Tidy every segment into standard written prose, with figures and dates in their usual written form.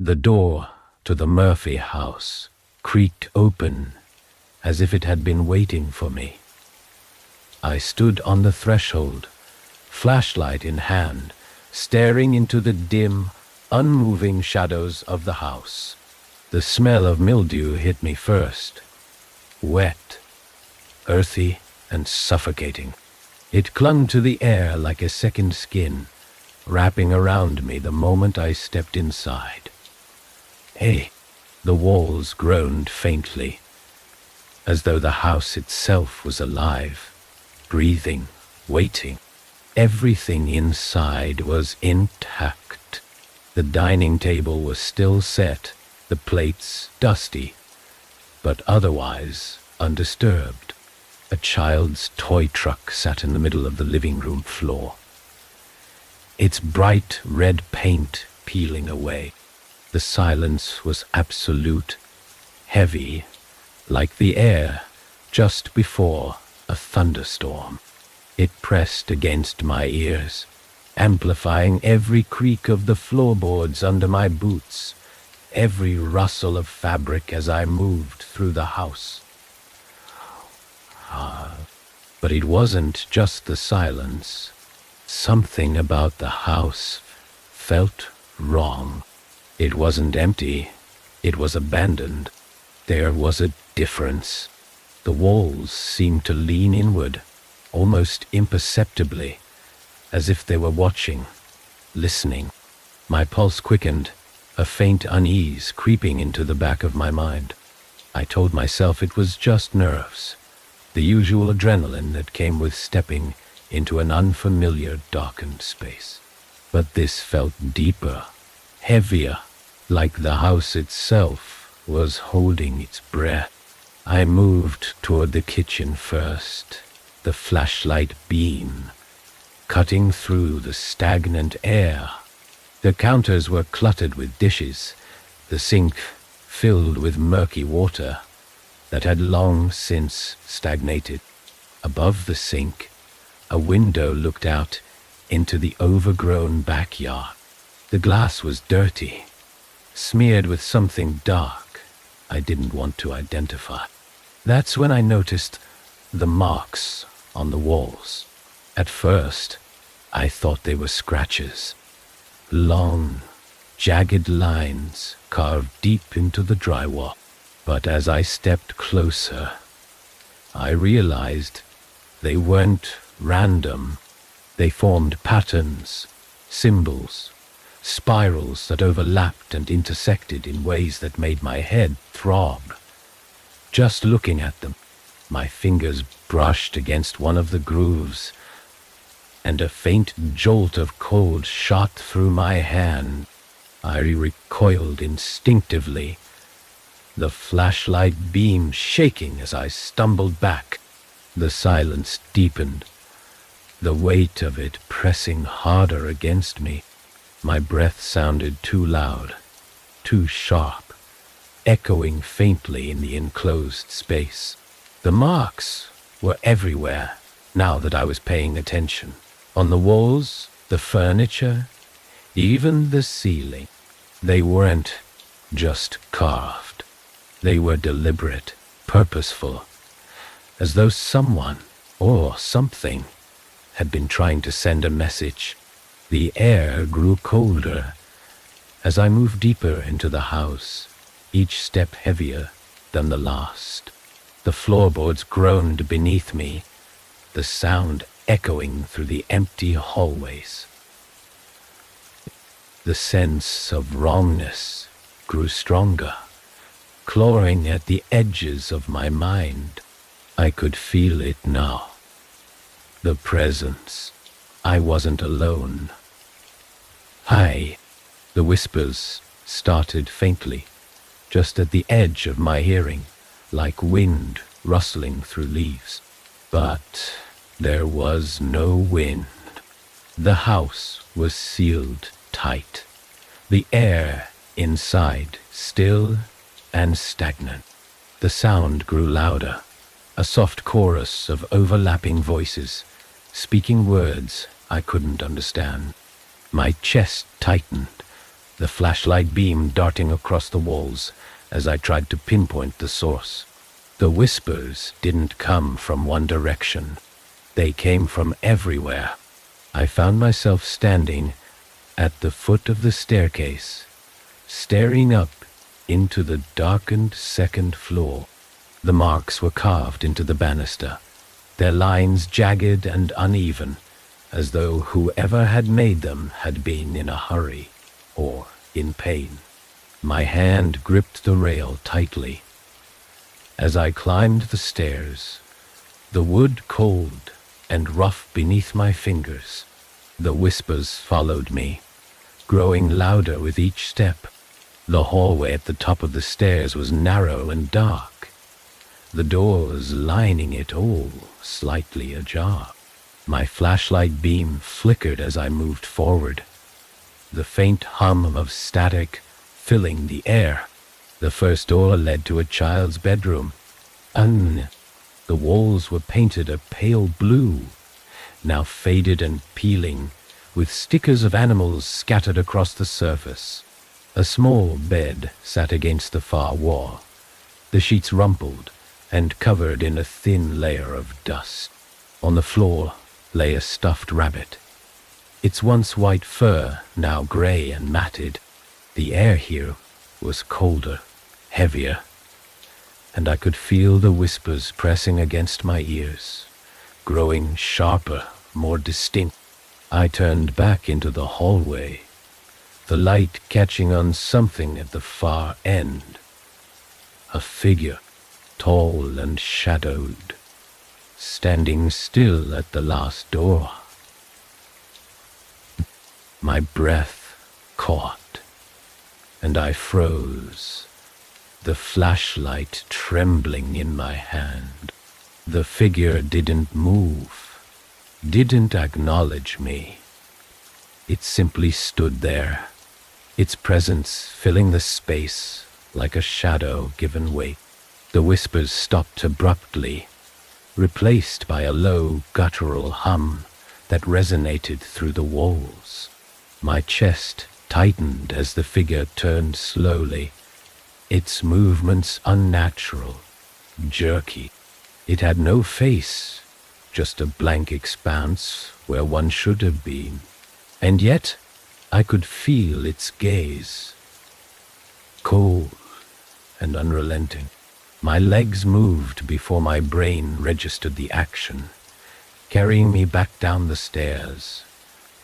The door to the Murphy house creaked open as if it had been waiting for me. I stood on the threshold, flashlight in hand, staring into the dim, unmoving shadows of the house. The smell of mildew hit me first. Wet, earthy, and suffocating. It clung to the air like a second skin, wrapping around me the moment I stepped inside. Hey, the walls groaned faintly, as though the house itself was alive, breathing, waiting. Everything inside was intact. The dining table was still set, the plates dusty, but otherwise undisturbed. A child's toy truck sat in the middle of the living room floor, its bright red paint peeling away. The silence was absolute, heavy, like the air just before a thunderstorm. It pressed against my ears, amplifying every creak of the floorboards under my boots, every rustle of fabric as I moved through the house. But it wasn't just the silence. Something about the house felt wrong. It wasn't empty, it was abandoned. There was a difference. The walls seemed to lean inward, almost imperceptibly, as if they were watching, listening. My pulse quickened, a faint unease creeping into the back of my mind. I told myself it was just nerves, the usual adrenaline that came with stepping into an unfamiliar, darkened space. But this felt deeper, heavier, like the house itself was holding its breath. I moved toward the kitchen first, the flashlight beam cutting through the stagnant air. The counters were cluttered with dishes, the sink filled with murky water that had long since stagnated. Above the sink, a window looked out into the overgrown backyard. The glass was dirty, smeared with something dark I didn't want to identify. That's when I noticed the marks on the walls. At first, I thought they were scratches. Long, jagged lines carved deep into the drywall. But as I stepped closer, I realized they weren't random. They formed patterns, symbols, spirals that overlapped and intersected in ways that made my head throb. Just looking at them, my fingers brushed against one of the grooves, and a faint jolt of cold shot through my hand. I recoiled instinctively, the flashlight beam shaking as I stumbled back. The silence deepened, the weight of it pressing harder against me. My breath sounded too loud, too sharp, echoing faintly in the enclosed space. The marks were everywhere, now that I was paying attention. On the walls, the furniture, even the ceiling. They weren't just carved. They were deliberate, purposeful, as though someone or something had been trying to send a message. The air grew colder as I moved deeper into the house, each step heavier than the last. The floorboards groaned beneath me, the sound echoing through the empty hallways. The sense of wrongness grew stronger, clawing at the edges of my mind. I could feel it now. The presence. I wasn't alone. Hi. The whispers started faintly, just at the edge of my hearing, like wind rustling through leaves. But there was no wind. The house was sealed tight, the air inside still and stagnant. The sound grew louder, a soft chorus of overlapping voices, speaking words I couldn't understand. My chest tightened, the flashlight beam darting across the walls as I tried to pinpoint the source. The whispers didn't come from one direction. They came from everywhere. I found myself standing at the foot of the staircase, staring up into the darkened second floor. The marks were carved into the banister, their lines jagged and uneven, as though whoever had made them had been in a hurry or in pain. My hand gripped the rail tightly. As I climbed the stairs, the wood cold and rough beneath my fingers, the whispers followed me, growing louder with each step. The hallway at the top of the stairs was narrow and dark, the doors lining it all slightly ajar. My flashlight beam flickered as I moved forward, the faint hum of static filling the air. The first door led to a child's bedroom. The walls were painted a pale blue, now faded and peeling, with stickers of animals scattered across the surface. A small bed sat against the far wall, the sheets rumpled and covered in a thin layer of dust. On the floor lay a stuffed rabbit, its once white fur now gray and matted. The air here was colder, heavier, and I could feel the whispers pressing against my ears, growing sharper, more distinct. I turned back into the hallway, the light catching on something at the far end. A figure, tall and shadowed, standing still at the last door. My breath caught, and I froze, the flashlight trembling in my hand. The figure didn't move, didn't acknowledge me. It simply stood there, its presence filling the space like a shadow given weight. The whispers stopped abruptly, replaced by a low, guttural hum that resonated through the walls. My chest tightened as the figure turned slowly, its movements unnatural, jerky. It had no face, just a blank expanse where one should have been. And yet, I could feel its gaze, cold and unrelenting. My legs moved before my brain registered the action, carrying me back down the stairs,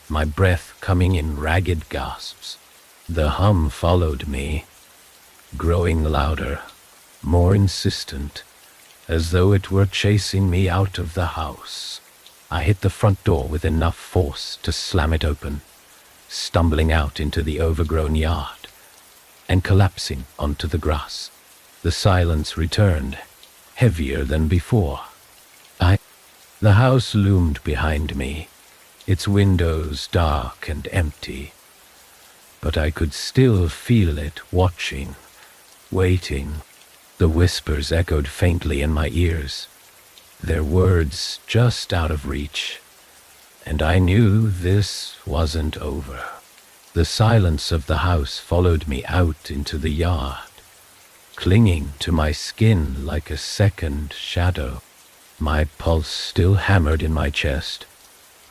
my breath coming in ragged gasps. The hum followed me, growing louder, more insistent, as though it were chasing me out of the house. I hit the front door with enough force to slam it open, stumbling out into the overgrown yard and collapsing onto the grass. The silence returned, heavier than before. The house loomed behind me, its windows dark and empty, but I could still feel it watching, waiting. The whispers echoed faintly in my ears, their words just out of reach, and I knew this wasn't over. The silence of the house followed me out into the yard, clinging to my skin like a second shadow. My pulse still hammered in my chest,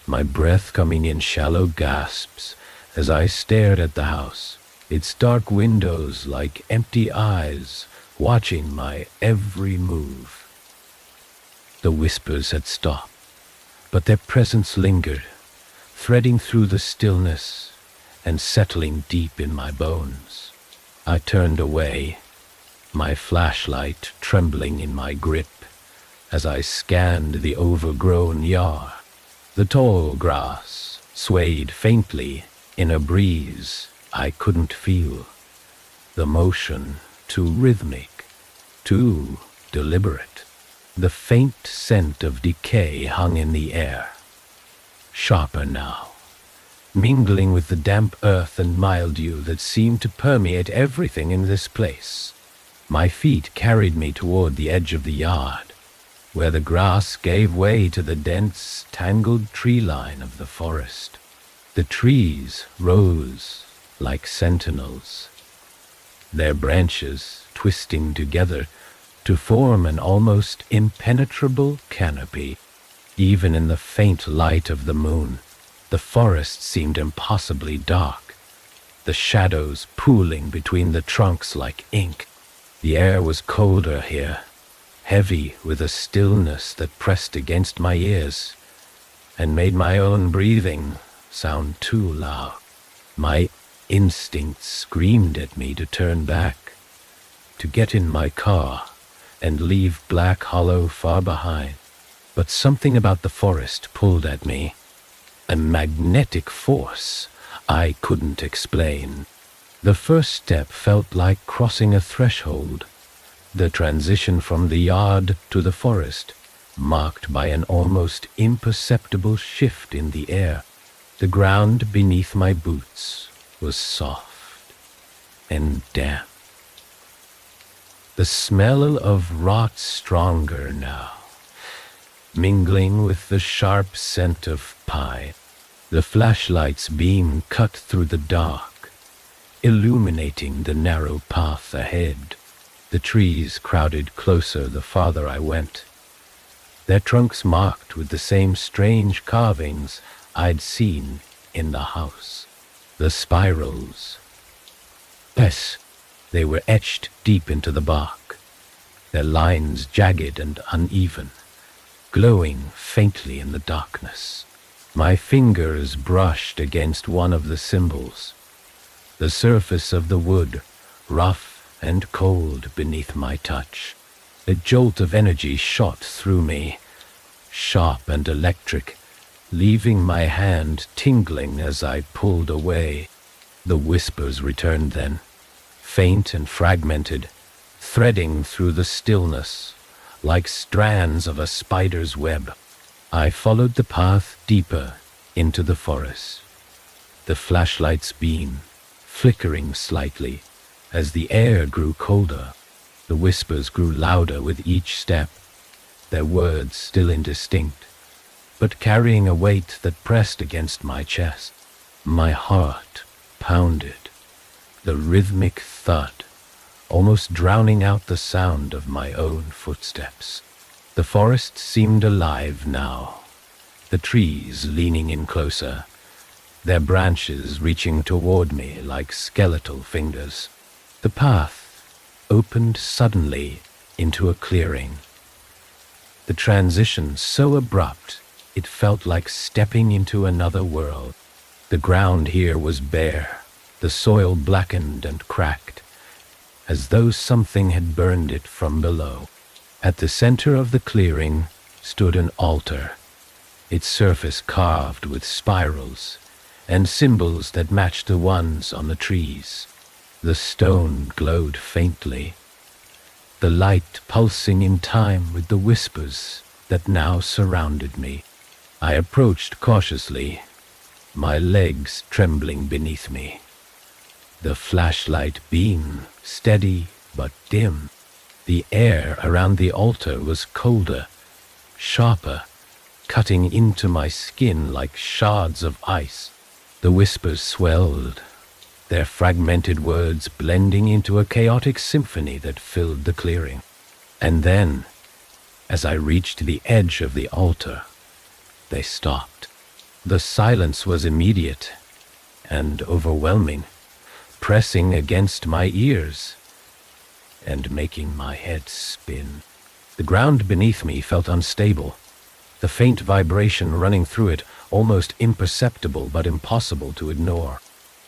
my breath coming in shallow gasps as I stared at the house, its dark windows like empty eyes watching my every move. The whispers had stopped, but their presence lingered, threading through the stillness and settling deep in my bones. I turned away, my flashlight trembling in my grip as I scanned the overgrown yard. The tall grass swayed faintly in a breeze I couldn't feel, the motion too rhythmic, too deliberate. The faint scent of decay hung in the air, sharper now, mingling with the damp earth and mildew that seemed to permeate everything in this place. My feet carried me toward the edge of the yard, where the grass gave way to the dense, tangled tree line of the forest. The trees rose like sentinels, their branches twisting together to form an almost impenetrable canopy. Even in the faint light of the moon, the forest seemed impossibly dark, the shadows pooling between the trunks like ink. The air was colder here, heavy with a stillness that pressed against my ears and made my own breathing sound too loud. My instincts screamed at me to turn back, to get in my car and leave Black Hollow far behind. But something about the forest pulled at me, a magnetic force I couldn't explain. The first step felt like crossing a threshold, the transition from the yard to the forest, marked by an almost imperceptible shift in the air. The ground beneath my boots was soft and damp. The smell of rot stronger now, mingling with the sharp scent of pine. The flashlight's beam cut through the dark, illuminating the narrow path ahead. The trees crowded closer the farther I went, their trunks marked with the same strange carvings I'd seen in the house. The spirals. Yes, they were etched deep into the bark, their lines jagged and uneven, glowing faintly in the darkness. My fingers brushed against one of the symbols, the surface of the wood, rough and cold beneath my touch. A jolt of energy shot through me, sharp and electric, leaving my hand tingling as I pulled away. The whispers returned then, faint and fragmented, threading through the stillness, like strands of a spider's web. I followed the path deeper into the forest, the flashlight's beam flickering slightly as the air grew colder. The whispers grew louder with each step, their words still indistinct, but carrying a weight that pressed against my chest. My heart pounded, the rhythmic thud almost drowning out the sound of my own footsteps. The forest seemed alive now, the trees leaning in closer, their branches reaching toward me like skeletal fingers. The path opened suddenly into a clearing, the transition so abrupt it felt like stepping into another world. The ground here was bare, the soil blackened and cracked, as though something had burned it from below. At the center of the clearing stood an altar, its surface carved with spirals and symbols that matched the ones on the trees. The stone glowed faintly, the light pulsing in time with the whispers that now surrounded me. I approached cautiously, my legs trembling beneath me. The flashlight beam steady but dim. The air around the altar was colder, sharper, cutting into my skin like shards of ice. The whispers swelled, their fragmented words blending into a chaotic symphony that filled the clearing. And then, as I reached the edge of the altar, they stopped. The silence was immediate and overwhelming, pressing against my ears and making my head spin. The ground beneath me felt unstable, the faint vibration running through it almost imperceptible but impossible to ignore.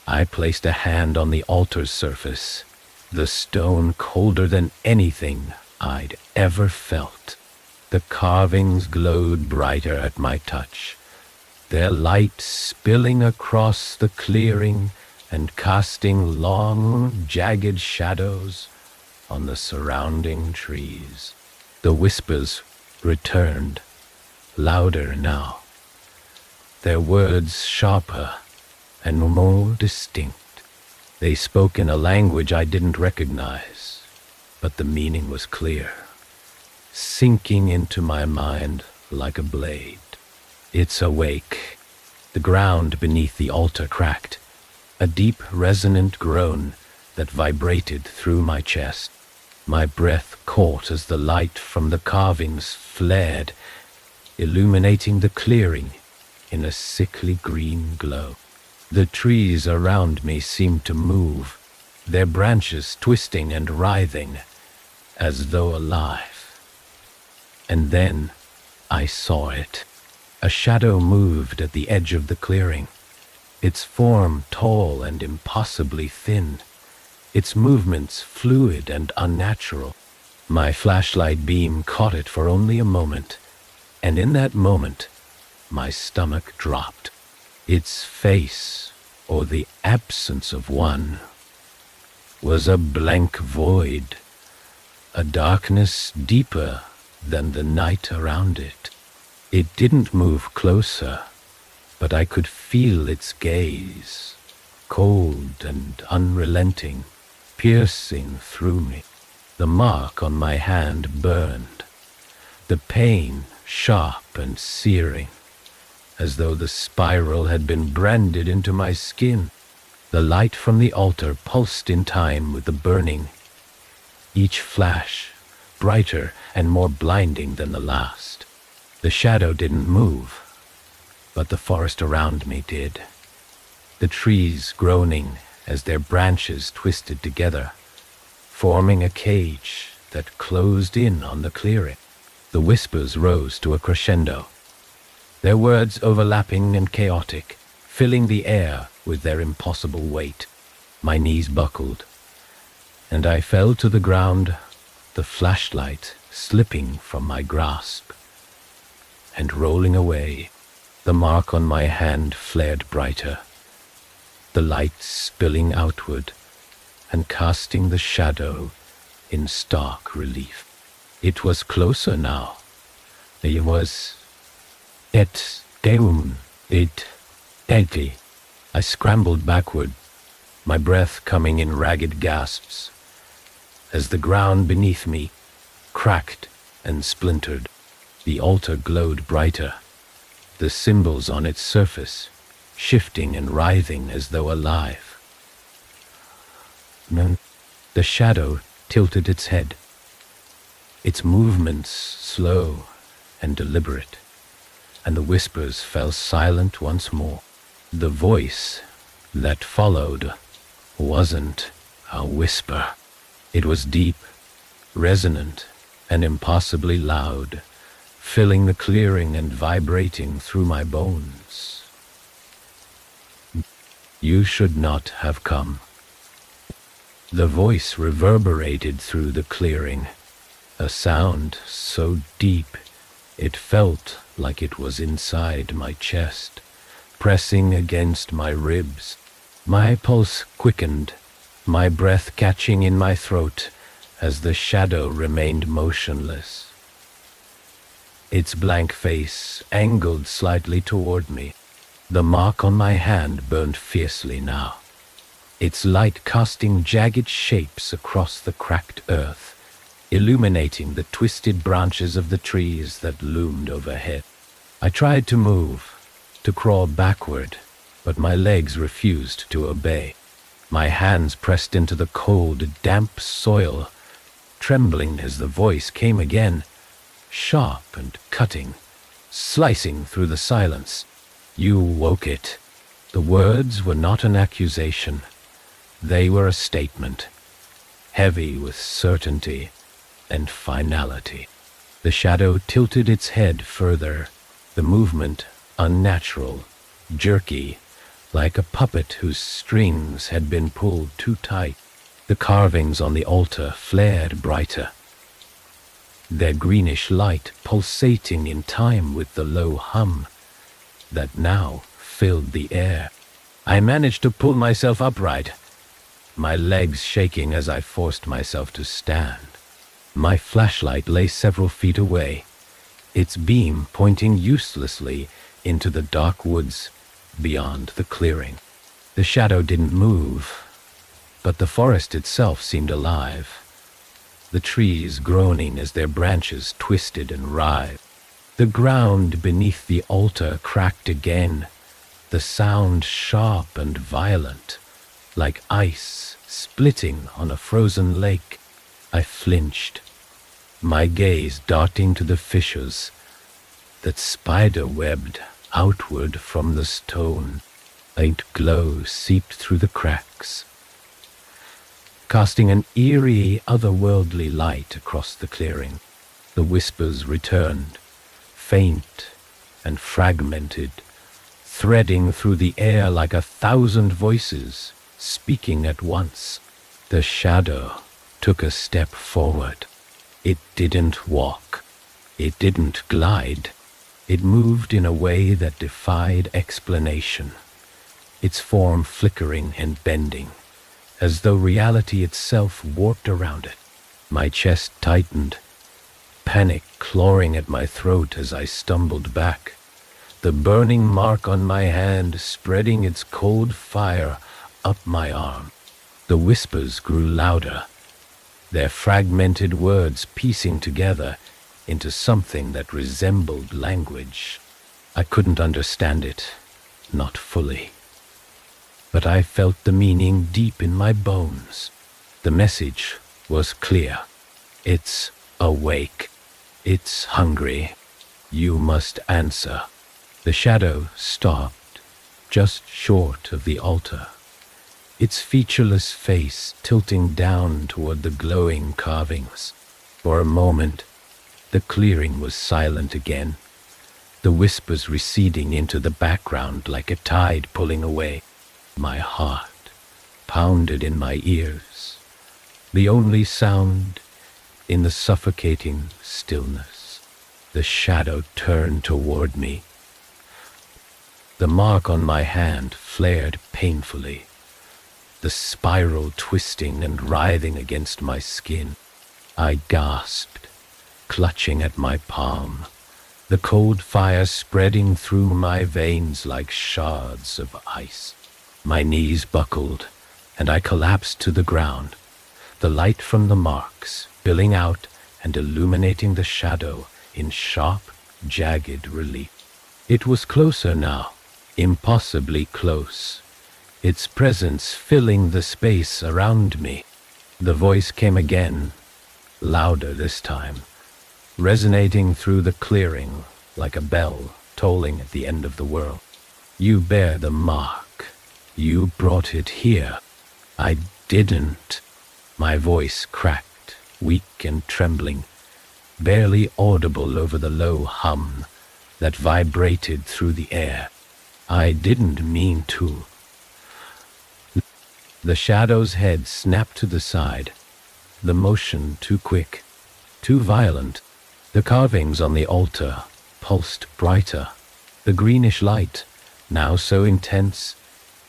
I placed a hand on the altar's surface, the stone colder than anything I'd ever felt. The carvings glowed brighter at my touch, their light spilling across the clearing and casting long, jagged shadows on the surrounding trees. The whispers returned, louder now, their words sharper and more distinct. They spoke in a language I didn't recognize, but the meaning was clear, sinking into my mind like a blade. It's awake. The ground beneath the altar cracked, a deep, resonant groan that vibrated through my chest. My breath caught as the light from the carvings flared, illuminating the clearing in a sickly green glow. The trees around me seemed to move, their branches twisting and writhing, as though alive. And then I saw it. A shadow moved at the edge of the clearing, its form tall and impossibly thin, its movements fluid and unnatural. My flashlight beam caught it for only a moment, and in that moment, my stomach dropped. Its face, or the absence of one, was a blank void, a darkness deeper than the night around it. It didn't move closer, but I could feel its gaze, cold and unrelenting, piercing through me. The mark on my hand burned, the pain sharp and searing, as though the spiral had been branded into my skin. The light from the altar pulsed in time with the burning, each flash brighter and more blinding than the last. The shadow didn't move, but the forest around me did, the trees groaning as their branches twisted together, forming a cage that closed in on the clearing. The whispers rose to a crescendo, their words overlapping and chaotic, filling the air with their impossible weight. My knees buckled, and I fell to the ground, the flashlight slipping from my grasp and rolling away. The mark on my hand flared brighter, the light spilling outward and casting the shadow in stark relief. It was closer now. It was et deum it deadly. I scrambled backward, my breath coming in ragged gasps, as the ground beneath me cracked and splintered. The altar glowed brighter, the symbols on its surface shifting and writhing as though alive. The shadow tilted its head, its movements slow and deliberate, and the whispers fell silent once more. The voice that followed wasn't a whisper. It was deep, resonant, and impossibly loud, filling the clearing and vibrating through my bones. You should not have come. The voice reverberated through the clearing, a sound so deep it felt like it was inside my chest, pressing against my ribs. My pulse quickened, my breath catching in my throat as the shadow remained motionless. Its blank face angled slightly toward me. The mark on my hand burned fiercely now, its light casting jagged shapes across the cracked earth, illuminating the twisted branches of the trees that loomed overhead. I tried to move, to crawl backward, but my legs refused to obey. My hands pressed into the cold, damp soil, trembling as the voice came again, sharp and cutting, slicing through the silence. You woke it. The words were not an accusation. They were a statement, heavy with certainty and finality. The shadow tilted its head further, the movement unnatural, jerky, like a puppet whose strings had been pulled too tight. The carvings on the altar flared brighter, their greenish light pulsating in time with the low hum that now filled the air. I managed to pull myself upright, my legs shaking as I forced myself to stand. My flashlight lay several feet away, its beam pointing uselessly into the dark woods beyond the clearing. The shadow didn't move, but the forest itself seemed alive, the trees groaning as their branches twisted and writhed. The ground beneath the altar cracked again, the sound sharp and violent, like ice splitting on a frozen lake. I flinched, my gaze darting to the fissures that spider-webbed outward from the stone. Faint glow seeped through the cracks, casting an eerie, otherworldly light across the clearing. The whispers returned, faint and fragmented, threading through the air like 1,000 voices speaking at once. The shadow took a step forward. It didn't walk. It didn't glide. It moved in a way that defied explanation, its form flickering and bending, as though reality itself warped around it. My chest tightened, panic clawing at my throat as I stumbled back, the burning mark on my hand spreading its cold fire up my arm. The whispers grew louder, their fragmented words piecing together into something that resembled language. I couldn't understand it, not fully, but I felt the meaning deep in my bones. The message was clear. It's awake. It's hungry. You must answer. The shadow stopped, just short of the altar, its featureless face tilting down toward the glowing carvings. For a moment, the clearing was silent again, the whispers receding into the background like a tide pulling away. My heart pounded in my ears, the only sound in the suffocating stillness. The shadow turned toward me. The mark on my hand flared painfully, the spiral twisting and writhing against my skin. I gasped, clutching at my palm, the cold fire spreading through my veins like shards of ice. My knees buckled, and I collapsed to the ground, the light from the marks billing out and illuminating the shadow in sharp, jagged relief. It was closer now, impossibly close, its presence filling the space around me. The voice came again, louder this time, resonating through the clearing like a bell tolling at the end of the world. You bear the mark. You brought it here. I didn't. My voice cracked, weak and trembling, barely audible over the low hum that vibrated through the air. I didn't mean to. The shadow's head snapped to the side, the motion too quick, too violent. The carvings on the altar pulsed brighter. The greenish light, now so intense,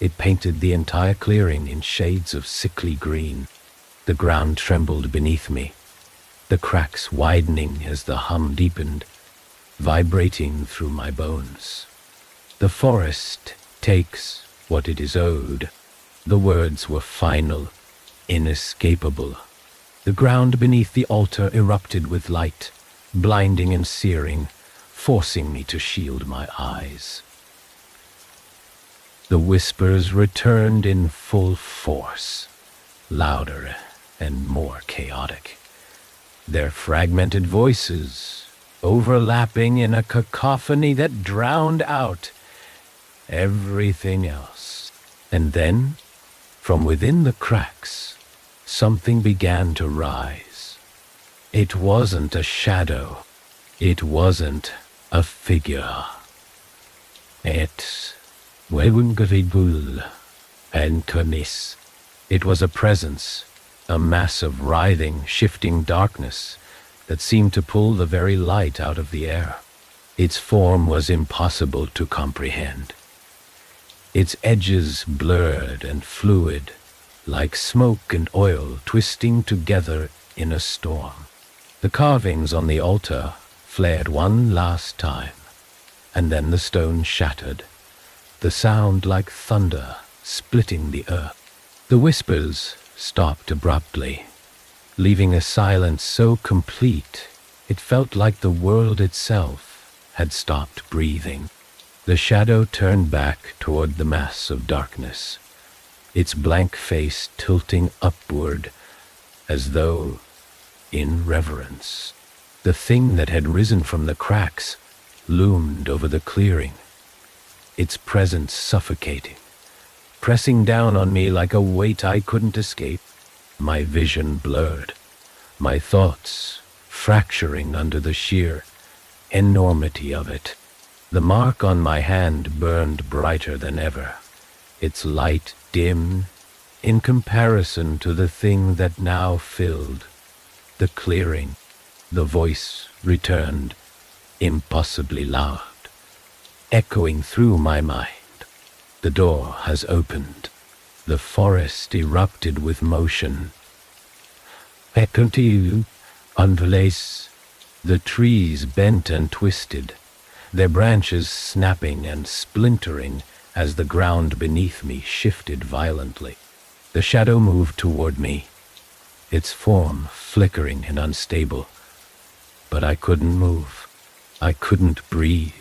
it painted the entire clearing in shades of sickly green. The ground trembled beneath me, the cracks widening as the hum deepened, vibrating through my bones. The forest takes what it is owed. The words were final, inescapable. The ground beneath the altar erupted with light, blinding and searing, forcing me to shield my eyes. The whispers returned in full force, louder and more chaotic, their fragmented voices overlapping in a cacophony that drowned out everything else. And then, from within the cracks, something began to rise. It wasn't a shadow. It wasn't a figure. It was a presence, a mass of writhing, shifting darkness that seemed to pull the very light out of the air. Its form was impossible to comprehend. Its edges blurred and fluid, like smoke and oil twisting together in a storm. The carvings on the altar flared one last time, and then the stone shattered, the sound like thunder splitting the earth. The whispers stopped abruptly, leaving a silence so complete it felt like the world itself had stopped breathing. The shadow turned back toward the mass of darkness, its blank face tilting upward as though in reverence. The thing that had risen from the cracks loomed over the clearing, its presence suffocating, pressing down on me like a weight I couldn't escape. My vision blurred, my thoughts fracturing under the sheer enormity of it. The mark on my hand burned brighter than ever, its light dim in comparison to the thing that now filled the clearing. The voice returned, impossibly loud, echoing through my mind. The door has opened. The forest erupted with motion. I continue, unlace. The trees bent and twisted, their branches snapping and splintering as the ground beneath me shifted violently. The shadow moved toward me, its form flickering and unstable. But I couldn't move. I couldn't breathe.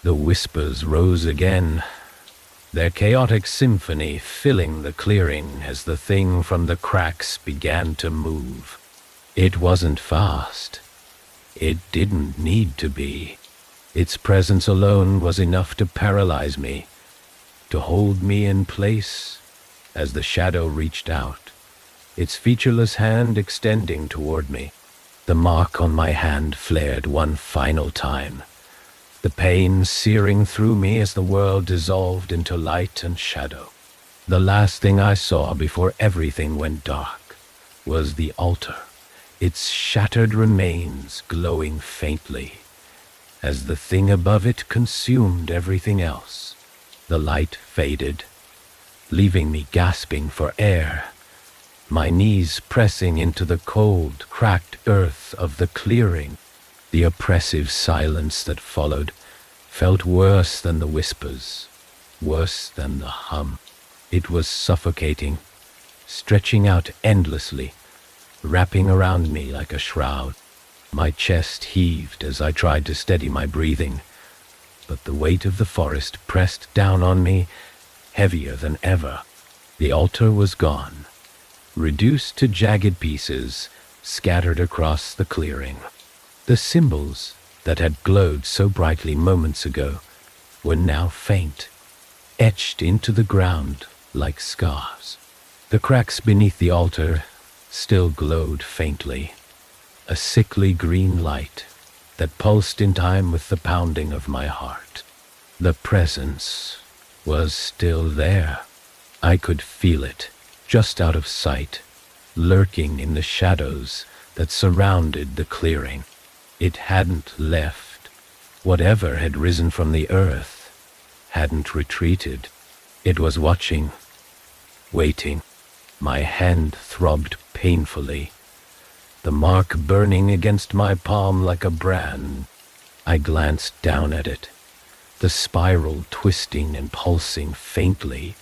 The whispers rose again, their chaotic symphony filling the clearing as the thing from the cracks began to move. It wasn't fast. It didn't need to be. Its presence alone was enough to paralyze me, to hold me in place as the shadow reached out, its featureless hand extending toward me. The mark on my hand flared one final time, the pain searing through me as the world dissolved into light and shadow. The last thing I saw before everything went dark was the altar, its shattered remains glowing faintly as the thing above it consumed everything else. The light faded, leaving me gasping for air, my knees pressing into the cold, cracked earth of the clearing. The oppressive silence that followed felt worse than the whispers, worse than the hum. It was suffocating, stretching out endlessly, wrapping around me like a shroud. My chest heaved as I tried to steady my breathing, but the weight of the forest pressed down on me, heavier than ever. The altar was gone, reduced to jagged pieces scattered across the clearing. The symbols that had glowed so brightly moments ago were now faint, etched into the ground like scars. The cracks beneath the altar still glowed faintly, a sickly green light that pulsed in time with the pounding of my heart. The presence was still there. I could feel it, just out of sight, lurking in the shadows that surrounded the clearing. It hadn't left. Whatever had risen from the earth hadn't retreated. It was watching, waiting. My hand throbbed painfully, the mark burning against my palm like a brand. I glanced down at it, the spiral twisting and pulsing faintly,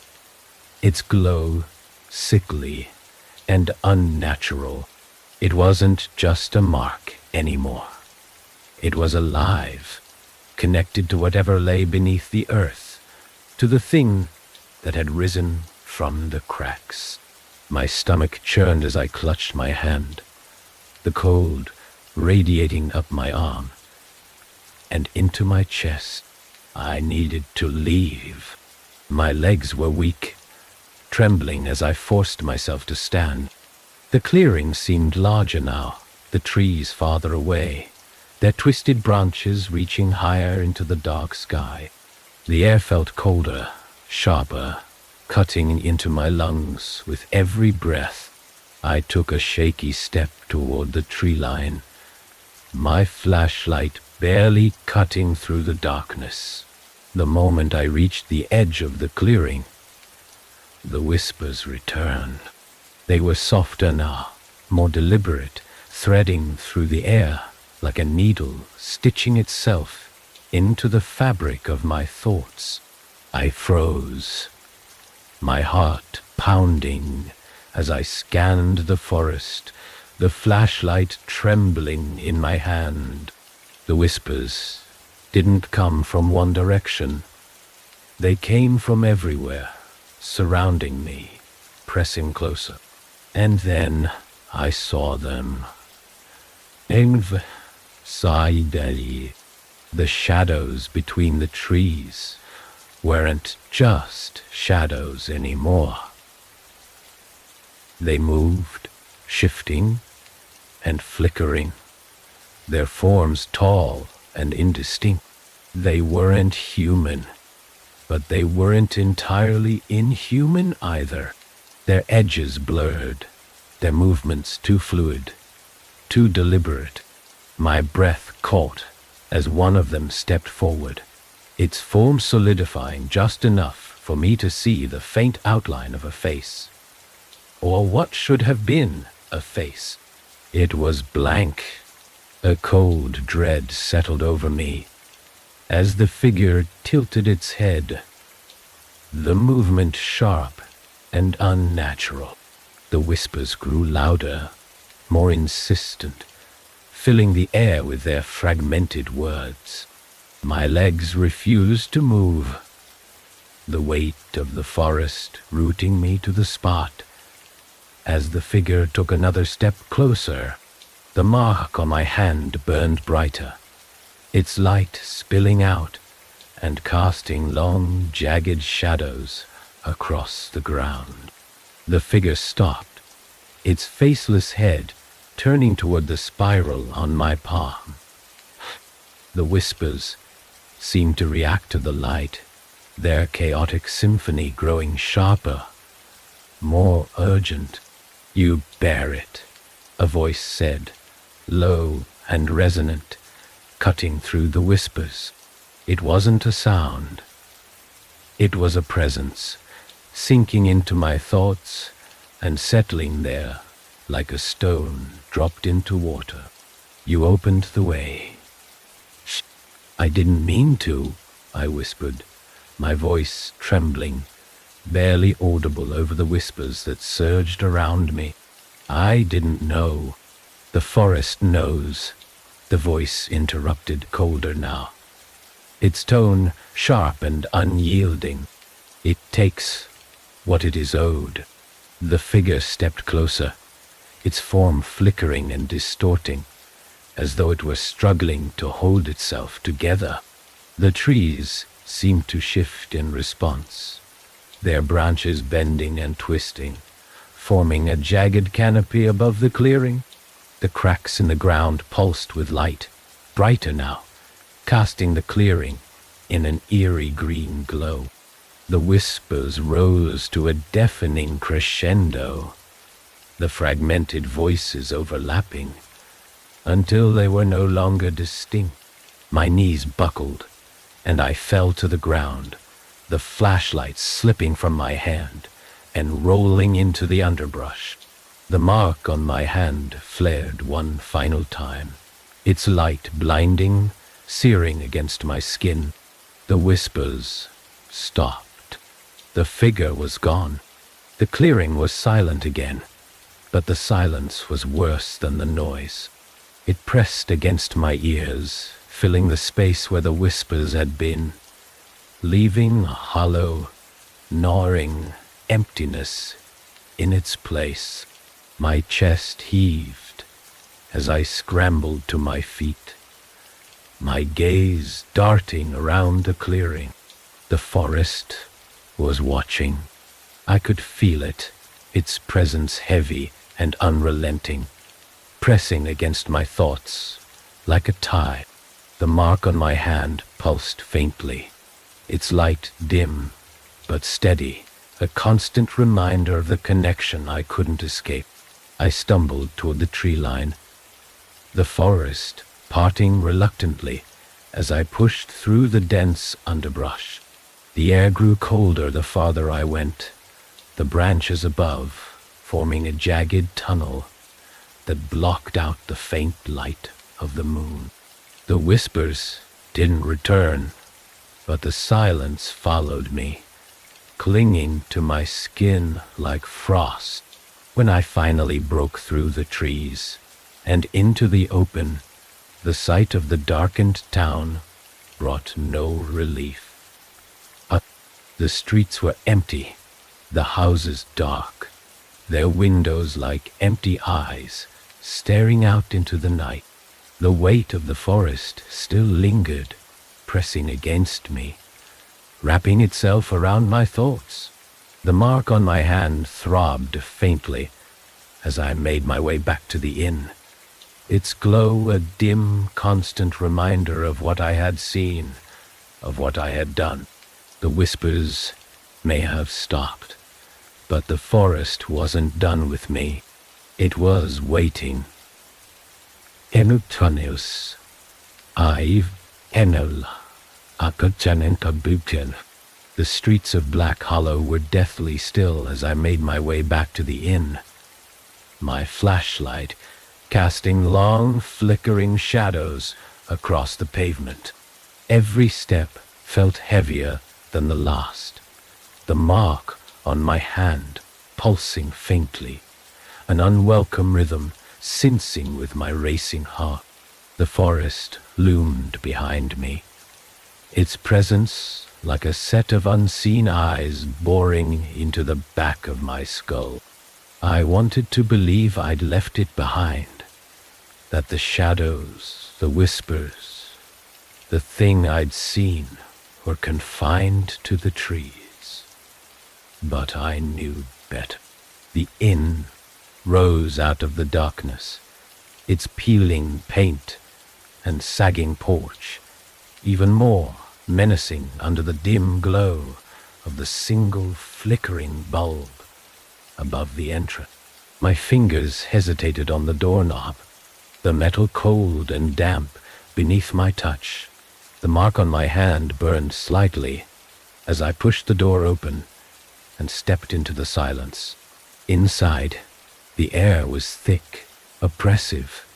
its glow sickly and unnatural. It wasn't just a mark anymore. It was alive, connected to whatever lay beneath the earth, to the thing that had risen from the cracks. My stomach churned as I clutched my hand, the cold radiating up my arm and into my chest. I needed to leave. My legs were weak, trembling as I forced myself to stand. The clearing seemed larger now, the trees farther away, their twisted branches reaching higher into the dark sky. The air felt colder, sharper, cutting into my lungs with every breath. I took a shaky step toward the tree line, my flashlight barely cutting through the darkness. The moment I reached the edge of the clearing, the whispers returned. They were softer now, more deliberate, threading through the air like a needle stitching itself into the fabric of my thoughts. I froze, my heart pounding as I scanned the forest, the flashlight trembling in my hand. The whispers didn't come from one direction. They came from everywhere, surrounding me, pressing closer. And then I saw them. Envelop. The shadows between the trees weren't just shadows anymore. They moved, shifting and flickering, their forms tall and indistinct. They weren't human, but they weren't entirely inhuman either. Their edges blurred, their movements too fluid, too deliberate. My breath caught as one of them stepped forward, its form solidifying just enough for me to see the faint outline of a face. Or what should have been a face. It was blank. A cold dread settled over me as the figure tilted its head, the movement sharp and unnatural. The whispers grew louder, more insistent, filling the air with their fragmented words. My legs refused to move, the weight of the forest rooting me to the spot. As the figure took another step closer, the mark on my hand burned brighter, its light spilling out and casting long, jagged shadows across the ground. The figure stopped, its faceless head turning toward the spiral on my palm. The whispers seemed to react to the light, their chaotic symphony growing sharper, more urgent. "You bear it," a voice said, low and resonant, cutting through the whispers. It wasn't a sound. It was a presence, sinking into my thoughts and settling there like a stone dropped into water. "You opened the way." "Shh, I didn't mean to," I whispered, my voice trembling, barely audible over the whispers that surged around me. "I didn't know." "The forest knows," the voice interrupted, colder now, its tone sharp and unyielding. "It takes what it is owed." The figure stepped closer, its form flickering and distorting, as though it were struggling to hold itself together. The trees seemed to shift in response, their branches bending and twisting, forming a jagged canopy above the clearing. The cracks in the ground pulsed with light, brighter now, casting the clearing in an eerie green glow. The whispers rose to a deafening crescendo, the fragmented voices overlapping, until they were no longer distinct. My knees buckled, and I fell to the ground, the flashlight slipping from my hand and rolling into the underbrush. The mark on my hand flared one final time, its light blinding, searing against my skin. The whispers stopped. The figure was gone. The clearing was silent again, but the silence was worse than the noise. It pressed against my ears, filling the space where the whispers had been, leaving a hollow, gnawing emptiness in its place. My chest heaved as I scrambled to my feet, my gaze darting around the clearing. The forest was watching. I could feel it, its presence heavy and unrelenting, pressing against my thoughts like a tide. The mark on my hand pulsed faintly, its light dim but steady, a constant reminder of the connection I couldn't escape. I stumbled toward the tree line, the forest parting reluctantly as I pushed through the dense underbrush. The air grew colder the farther I went, the branches above forming a jagged tunnel that blocked out the faint light of the moon. The whispers didn't return, but the silence followed me, clinging to my skin like frost. When I finally broke through the trees and into the open, the sight of the darkened town brought no relief. The streets were empty, The houses dark, their windows like empty eyes, staring out into the night. The weight of the forest still lingered, pressing against me, wrapping itself around my thoughts. The mark on my hand throbbed faintly as I made my way back to the inn, its glow a dim, constant reminder of what I had seen, of what I had done. The whispers may have stopped, but the forest wasn't done with me. It was waiting. Enutonius, I've Enol, Akajanenkabuken. The streets of Black Hollow were deathly still as I made my way back to the inn, my flashlight casting long, flickering shadows across the pavement. Every step felt heavier than the last, the mark on my hand pulsing faintly, an unwelcome rhythm syncing with my racing heart. The forest loomed behind me, its presence like a set of unseen eyes boring into the back of my skull. I wanted to believe I'd left it behind, that the shadows, the whispers, the thing I'd seen were confined to the trees. But I knew better. The inn rose out of the darkness, its peeling paint and sagging porch even more menacing under the dim glow of the single flickering bulb above the entrance. My fingers hesitated on the doorknob, the metal cold and damp beneath my touch. The mark on my hand burned slightly as I pushed the door open and stepped into the silence. Inside, the air was thick, oppressive,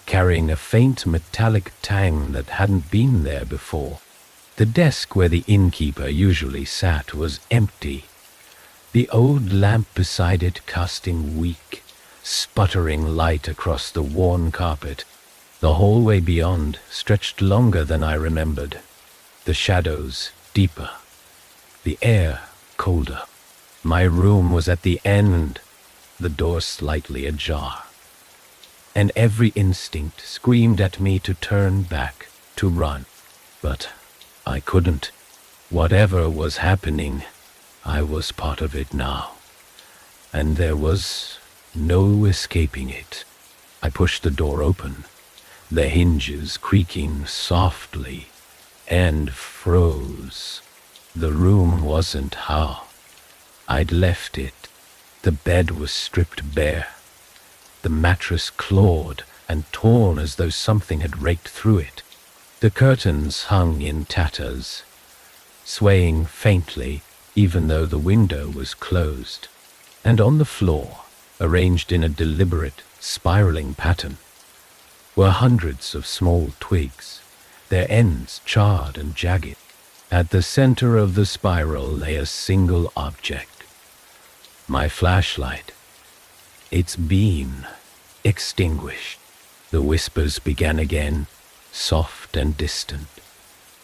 carrying a faint metallic tang that hadn't been there before. The desk where the innkeeper usually sat was empty, the old lamp beside it casting weak, sputtering light across the worn carpet. The hallway beyond stretched longer than I remembered, the shadows deeper, the air colder. My room was at the end, the door slightly ajar, and every instinct screamed at me to turn back, to run. But I couldn't. Whatever was happening, I was part of it now, and there was no escaping it. I pushed the door open, the hinges creaking softly, and froze. The room wasn't how I'd left it. The bed was stripped bare, the mattress clawed and torn as though something had raked through it. The curtains hung in tatters, swaying faintly even though the window was closed. And on the floor, arranged in a deliberate, spiraling pattern, were hundreds of small twigs, their ends charred and jagged. At the center of the spiral lay a single object, my flashlight, its beam extinguished. The whispers began again, soft and distant,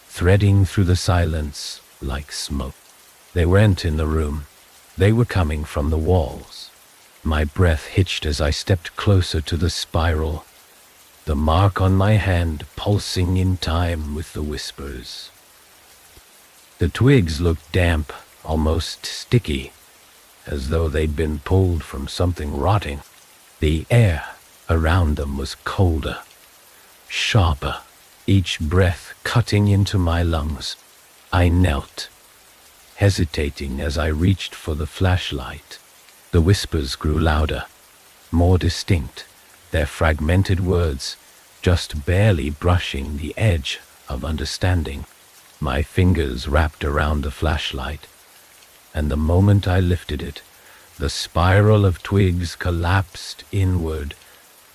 threading through the silence like smoke. They weren't in the room. They were coming from the walls. My breath hitched as I stepped closer to the spiral, the mark on my hand pulsing in time with the whispers. The twigs looked damp, almost sticky, as though they'd been pulled from something rotting. The air around them was colder, sharper, each breath cutting into my lungs. I knelt, hesitating as I reached for the flashlight. The whispers grew louder, more distinct, their fragmented words just barely brushing the edge of understanding. My fingers wrapped around the flashlight, and the moment I lifted it, the spiral of twigs collapsed inward,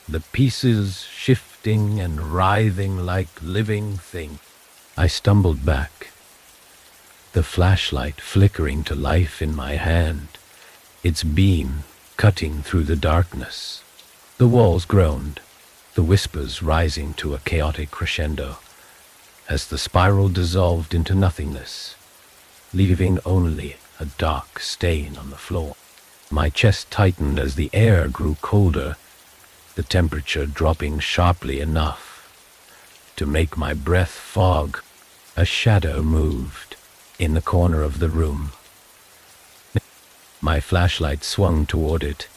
the pieces shifting and writhing like living things. I stumbled back, the flashlight flickering to life in my hand, its beam cutting through the darkness. The walls groaned, the whispers rising to a chaotic crescendo, as the spiral dissolved into nothingness, leaving only a dark stain on the floor. My chest tightened as the air grew colder, the temperature dropping sharply enough to make my breath fog. A shadow moved in the corner of the room. My flashlight swung toward it,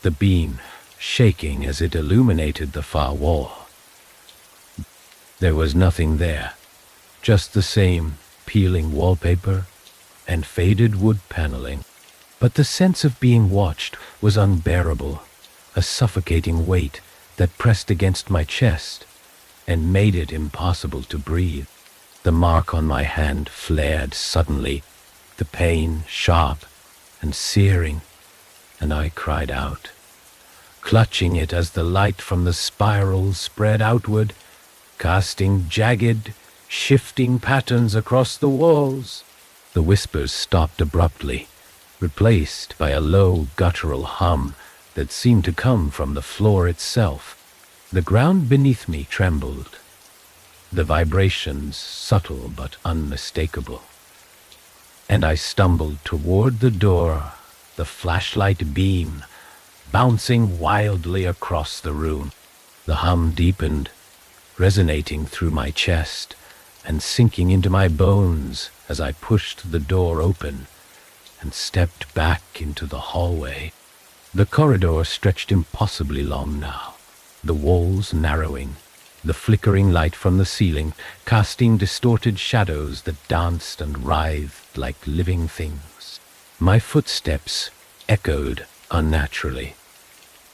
the beam shaking as it illuminated the far wall. There was nothing there, just the same peeling wallpaper and faded wood paneling. But the sense of being watched was unbearable, a suffocating weight that pressed against my chest and made it impossible to breathe. The mark on my hand flared suddenly, the pain sharp and searing, and I cried out, clutching it as the light from the spiral spread outward, casting jagged, shifting patterns across the walls. The whispers stopped abruptly, replaced by a low guttural hum that seemed to come from the floor itself. The ground beneath me trembled, the vibrations subtle but unmistakable, and I stumbled toward the door, the flashlight beam bouncing wildly across the room. The hum deepened, resonating through my chest and sinking into my bones as I pushed the door open and stepped back into the hallway. The corridor stretched impossibly long now, the walls narrowing, the flickering light from the ceiling casting distorted shadows that danced and writhed like living things. My footsteps echoed unnaturally,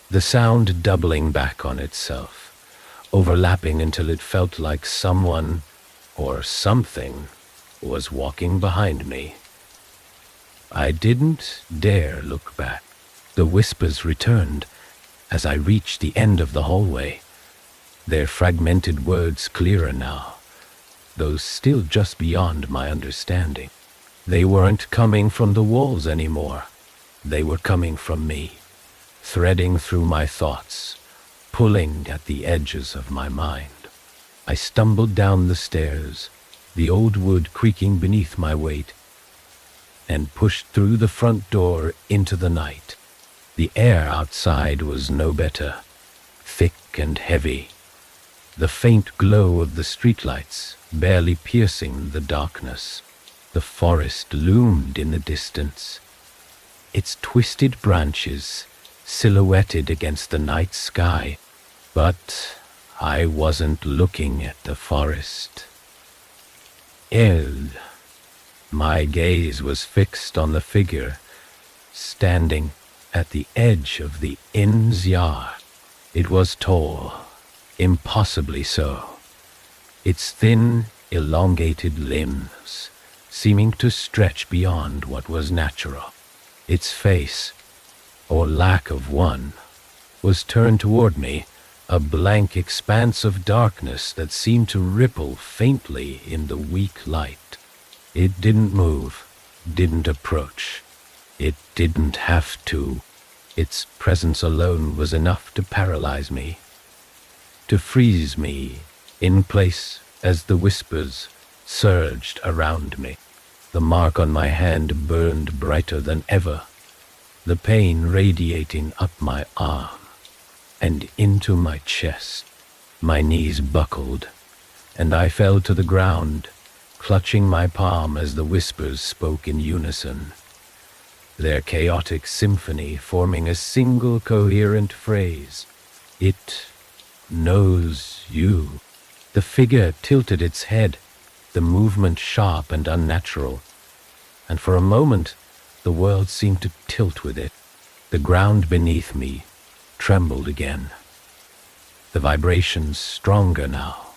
the sound doubling back on itself, overlapping until it felt like someone or something was walking behind me. I didn't dare look back. The whispers returned as I reached the end of the hallway, their fragmented words clearer now, though still just beyond my understanding. They weren't coming from the walls anymore. They were coming from me, threading through my thoughts, pulling at the edges of my mind. I stumbled down the stairs, the old wood creaking beneath my weight, and pushed through the front door into the night. The air outside was no better, thick and heavy, the faint glow of the streetlights barely piercing the darkness. The forest loomed in the distance, its twisted branches silhouetted against the night sky, but I wasn't looking at the forest. My gaze was fixed on the figure standing at the edge of the inn's yard. It was tall, impossibly so, its thin, elongated limbs seeming to stretch beyond what was natural. Its face, or lack of one, was turned toward me, a blank expanse of darkness that seemed to ripple faintly in the weak light. It didn't move, didn't approach. It didn't have to. Its presence alone was enough to paralyze me, to freeze me in place as the whispers surged around me. The mark on my hand burned brighter than ever, the pain radiating up my arm and into my chest. My knees buckled, and I fell to the ground, clutching my palm as the whispers spoke in unison, their chaotic symphony forming a single coherent phrase. It knows you. The figure tilted its head, the movement sharp and unnatural, and for a moment the world seemed to tilt with it. The ground beneath me trembled again, the vibrations stronger now,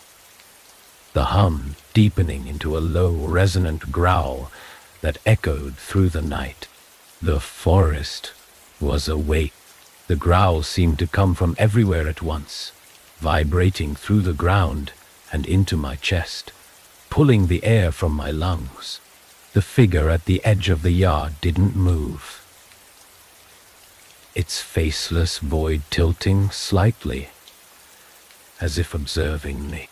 the hum deepening into a low, resonant growl that echoed through the night. The forest was awake. The growl seemed to come from everywhere at once, vibrating through the ground and into my chest, pulling the air from my lungs. The figure at the edge of the yard didn't move, its faceless void tilting slightly, as if observing me.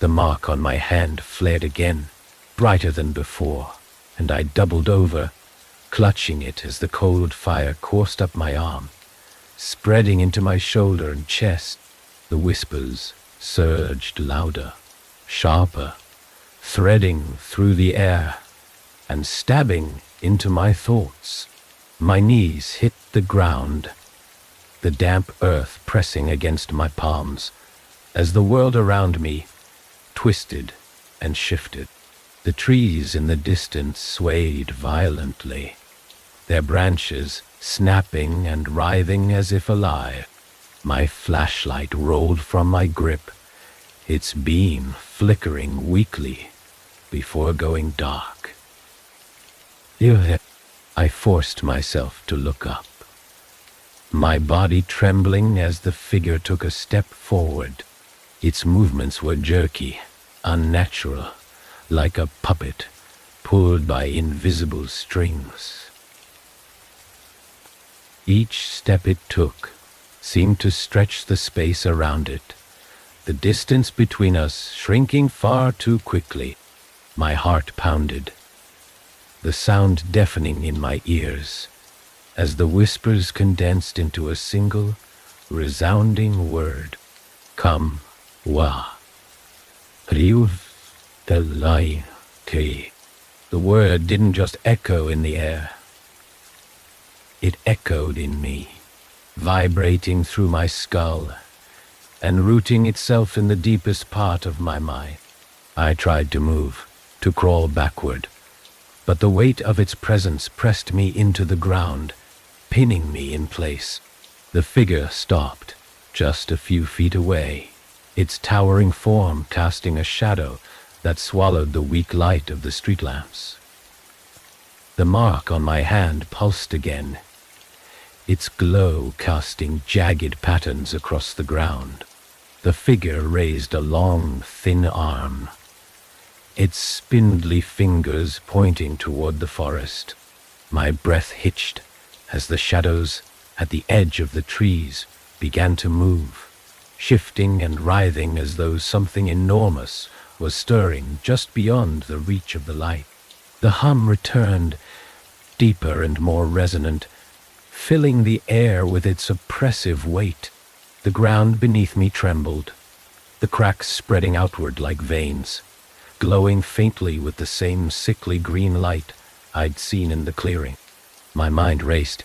The mark on my hand flared again, brighter than before, and I doubled over, clutching it as the cold fire coursed up my arm, spreading into my shoulder and chest. The whispers surged louder, sharper, threading through the air and stabbing into my thoughts. My knees hit the ground, the damp earth pressing against my palms as the world around me twisted and shifted. The trees in the distance swayed violently, their branches snapping and writhing as if alive. My flashlight rolled from my grip, its beam flickering weakly before going dark. I forced myself to look up, my body trembling as the figure took a step forward. Its movements were jerky, unnatural, like a puppet pulled by invisible strings. Each step it took seemed to stretch the space around it, the distance between us shrinking far too quickly. My heart pounded, the sound deafening in my ears, as the whispers condensed into a single, resounding word. Come, wa. Riuv telai te. The word didn't just echo in the air. It echoed in me, vibrating through my skull and rooting itself in the deepest part of my mind. I tried to move, to crawl backward, but the weight of its presence pressed me into the ground, pinning me in place. The figure stopped, just a few feet away, its towering form casting a shadow that swallowed the weak light of the street lamps. The mark on my hand pulsed again, its glow casting jagged patterns across the ground. The figure raised a long, thin arm, its spindly fingers pointing toward the forest. My breath hitched as the shadows at the edge of the trees began to move, shifting and writhing as though something enormous was stirring just beyond the reach of the light. The hum returned, deeper and more resonant, filling the air with its oppressive weight. The ground beneath me trembled, the cracks spreading outward like veins, glowing faintly with the same sickly green light I'd seen in the clearing. My mind raced,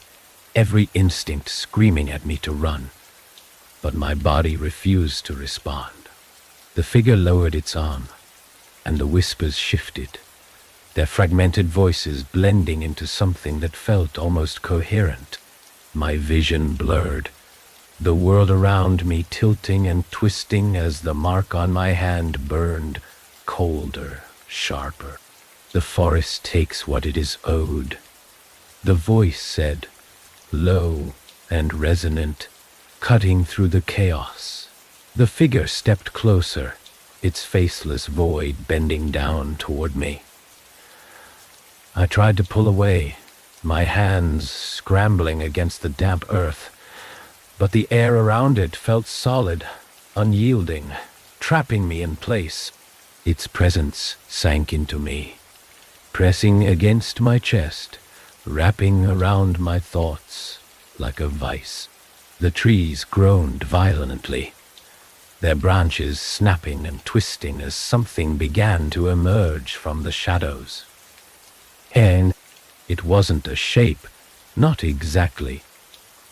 every instinct screaming at me to run, but my body refused to respond. The figure lowered its arm, and the whispers shifted, their fragmented voices blending into something that felt almost coherent. My vision blurred, the world around me tilting and twisting as the mark on my hand burned colder, sharper. The forest takes what it is owed, the voice said, low and resonant, cutting through the chaos. The figure stepped closer, its faceless void bending down toward me. I tried to pull away, my hands scrambling against the damp earth, but the air around it felt solid, unyielding, trapping me in place. Its presence sank into me, pressing against my chest, wrapping around my thoughts like a vice. The trees groaned violently, their branches snapping and twisting as something began to emerge from the shadows. And it wasn't a shape, not exactly.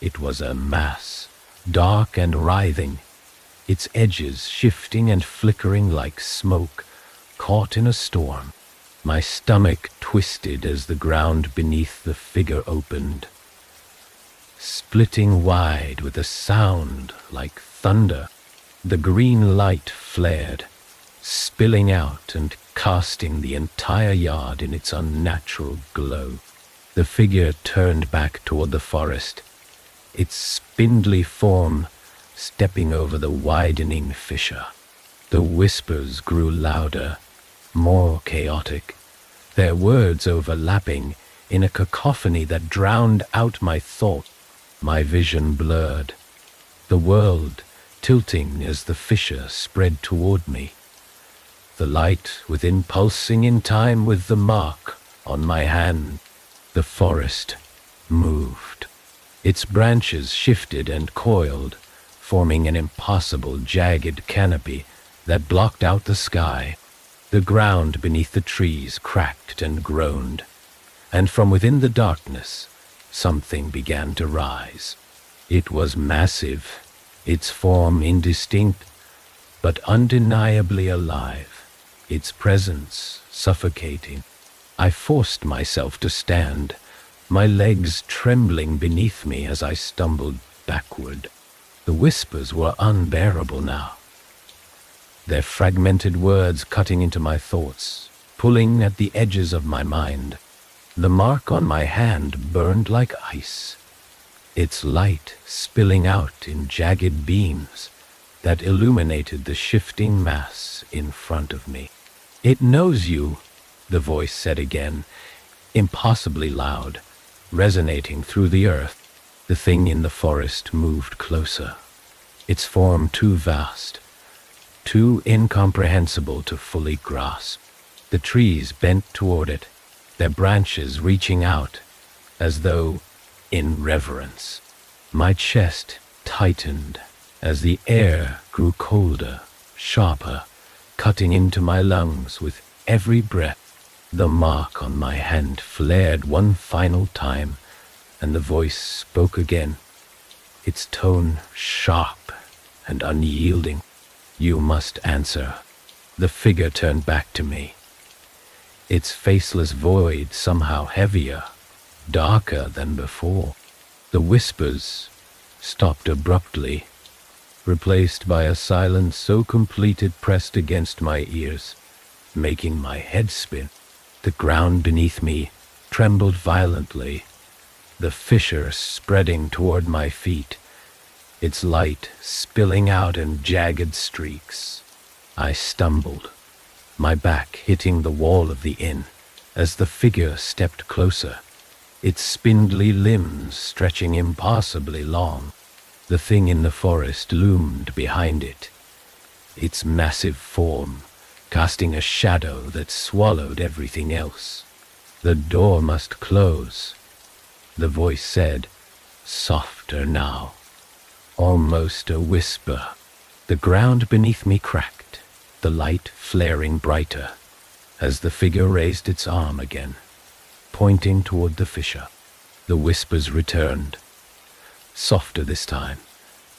It was a mass, dark and writhing, its edges shifting and flickering like smoke caught in a storm. My stomach twisted as the ground beneath the figure opened, splitting wide with a sound like thunder. The green light flared, spilling out and casting the entire yard in its unnatural glow. The figure turned back toward the forest, its spindly form stepping over the widening fissure. The whispers grew louder, more chaotic, their words overlapping in a cacophony that drowned out my thought. My vision blurred, the world tilting as the fissure spread toward me, the light within pulsing in time with the mark on my hand. The forest moved. Its branches shifted and coiled, forming an impossible jagged canopy that blocked out the sky. The ground beneath the trees cracked and groaned, and from within the darkness, something began to rise. It was massive, its form indistinct, but undeniably alive, its presence suffocating. I forced myself to stand, my legs trembling beneath me as I stumbled backward. The whispers were unbearable now, their fragmented words cutting into my thoughts, pulling at the edges of my mind. The mark on my hand burned like ice, its light spilling out in jagged beams that illuminated the shifting mass in front of me. "It knows you," the voice said again, impossibly loud, resonating through the earth. The thing in the forest moved closer, its form too vast, too incomprehensible to fully grasp. The trees bent toward it, their branches reaching out, as though in reverence. My chest tightened as the air grew colder, sharper, cutting into my lungs with every breath. The mark on my hand flared one final time, and the voice spoke again, its tone sharp and unyielding. "You must answer." The figure turned back to me, its faceless void somehow heavier, darker than before. The whispers stopped abruptly, replaced by a silence so complete it pressed against my ears, making my head spin. The ground beneath me trembled violently, the fissure spreading toward my feet, its light spilling out in jagged streaks. I stumbled, my back hitting the wall of the inn as the figure stepped closer, its spindly limbs stretching impossibly long. The thing in the forest loomed behind it, its massive form casting a shadow that swallowed everything else. "The door must close," the voice said, softer now, almost a whisper. The ground beneath me cracked, the light flaring brighter, as the figure raised its arm again, pointing toward the fissure. The whispers returned, softer this time,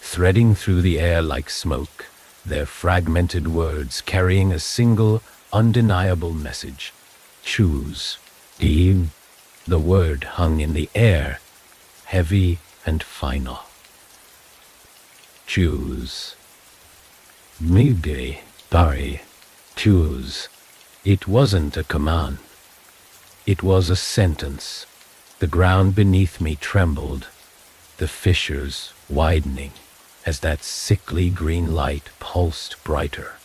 threading through the air like smoke, their fragmented words carrying a single, undeniable message. "Choose." "Eve." The word hung in the air, heavy and final. "Choose." "Migde, Dari, choose." It wasn't a command. It was a sentence. The ground beneath me trembled, the fissures widening as that sickly green light pulsed brighter,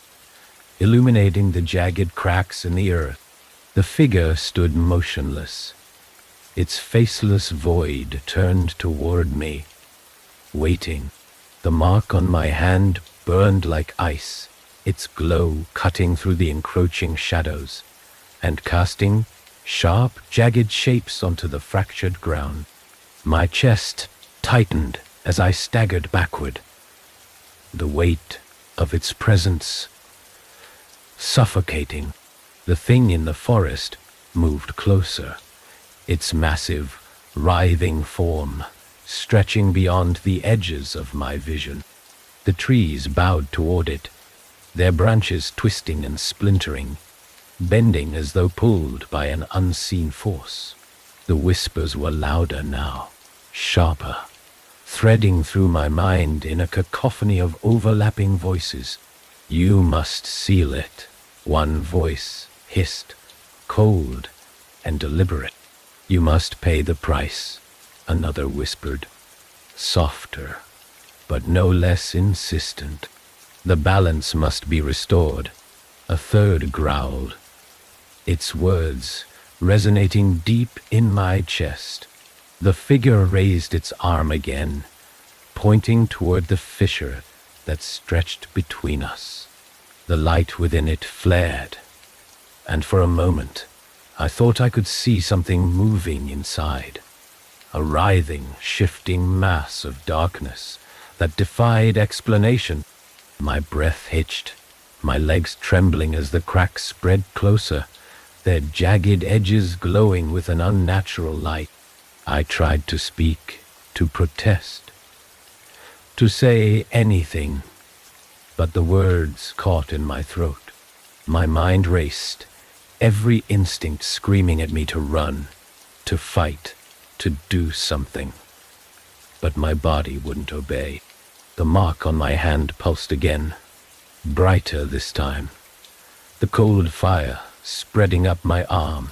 illuminating the jagged cracks in the earth. The figure stood motionless, its faceless void turned toward me, waiting. The mark on my hand burned like ice, its glow cutting through the encroaching shadows and casting sharp, jagged shapes onto the fractured ground. My chest tightened as I staggered backward, the weight of its presence suffocating. The thing in the forest moved closer, its massive, writhing form stretching beyond the edges of my vision. The trees bowed toward it, their branches twisting and splintering, bending as though pulled by an unseen force. The whispers were louder now, sharper, threading through my mind in a cacophony of overlapping voices. "You must seal it," one voice hissed, cold and deliberate. "You must pay the price," another whispered, softer, but no less insistent. "The balance must be restored," a third growled, its words resonating deep in my chest. The figure raised its arm again, pointing toward the fissure that stretched between us. The light within it flared, and for a moment, I thought I could see something moving inside, a writhing, shifting mass of darkness that defied explanation. My breath hitched, my legs trembling as the cracks spread closer, their jagged edges glowing with an unnatural light. I tried to speak, to protest, to say anything, but the words caught in my throat. My mind raced, every instinct screaming at me to run, to fight, to do something. But my body wouldn't obey. The mark on my hand pulsed again, brighter this time. The cold fire spreading up my arm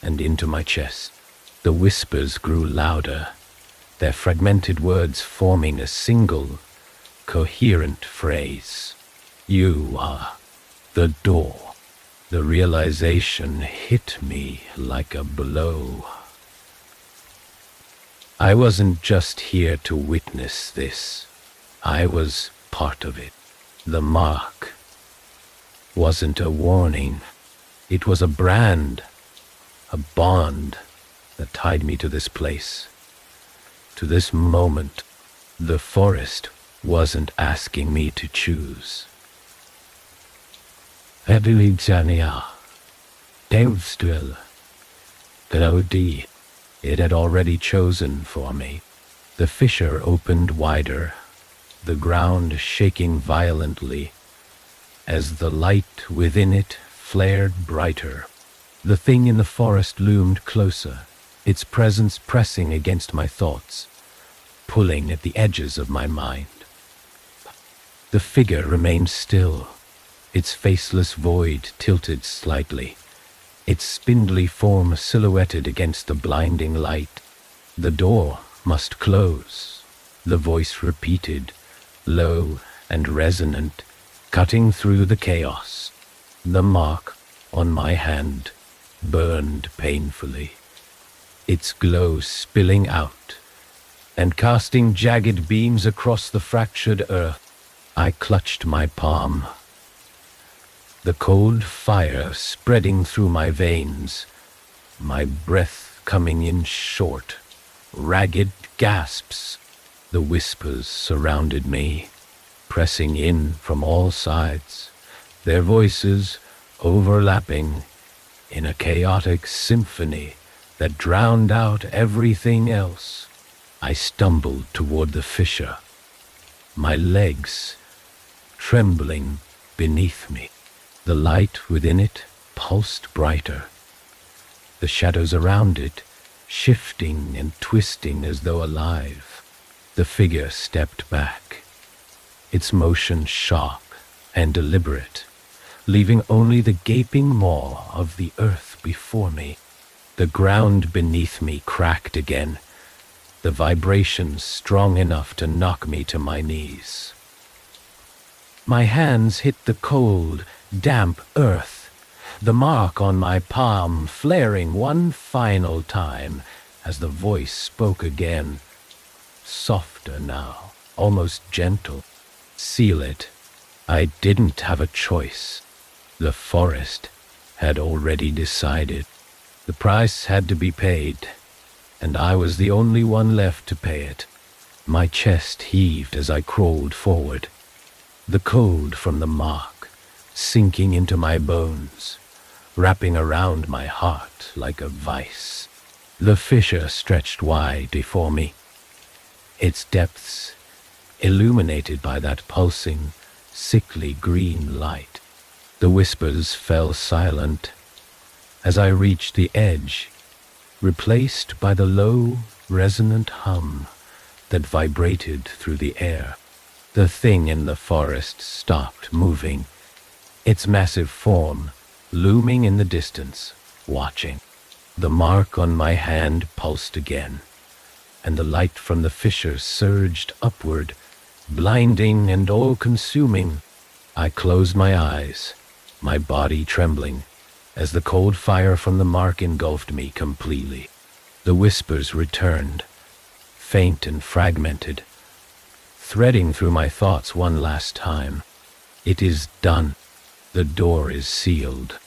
and into my chest. The whispers grew louder, their fragmented words forming a single, coherent phrase. You are the door. The realization hit me like a blow. I wasn't just here to witness this. I was part of it. The mark wasn't a warning. It was a brand, a bond that tied me to this place, to this moment. The forest wasn't asking me to choose. It had already chosen for me. The fissure opened wider, the ground shaking violently as the light within it flared brighter. The thing in the forest loomed closer, its presence pressing against my thoughts, pulling at the edges of my mind. The figure remained still, its faceless void tilted slightly, its spindly form silhouetted against the blinding light. The door must close, the voice repeated, low and resonant, cutting through the chaos. The mark on my hand burned painfully, its glow spilling out and casting jagged beams across the fractured earth. I clutched my palm, the cold fire spreading through my veins, my breath coming in short, ragged gasps. The whispers surrounded me, pressing in from all sides, their voices overlapping in a chaotic symphony that drowned out everything else. I stumbled toward the fissure, my legs trembling beneath me. The light within it pulsed brighter, the shadows around it shifting and twisting as though alive. The figure stepped back, its motion sharp and deliberate, leaving only the gaping maw of the earth before me. The ground beneath me cracked again, the vibrations strong enough to knock me to my knees. My hands hit the cold, damp earth, the mark on my palm flaring one final time as the voice spoke again, softer now, almost gentle. Seal it. I didn't have a choice. The forest had already decided. The price had to be paid, and I was the only one left to pay it. My chest heaved as I crawled forward, the cold from the mark sinking into my bones, wrapping around my heart like a vice. The fissure stretched wide before me, its depths illuminated by that pulsing, sickly green light. The whispers fell silent as I reached the edge, replaced by the low, resonant hum that vibrated through the air. The thing in the forest stopped moving, its massive form looming in the distance, watching. The mark on my hand pulsed again, and the light from the fissure surged upward, blinding and all-consuming. I closed my eyes, my body trembling, as the cold fire from the mark engulfed me completely. The whispers returned, faint and fragmented, threading through my thoughts one last time. It is done. The door is sealed.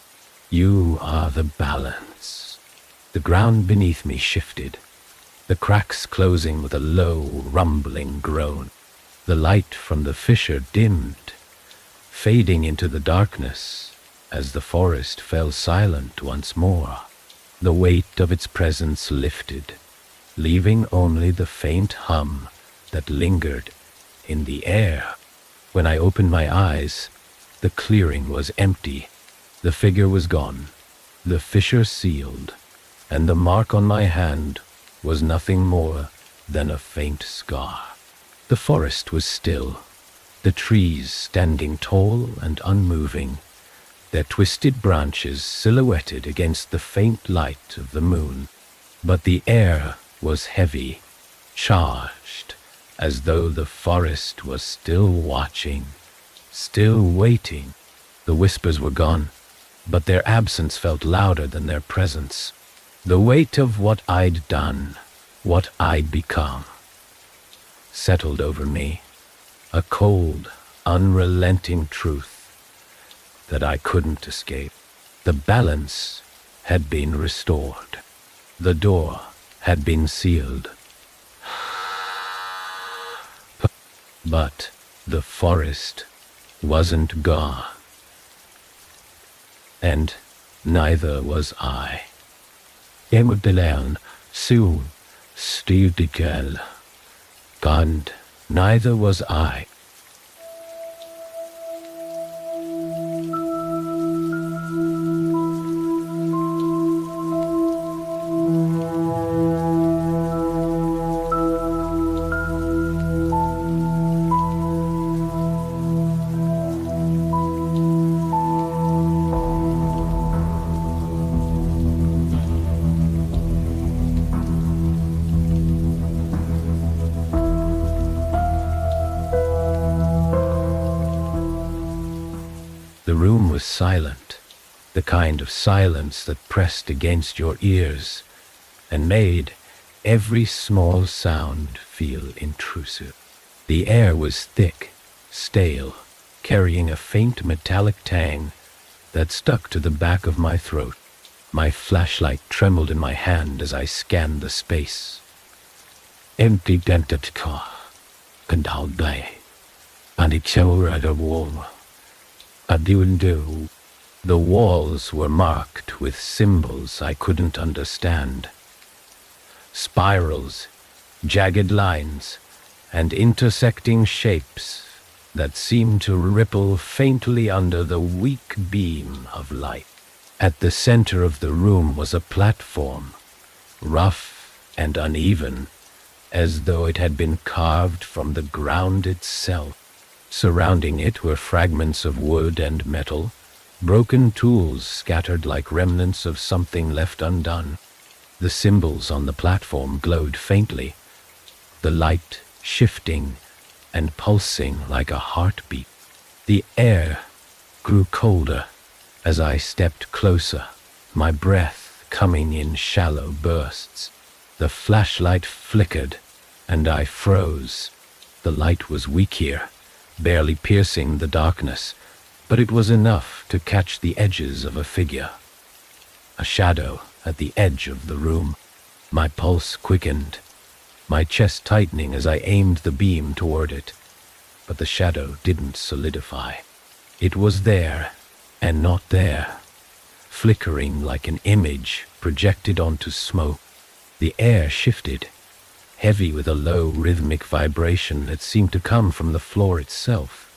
You are the balance. The ground beneath me shifted, the cracks closing with a low, rumbling groan. The light from the fissure dimmed, fading into the darkness as the forest fell silent once more. The weight of its presence lifted, leaving only the faint hum that lingered in the air. When I opened my eyes, the clearing was empty. The figure was gone, the fissure sealed, and the mark on my hand was nothing more than a faint scar. The forest was still, the trees standing tall and unmoving, their twisted branches silhouetted against the faint light of the moon. But the air was heavy, charged, as though the forest was still watching, still waiting. The whispers were gone, but their absence felt louder than their presence. The weight of what I'd done, what I'd become, settled over me, a cold, unrelenting truth that I couldn't escape. The balance had been restored. The door had been sealed. But the forest wasn't gone. And neither was I. Emodelen soon styrdikel. And neither was I. The room was silent, the kind of silence that pressed against your ears and made every small sound feel intrusive. The air was thick, stale, carrying a faint metallic tang that stuck to the back of my throat. My flashlight trembled in my hand as I scanned the space. Empty dented car, condal day, and it showed at a wall. The walls were marked with symbols I couldn't understand. Spirals, jagged lines, and intersecting shapes that seemed to ripple faintly under the weak beam of light. At the center of the room was a platform, rough and uneven, as though it had been carved from the ground itself. Surrounding it were fragments of wood and metal, broken tools scattered like remnants of something left undone. The symbols on the platform glowed faintly, the light shifting and pulsing like a heartbeat. The air grew colder as I stepped closer, my breath coming in shallow bursts. The flashlight flickered, and I froze. The light was weak here, barely piercing the darkness, but it was enough to catch the edges of a figure. A shadow at the edge of the room. My pulse quickened, my chest tightening as I aimed the beam toward it. But the shadow didn't solidify. It was there, and not there, flickering like an image projected onto smoke. The air shifted, heavy with a low rhythmic vibration that seemed to come from the floor itself.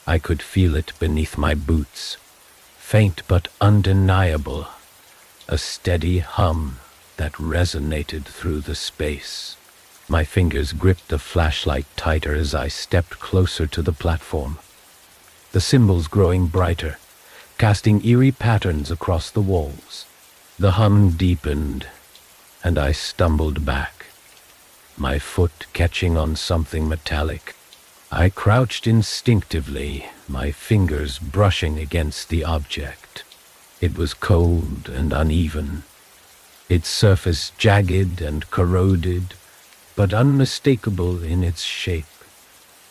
I could feel it beneath my boots, faint but undeniable, a steady hum that resonated through the space. My fingers gripped the flashlight tighter as I stepped closer to the platform, the symbols growing brighter, casting eerie patterns across the walls. The hum deepened, and I stumbled back, my foot catching on something metallic. I crouched instinctively, my fingers brushing against the object. It was cold and uneven, its surface jagged and corroded, but unmistakable in its shape.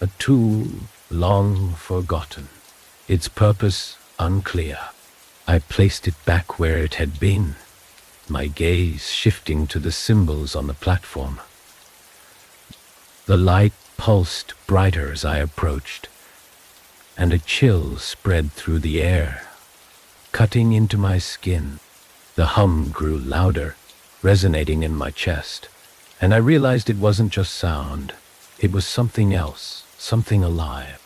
A tool long forgotten, its purpose unclear. I placed it back where it had been, my gaze shifting to the symbols on the platform. The light pulsed brighter as I approached, and a chill spread through the air, cutting into my skin. The hum grew louder, resonating in my chest, and I realized it wasn't just sound. It was something else, something alive.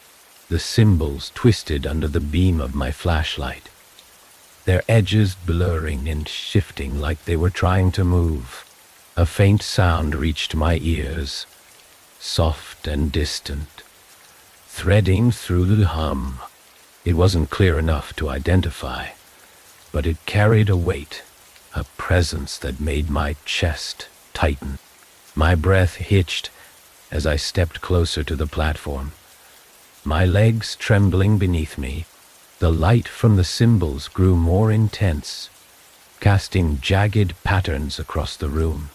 The symbols twisted under the beam of my flashlight, their edges blurring and shifting like they were trying to move. A faint sound reached my ears, soft and distant, threading through the hum. It wasn't clear enough to identify, but it carried a weight, a presence that made my chest tighten. My breath hitched as I stepped closer to the platform, my legs trembling beneath me. The light from the symbols grew more intense, casting jagged patterns across the room,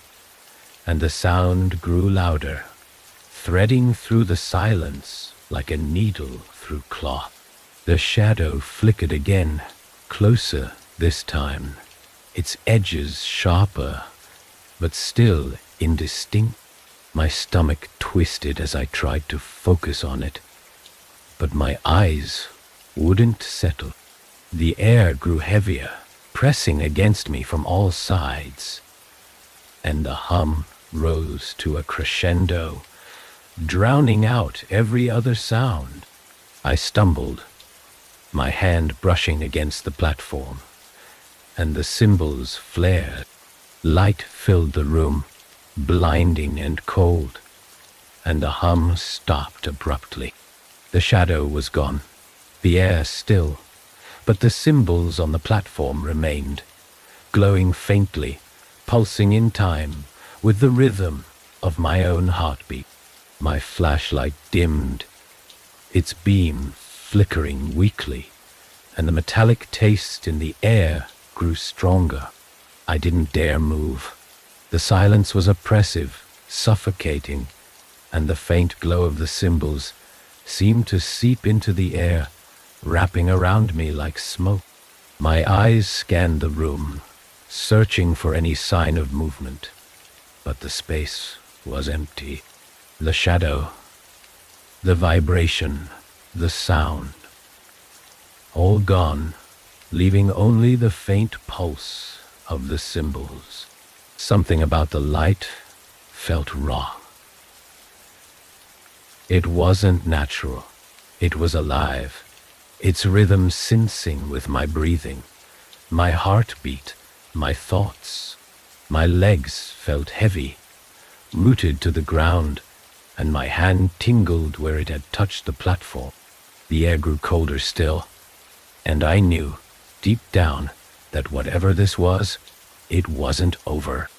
and the sound grew louder, threading through the silence like a needle through cloth. The shadow flickered again, closer this time, its edges sharper, but still indistinct. My stomach twisted as I tried to focus on it, but my eyes wouldn't settle. The air grew heavier, pressing against me from all sides, and the hum rose to a crescendo, drowning out every other sound. I stumbled, my hand brushing against the platform, and the symbols flared. Light filled the room, blinding and cold, and the hum stopped abruptly. The shadow was gone, the air still, but the symbols on the platform remained, glowing faintly, pulsing in time with the rhythm of my own heartbeat. My flashlight dimmed, its beam flickering weakly, and the metallic taste in the air grew stronger. I didn't dare move. The silence was oppressive, suffocating, and the faint glow of the symbols seemed to seep into the air, wrapping around me like smoke. My eyes scanned the room, searching for any sign of movement, but the space was empty. The shadow, the vibration, the sound, all gone, leaving only the faint pulse of the symbols. Something about the light felt wrong. It wasn't natural. It was alive, its rhythm syncing with my breathing, my heartbeat, my thoughts. My legs felt heavy, rooted to the ground, and my hand tingled where it had touched the platform. The air grew colder still, and I knew, deep down, that whatever this was, it wasn't over.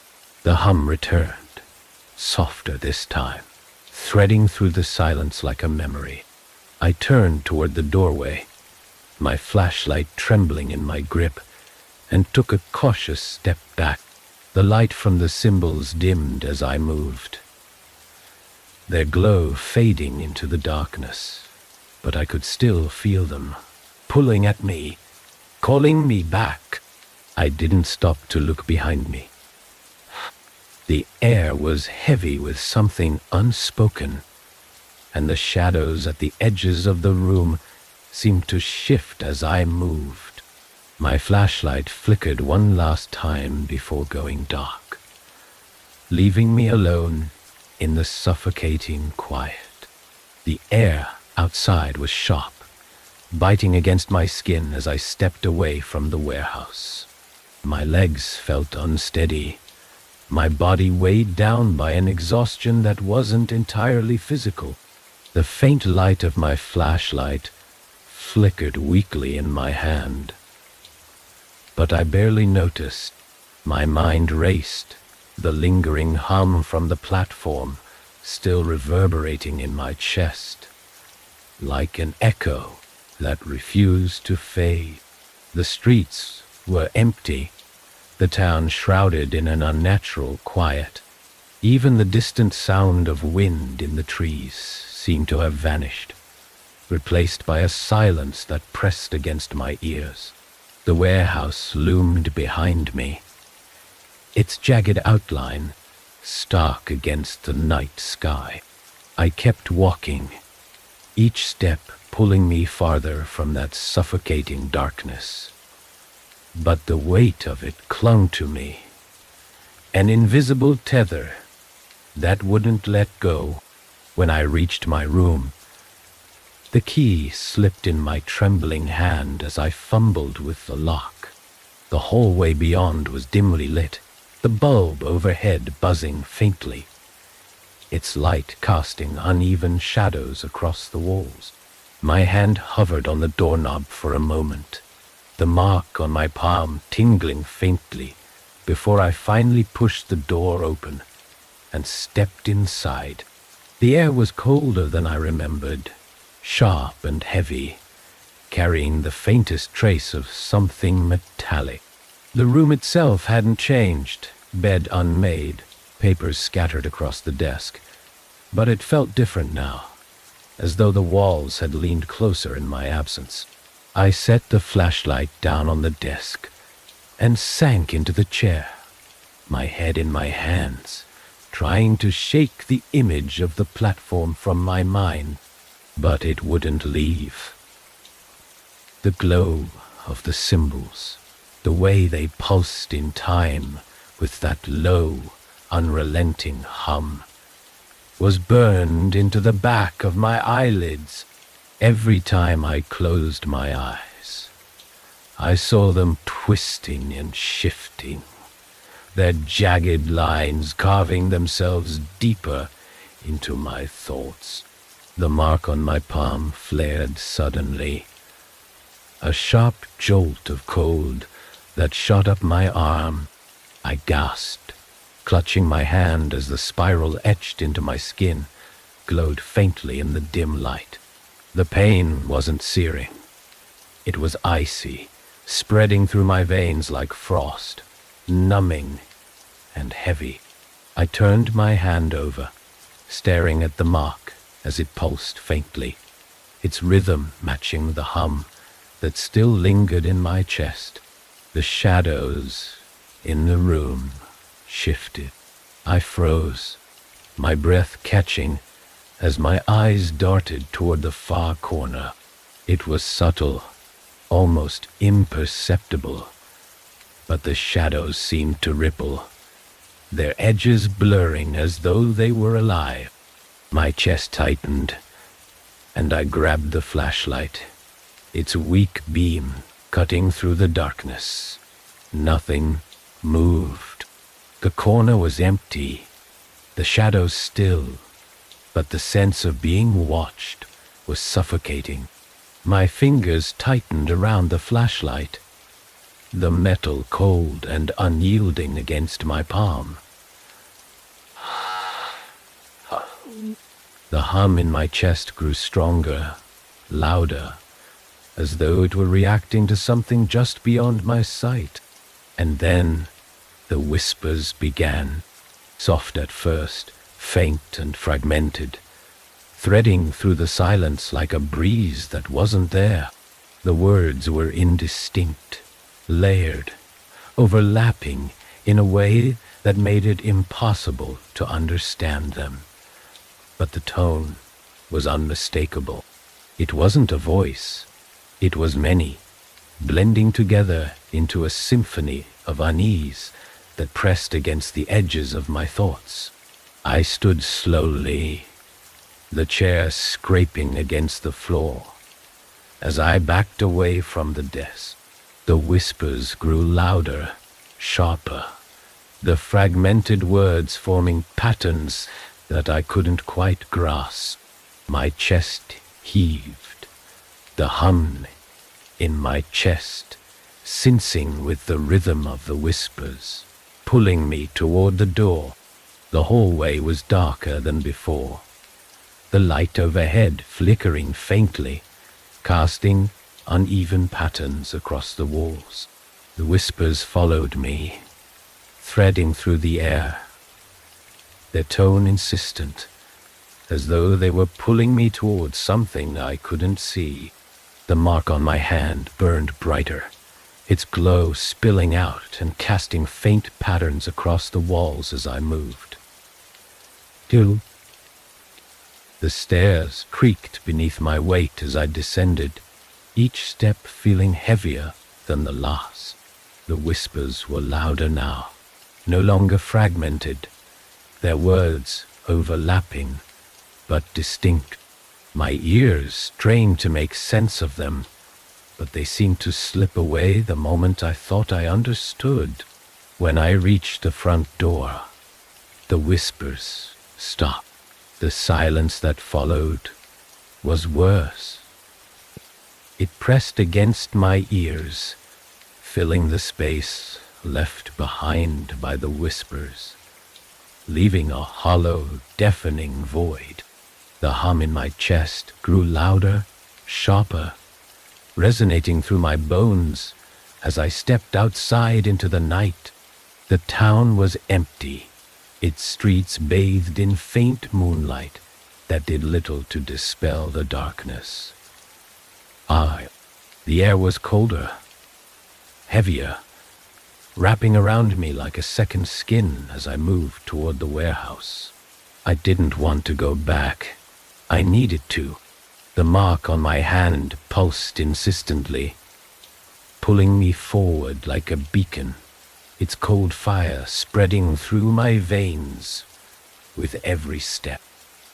The hum returned, softer this time, threading through the silence like a memory. I turned toward the doorway, my flashlight trembling in my grip, and took a cautious step back. The light from the symbols dimmed as I moved, their glow fading into the darkness, but I could still feel them, pulling at me, calling me back. I didn't stop to look behind me. The air was heavy with something unspoken, and the shadows at the edges of the room seemed to shift as I moved. My flashlight flickered one last time before going dark, leaving me alone in the suffocating quiet. The air outside was sharp, biting against my skin as I stepped away from the warehouse. My legs felt unsteady, my body weighed down by an exhaustion that wasn't entirely physical. The faint light of my flashlight flickered weakly in my hand, but I barely noticed. My mind raced, the lingering hum from the platform still reverberating in my chest, like an echo that refused to fade. The streets were empty, the town shrouded in an unnatural quiet. Even the distant sound of wind in the trees seemed to have vanished, replaced by a silence that pressed against my ears. The warehouse loomed behind me, its jagged outline stark against the night sky. I kept walking, each step pulling me farther from that suffocating darkness. But the weight of it clung to me, an invisible tether that wouldn't let go. When I reached my room, the key slipped in my trembling hand as I fumbled with the lock. The hallway beyond was dimly lit, the bulb overhead buzzing faintly, its light casting uneven shadows across the walls. My hand hovered on the doorknob for a moment, the mark on my palm tingling faintly, before I finally pushed the door open and stepped inside. The air was colder than I remembered, sharp and heavy, carrying the faintest trace of something metallic. The room itself hadn't changed, bed unmade, papers scattered across the desk, but it felt different now, as though the walls had leaned closer in my absence. I set the flashlight down on the desk and sank into the chair, my head in my hands, trying to shake the image of the platform from my mind, but it wouldn't leave. The glow of the symbols, the way they pulsed in time with that low, unrelenting hum, was burned into the back of my eyelids. Every time I closed my eyes, I saw them twisting and shifting, their jagged lines carving themselves deeper into my thoughts. The mark on my palm flared suddenly, a sharp jolt of cold that shot up my arm. I gasped, clutching my hand as the spiral etched into my skin glowed faintly in the dim light. The pain wasn't searing. It was icy, spreading through my veins like frost, numbing and heavy. I turned my hand over, staring at the mark as it pulsed faintly, its rhythm matching the hum that still lingered in my chest. The shadows in the room shifted. I froze, my breath catching as my eyes darted toward the far corner. It was subtle, almost imperceptible, but the shadows seemed to ripple, their edges blurring as though they were alive. My chest tightened, and I grabbed the flashlight, its weak beam cutting through the darkness. Nothing moved. The corner was empty, the shadows still, but the sense of being watched was suffocating. My fingers tightened around the flashlight, the metal cold and unyielding against my palm. The hum in my chest grew stronger, louder, as though it were reacting to something just beyond my sight. And then the whispers began, soft at first, faint and fragmented, threading through the silence like a breeze that wasn't there. The words were indistinct, layered, overlapping in a way that made it impossible to understand them. But the tone was unmistakable. It wasn't a voice, it was many, blending together into a symphony of unease that pressed against the edges of my thoughts. I stood slowly, the chair scraping against the floor. As I backed away from the desk, the whispers grew louder, sharper, the fragmented words forming patterns that I couldn't quite grasp. My chest heaved, the hum in my chest syncing with the rhythm of the whispers, pulling me toward the door. The hallway was darker than before, the light overhead flickering faintly, casting uneven patterns across the walls. The whispers followed me, threading through the air, their tone insistent, as though they were pulling me towards something I couldn't see. The mark on my hand burned brighter, its glow spilling out and casting faint patterns across the walls as I moved. Till the stairs creaked beneath my weight as I descended, each step feeling heavier than the last. The whispers were louder now, no longer fragmented, their words overlapping but distinct. My ears strained to make sense of them, but they seemed to slip away the moment I thought I understood. When I reached the front door, the whispers stopped. The silence that followed was worse. It pressed against my ears, filling the space left behind by the whispers, leaving a hollow, deafening void. The hum in my chest grew louder, sharper, resonating through my bones as I stepped outside into the night. The town was empty, its streets bathed in faint moonlight that did little to dispel the darkness. The air was colder, heavier, wrapping around me like a second skin as I moved toward the warehouse. I didn't want to go back. I needed to. The mark on my hand pulsed insistently, pulling me forward like a beacon, its cold fire spreading through my veins with every step.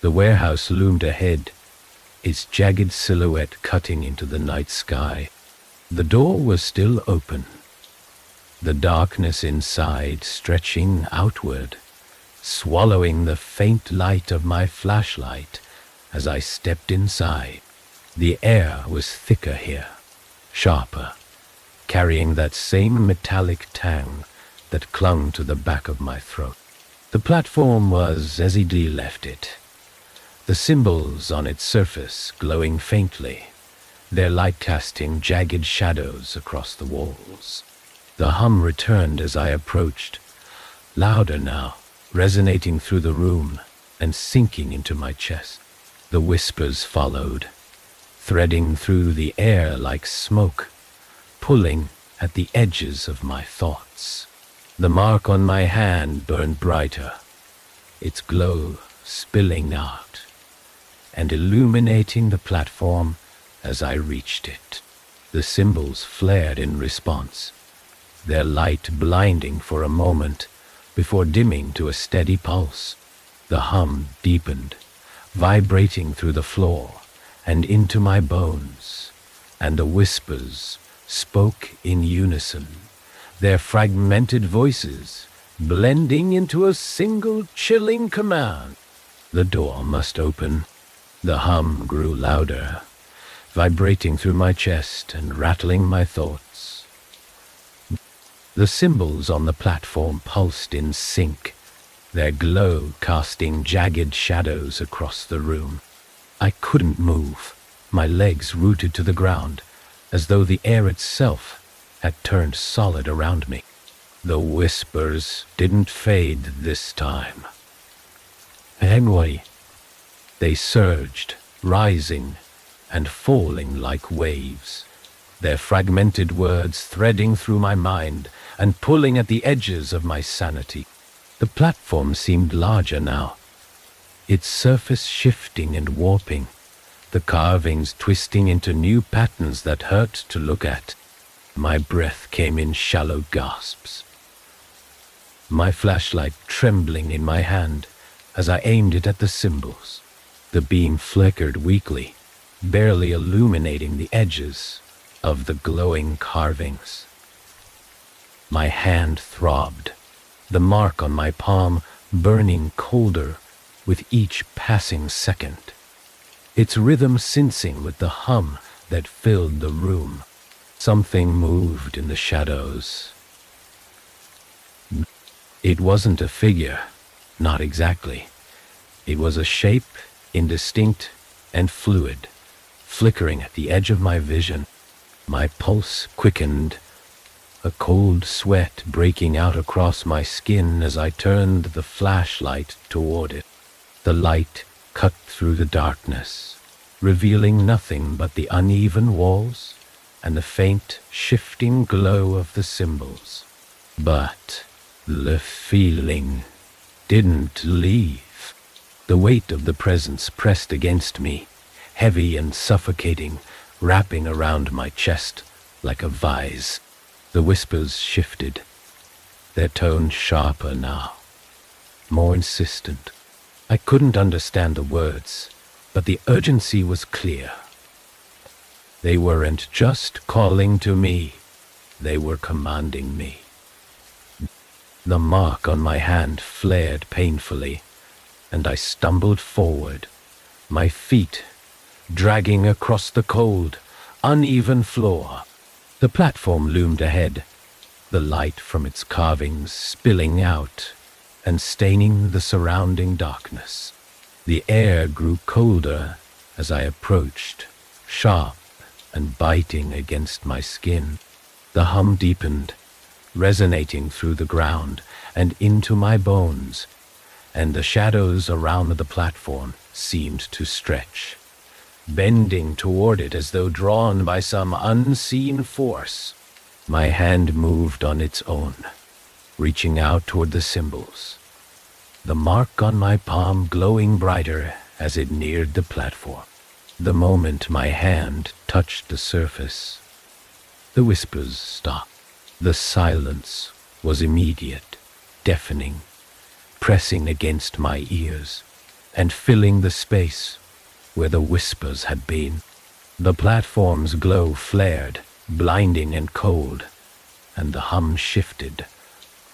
The warehouse loomed ahead, its jagged silhouette cutting into the night sky. The door was still open, the darkness inside stretching outward, swallowing the faint light of my flashlight as I stepped inside. The air was thicker here, sharper, carrying that same metallic tang that clung to the back of my throat. The platform was as he'd left it, the symbols on its surface glowing faintly, their light casting jagged shadows across the walls. The hum returned as I approached, louder now, resonating through the room and sinking into my chest. The whispers followed, threading through the air like smoke, pulling at the edges of my thoughts. The mark on my hand burned brighter, its glow spilling out and illuminating the platform as I reached it. The symbols flared in response, their light blinding for a moment before dimming to a steady pulse. The hum deepened, vibrating through the floor and into my bones, and the whispers spoke in unison, their fragmented voices blending into a single chilling command. The door must open. The hum grew louder, vibrating through my chest and rattling my thoughts. The symbols on the platform pulsed in sync, their glow casting jagged shadows across the room. I couldn't move, my legs rooted to the ground, as though the air itself had turned solid around me. The whispers didn't fade this time. Anyway, they surged, rising and falling like waves, their fragmented words threading through my mind and pulling at the edges of my sanity. The platform seemed larger now, its surface shifting and warping, the carvings twisting into new patterns that hurt to look at. My breath came in shallow gasps, my flashlight trembling in my hand as I aimed it at the symbols. The beam flickered weakly, barely illuminating the edges of the glowing carvings. My hand throbbed, the mark on my palm burning colder with each passing second, its rhythm syncing with the hum that filled the room. Something moved in the shadows. It wasn't a figure, not exactly. It was a shape, indistinct and fluid, flickering at the edge of my vision. My pulse quickened, a cold sweat breaking out across my skin as I turned the flashlight toward it. The light cut through the darkness, revealing nothing but the uneven walls and the faint, shifting glow of the symbols. But the feeling didn't leave. The weight of the presence pressed against me, heavy and suffocating, wrapping around my chest like a vise. The whispers shifted, their tone sharper now, more insistent. I couldn't understand the words, but the urgency was clear. They weren't just calling to me, they were commanding me. The mark on my hand flared painfully, and I stumbled forward, my feet dragging across the cold, uneven floor. The platform loomed ahead, the light from its carvings spilling out and staining the surrounding darkness. The air grew colder as I approached, sharp and biting against my skin. The hum deepened, resonating through the ground and into my bones, and the shadows around the platform seemed to stretch, bending toward it as though drawn by some unseen force. My hand moved on its own, reaching out toward the symbols, the mark on my palm glowing brighter as it neared the platform. The moment my hand touched the surface, the whispers stopped. The silence was immediate, deafening, pressing against my ears and filling the space where the whispers had been. The platform's glow flared, blinding and cold, and the hum shifted,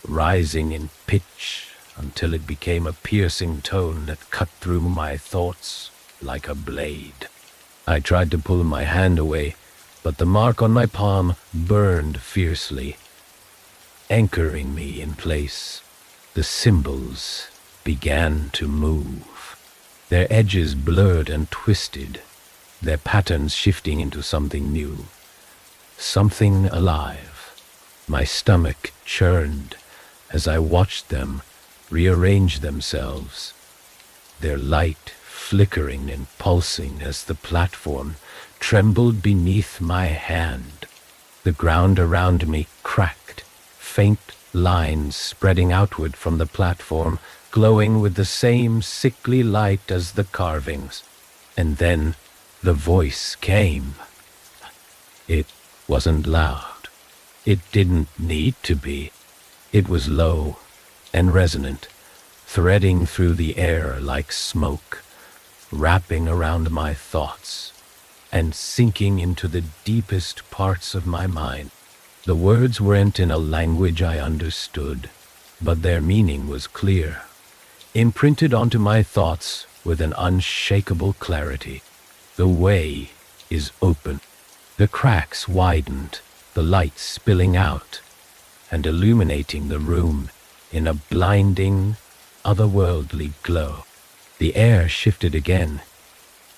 rising in pitch until it became a piercing tone that cut through my thoughts like a blade. I tried to pull my hand away, but the mark on my palm burned fiercely, anchoring me in place. The symbols began to move, their edges blurred and twisted, their patterns shifting into something new, something alive. My stomach churned as I watched them rearrange themselves, their light flickering and pulsing as the platform trembled beneath my hand. The ground around me cracked, faint lines spreading outward from the platform, glowing with the same sickly light as the carvings. And then the voice came. It wasn't loud. It didn't need to be. It was low and resonant, threading through the air like smoke, wrapping around my thoughts and sinking into the deepest parts of my mind. The words weren't in a language I understood, but their meaning was clear, imprinted onto my thoughts with an unshakable clarity. The way is open. The cracks widened, the light spilling out and illuminating the room in a blinding, otherworldly glow. The air shifted again,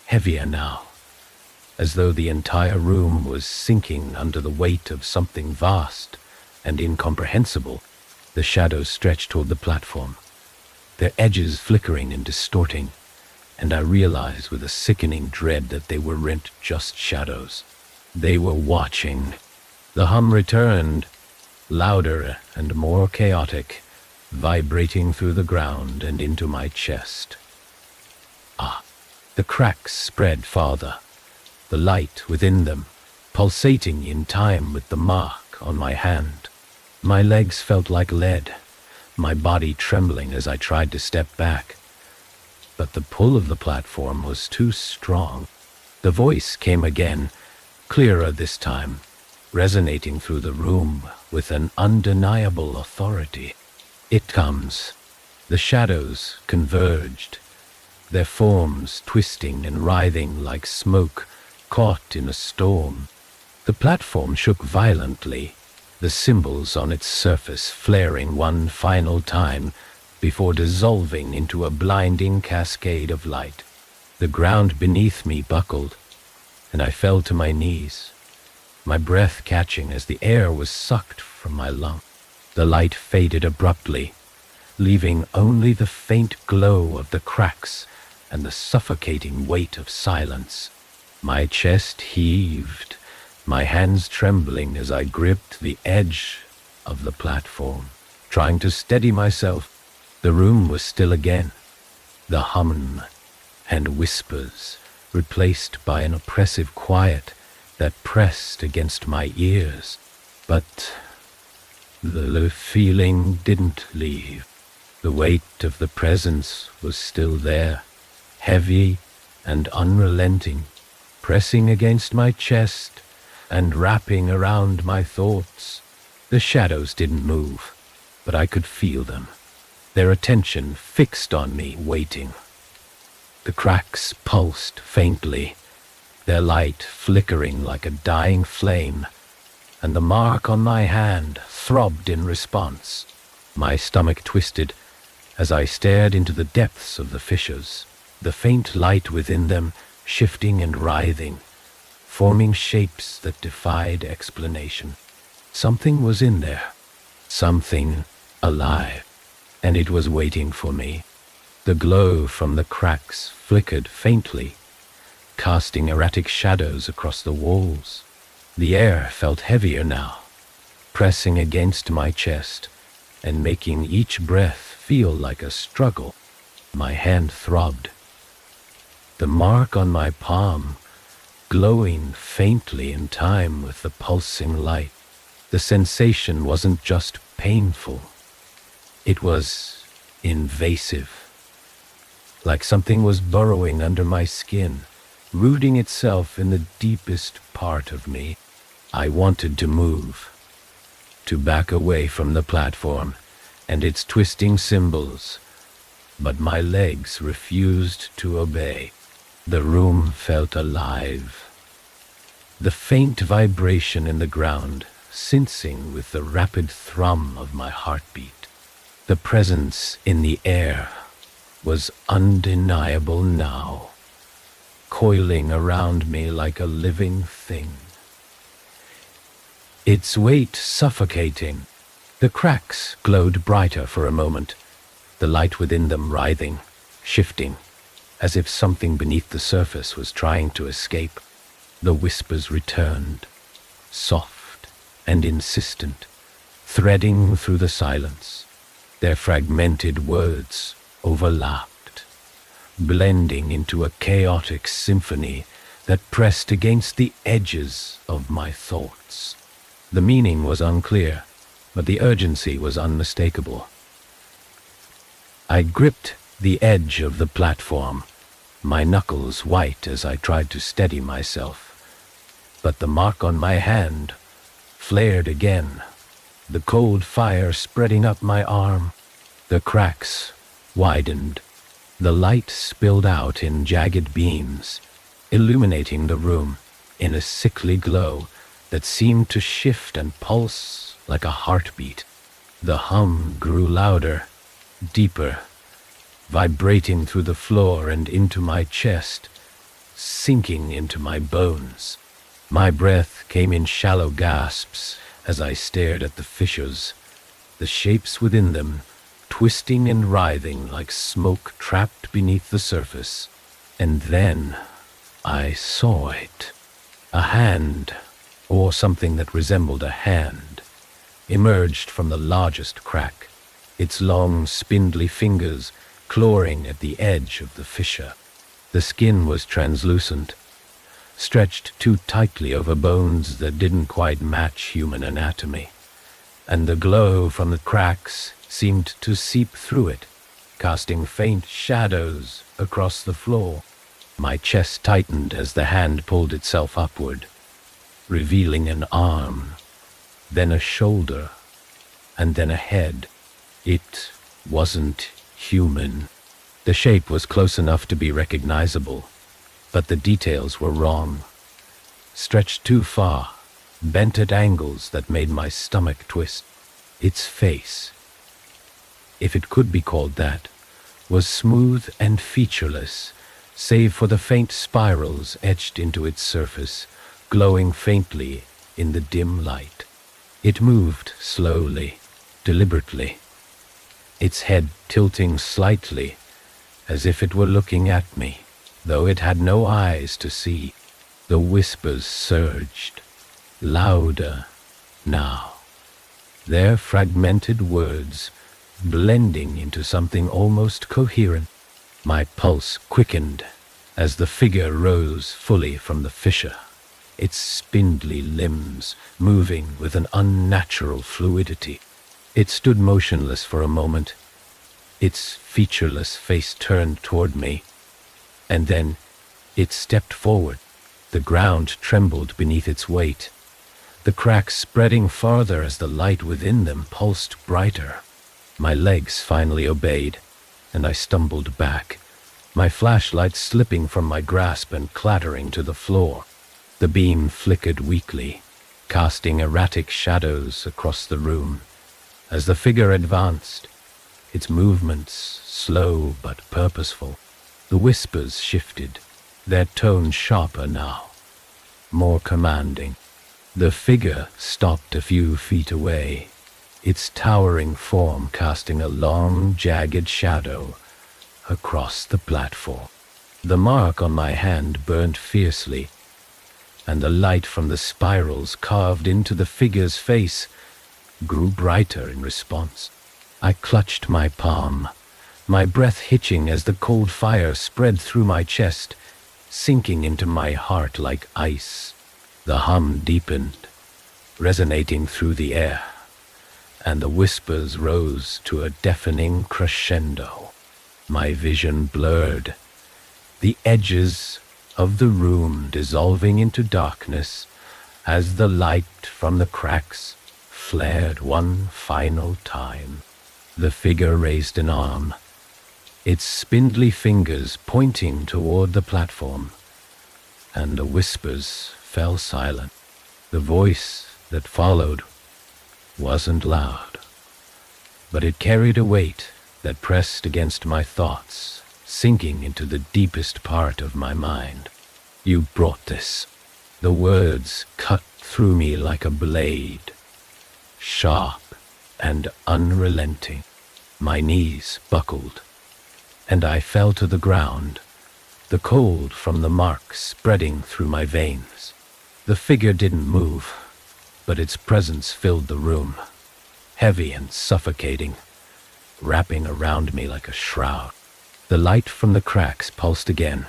heavier now, as though the entire room was sinking under the weight of something vast and incomprehensible. The shadows stretched toward the platform, their edges flickering and distorting, and I realized with a sickening dread that they weren't just shadows. They were watching. The hum returned, louder and more chaotic, vibrating through the ground and into my chest. The cracks spread farther, the light within them pulsating in time with the mark on my hand. My legs felt like lead, my body trembling as I tried to step back. But the pull of the platform was too strong. The voice came again, clearer this time, resonating through the room with an undeniable authority. It comes. The shadows converged, their forms twisting and writhing like smoke caught in a storm. The platform shook violently, the symbols on its surface flaring one final time before dissolving into a blinding cascade of light. The ground beneath me buckled, and I fell to my knees, my breath catching as the air was sucked from my lungs. The light faded abruptly, leaving only the faint glow of the cracks and the suffocating weight of silence. My chest heaved, my hands trembling as I gripped the edge of the platform, trying to steady myself. The room was still again, the hum and whispers replaced by an oppressive quiet that pressed against my ears. But the feeling didn't leave. The weight of the presence was still there, heavy and unrelenting, pressing against my chest and wrapping around my thoughts. The shadows didn't move, but I could feel them, their attention fixed on me, waiting. The cracks pulsed faintly, their light flickering like a dying flame, and the mark on my hand throbbed in response. My stomach twisted as I stared into the depths of the fissures, the faint light within them shifting and writhing, forming shapes that defied explanation. Something was in there, something alive, and it was waiting for me. The glow from the cracks flickered faintly, casting erratic shadows across the walls. The air felt heavier now, pressing against my chest and making each breath feel like a struggle. My hand throbbed, the mark on my palm glowing faintly in time with the pulsing light. The sensation wasn't just painful, it was invasive, like something was burrowing under my skin, rooting itself in the deepest part of me. I wanted to move, to back away from the platform and its twisting symbols, but my legs refused to obey. The room felt alive, the faint vibration in the ground sensing with the rapid thrum of my heartbeat. The presence in the air was undeniable now, coiling around me like a living thing, its weight suffocating. The cracks glowed brighter for a moment, the light within them writhing, shifting, as if something beneath the surface was trying to escape. The whispers returned, soft and insistent, threading through the silence. Their fragmented words overlapped, blending into a chaotic symphony that pressed against the edges of my thoughts. The meaning was unclear, but the urgency was unmistakable. I gripped the edge of the platform, my knuckles white as I tried to steady myself. But the mark on my hand flared again, the cold fire spreading up my arm. The cracks widened, the light spilled out in jagged beams, illuminating the room in a sickly glow that seemed to shift and pulse like a heartbeat. The hum grew louder, deeper, vibrating through the floor and into my chest, sinking into my bones. My breath came in shallow gasps as I stared at the fissures, the shapes within them twisting and writhing like smoke trapped beneath the surface. And then I saw it. A hand, or something that resembled a hand, emerged from the largest crack, its long, spindly fingers clawing at the edge of the fissure. The skin was translucent, stretched too tightly over bones that didn't quite match human anatomy, and the glow from the cracks seemed to seep through it, casting faint shadows across the floor. My chest tightened as the hand pulled itself upward, revealing an arm, then a shoulder, and then a head. It wasn't human. The shape was close enough to be recognizable, but the details were wrong, stretched too far, bent at angles that made my stomach twist. Its face, if it could be called that, was smooth and featureless, save for the faint spirals etched into its surface, glowing faintly in the dim light. It moved slowly, deliberately, its head tilting slightly, as if it were looking at me, though it had no eyes to see. The whispers surged, louder now, their fragmented words blending into something almost coherent. My pulse quickened as the figure rose fully from the fissure, its spindly limbs moving with an unnatural fluidity. It stood motionless for a moment, its featureless face turned toward me, and then it stepped forward. The ground trembled beneath its weight, the cracks spreading farther as the light within them pulsed brighter. My legs finally obeyed, and I stumbled back, my flashlight slipping from my grasp and clattering to the floor. The beam flickered weakly, casting erratic shadows across the room. As the figure advanced, its movements slow but purposeful, the whispers shifted, their tone sharper now, more commanding. The figure stopped a few feet away, its towering form casting a long, jagged shadow across the platform. The mark on my hand burned fiercely, and the light from the spirals carved into the figure's face grew brighter in response. I clutched my palm, my breath hitching as the cold fire spread through my chest, sinking into my heart like ice. The hum deepened, resonating through the air, and the whispers rose to a deafening crescendo. My vision blurred, the edges of the room dissolving into darkness as the light from the cracks flared one final time. The figure raised an arm, its spindly fingers pointing toward the platform, and the whispers fell silent. The voice that followed wasn't loud, but it carried a weight that pressed against my thoughts, sinking into the deepest part of my mind. You brought this. The words cut through me like a blade, sharp and unrelenting. My knees buckled, and I fell to the ground, the cold from the mark spreading through my veins. The figure didn't move, but its presence filled the room, heavy and suffocating, wrapping around me like a shroud. The light from the cracks pulsed again,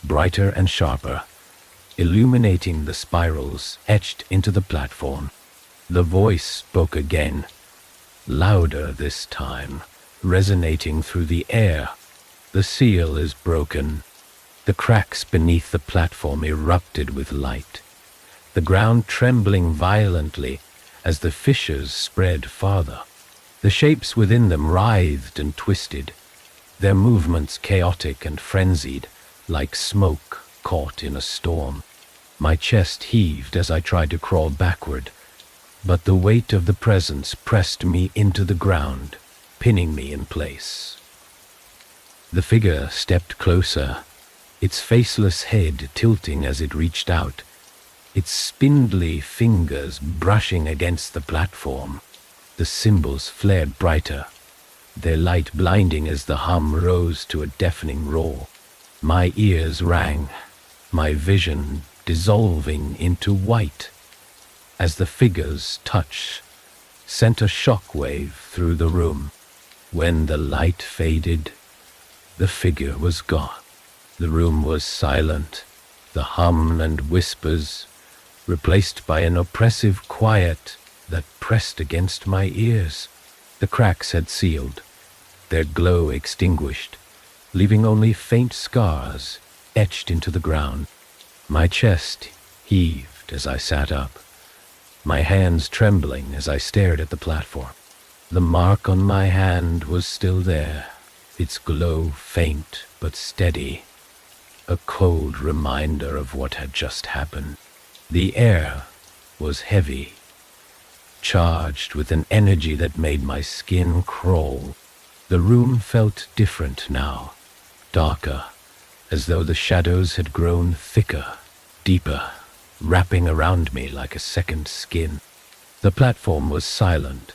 brighter and sharper, illuminating the spirals etched into the platform. The voice spoke again, louder this time, resonating through the air. The seal is broken. The cracks beneath the platform erupted with light, the ground trembling violently as the fissures spread farther. The shapes within them writhed and twisted, their movements chaotic and frenzied, like smoke caught in a storm. My chest heaved as I tried to crawl backward, but the weight of the presence pressed me into the ground, pinning me in place. The figure stepped closer, its faceless head tilting as it reached out, its spindly fingers brushing against the platform. The symbols flared brighter, their light blinding as the hum rose to a deafening roar. My ears rang, my vision dissolving into white, as the figure's touch sent a shockwave through the room. When the light faded, the figure was gone. The room was silent, the hum and whispers replaced by an oppressive quiet that pressed against my ears. The cracks had sealed, their glow extinguished, leaving only faint scars etched into the ground. My chest heaved as I sat up, my hands trembling as I stared at the platform. The mark on my hand was still there, its glow faint but steady, a cold reminder of what had just happened. The air was heavy, charged with an energy that made my skin crawl. The room felt different now, darker, as though the shadows had grown thicker, deeper, wrapping around me like a second skin. The platform was silent,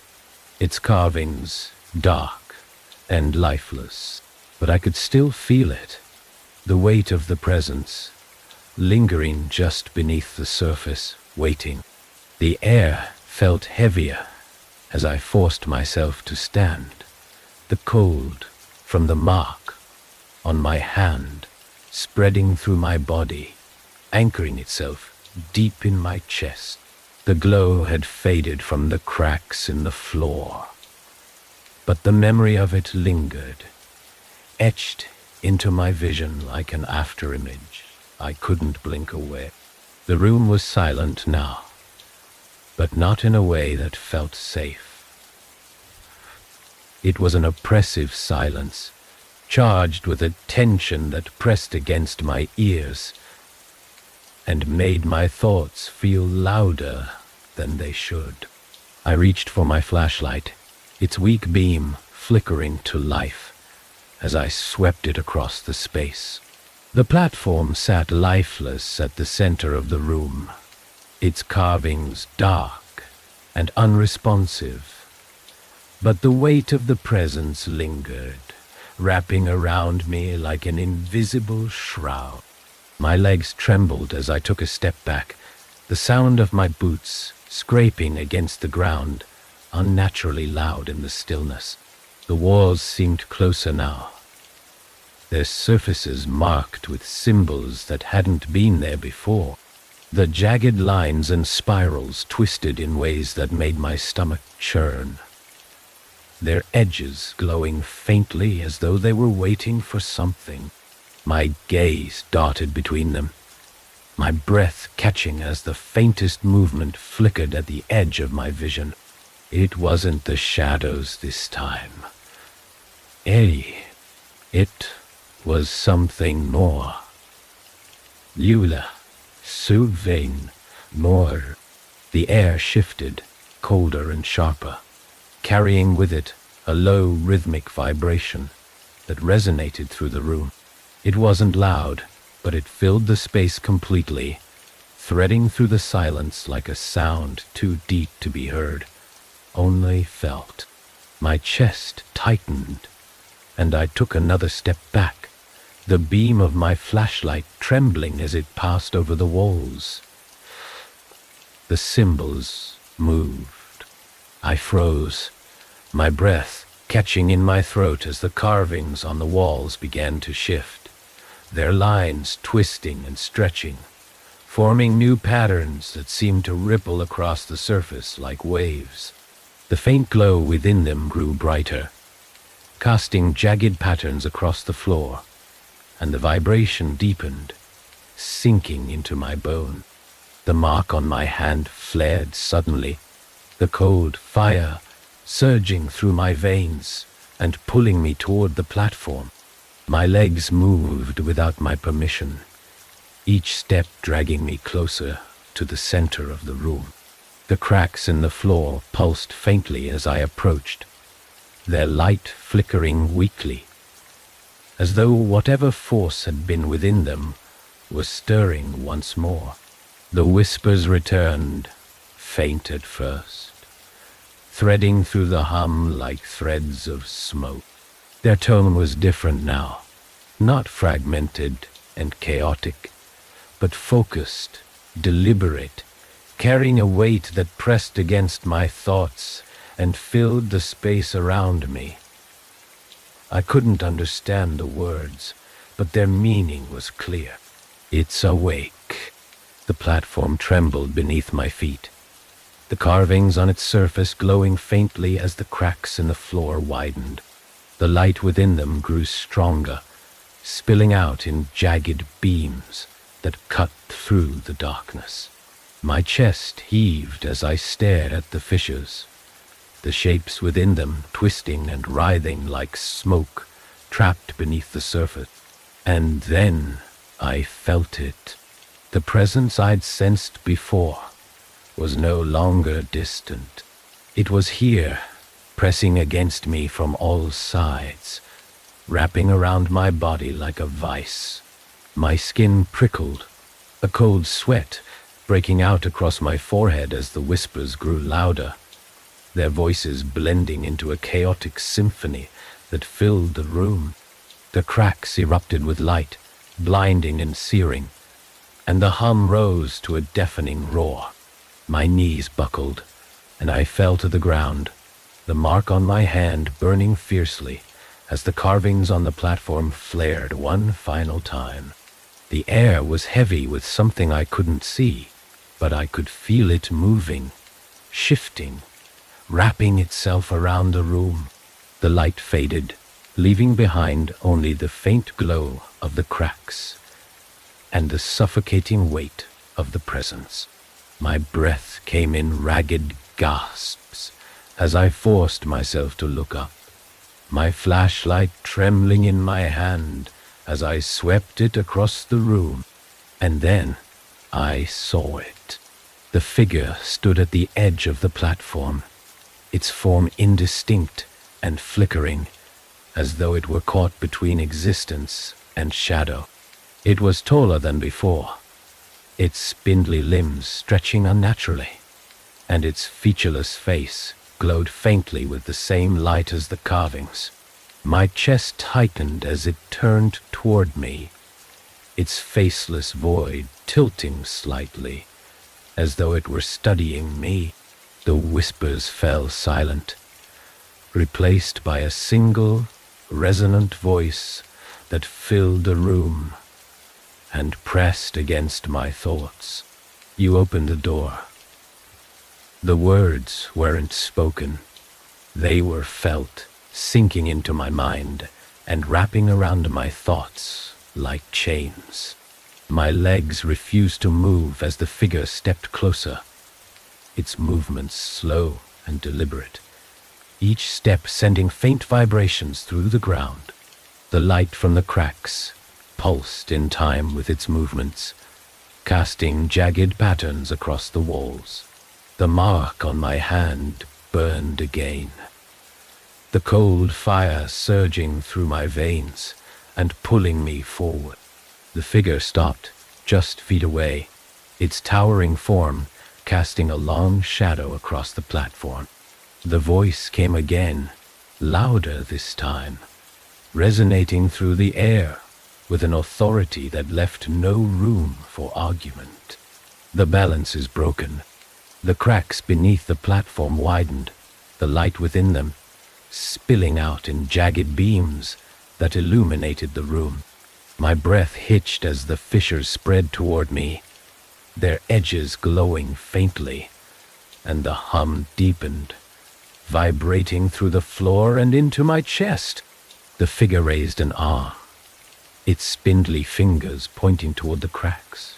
its carvings dark and lifeless, but I could still feel it, the weight of the presence, lingering just beneath the surface, waiting. The air felt heavier as I forced myself to stand. The cold from the mark on my hand spreading through my body, anchoring itself deep in my chest. The glow had faded from the cracks in the floor, but the memory of it lingered, etched into my vision like an afterimage. I couldn't blink away. The room was silent now, but not in a way that felt safe. It was an oppressive silence, charged with a tension that pressed against my ears and made my thoughts feel louder than they should. I reached for my flashlight, its weak beam flickering to life as I swept it across the space. The platform sat lifeless at the center of the room, its carvings dark and unresponsive. But the weight of the presence lingered, wrapping around me like an invisible shroud. My legs trembled as I took a step back, the sound of my boots scraping against the ground, unnaturally loud in the stillness. The walls seemed closer now, their surfaces marked with symbols that hadn't been there before. The jagged lines and spirals twisted in ways that made my stomach churn, their edges glowing faintly as though they were waiting for something. My gaze darted between them, my breath catching as the faintest movement flickered at the edge of my vision. It wasn't the shadows this time. Eerie. It was something more. Lula, Sylvain, more. The air shifted, colder and sharper, carrying with it a low rhythmic vibration that resonated through the room. It wasn't loud, but it filled the space completely, threading through the silence like a sound too deep to be heard, only felt. My chest tightened, and I took another step back, the beam of my flashlight trembling as it passed over the walls. The symbols moved. I froze, my breath catching in my throat as the carvings on the walls began to shift, their lines twisting and stretching, forming new patterns that seemed to ripple across the surface like waves. The faint glow within them grew brighter, casting jagged patterns across the floor, and the vibration deepened, sinking into my bone. The mark on my hand flared suddenly, the cold fire surging through my veins and pulling me toward the platform. My legs moved without my permission, each step dragging me closer to the center of the room. The cracks in the floor pulsed faintly as I approached, their light flickering weakly, as though whatever force had been within them was stirring once more. The whispers returned, faint at first, threading through the hum like threads of smoke. Their tone was different now, not fragmented and chaotic, but focused, deliberate, carrying a weight that pressed against my thoughts and filled the space around me. I couldn't understand the words, but their meaning was clear. It's awake. The platform trembled beneath my feet, the carvings on its surface glowing faintly as the cracks in the floor widened. The light within them grew stronger, spilling out in jagged beams that cut through the darkness. My chest heaved as I stared at the fissures, the shapes within them twisting and writhing like smoke trapped beneath the surface. And then I felt it. The presence I'd sensed before was no longer distant. It was here, pressing against me from all sides, wrapping around my body like a vice. My skin prickled, a cold sweat breaking out across my forehead as the whispers grew louder, their voices blending into a chaotic symphony that filled the room. The cracks erupted with light, blinding and searing, and the hum rose to a deafening roar. My knees buckled, and I fell to the ground, the mark on my hand burning fiercely as the carvings on the platform flared one final time. The air was heavy with something I couldn't see, but I could feel it moving, shifting, wrapping itself around the room. The light faded, leaving behind only the faint glow of the cracks and the suffocating weight of the presence. My breath came in ragged gasps as I forced myself to look up, my flashlight trembling in my hand as I swept it across the room. And then I saw it. The figure stood at the edge of the platform, its form indistinct and flickering, as though it were caught between existence and shadow. It was taller than before, its spindly limbs stretching unnaturally, and its featureless face glowed faintly with the same light as the carvings. My chest tightened as it turned toward me, its faceless void tilting slightly, as though it were studying me. The whispers fell silent, replaced by a single, resonant voice that filled the room and pressed against my thoughts. You opened the door. The words weren't spoken. They were felt, sinking into my mind and wrapping around my thoughts like chains. My legs refused to move as the figure stepped closer, its movements slow and deliberate, each step sending faint vibrations through the ground. The light from the cracks pulsed in time with its movements, casting jagged patterns across the walls. The mark on my hand burned again, the cold fire surging through my veins and pulling me forward. The figure stopped just feet away, its towering form casting a long shadow across the platform. The voice came again, louder this time, resonating through the air with an authority that left no room for argument. The balance is broken. The cracks beneath the platform widened, the light within them spilling out in jagged beams that illuminated the room. My breath hitched as the fissures spread toward me, their edges glowing faintly, and the hum deepened, vibrating through the floor and into my chest. The figure raised an arm, its spindly fingers pointing toward the cracks,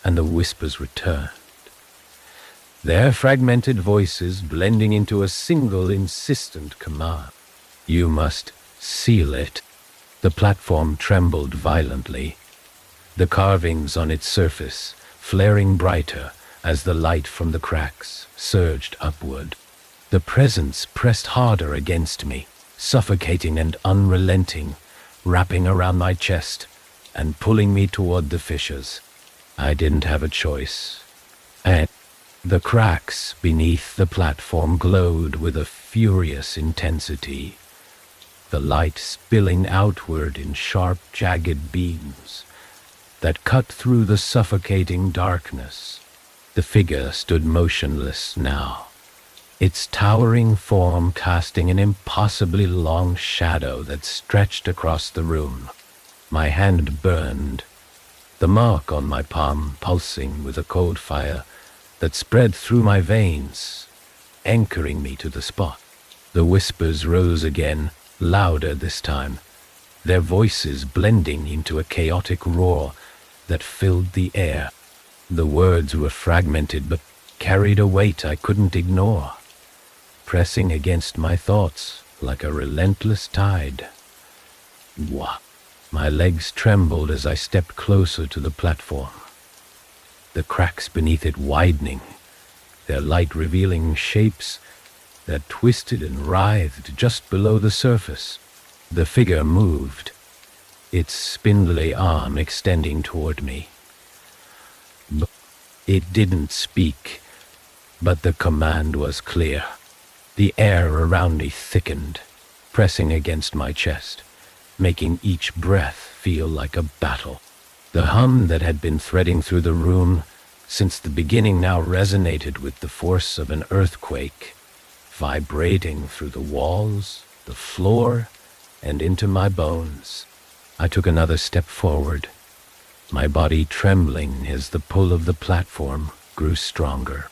and the whispers returned, their fragmented voices blending into a single insistent command. You must seal it. The platform trembled violently, the carvings on its surface flaring brighter as the light from the cracks surged upward. The presence pressed harder against me, suffocating and unrelenting, wrapping around my chest and pulling me toward the fissures. I didn't have a choice. And the cracks beneath the platform glowed with a furious intensity, the light spilling outward in sharp, jagged beams that cut through the suffocating darkness. The figure stood motionless now, its towering form casting an impossibly long shadow that stretched across the room. My hand burned, the mark on my palm pulsing with a cold fire that spread through my veins, anchoring me to the spot. The whispers rose again, louder this time, their voices blending into a chaotic roar that filled the air. The words were fragmented but carried a weight I couldn't ignore, pressing against my thoughts like a relentless tide. Wah! My legs trembled as I stepped closer to the platform, the cracks beneath it widening, their light revealing shapes that twisted and writhed just below the surface. The figure moved, its spindly arm extending toward me. It didn't speak, but the command was clear. The air around me thickened, pressing against my chest, making each breath feel like a battle. The hum that had been threading through the room since the beginning now resonated with the force of an earthquake, vibrating through the walls, the floor, and into my bones. I took another step forward, my body trembling as the pull of the platform grew stronger.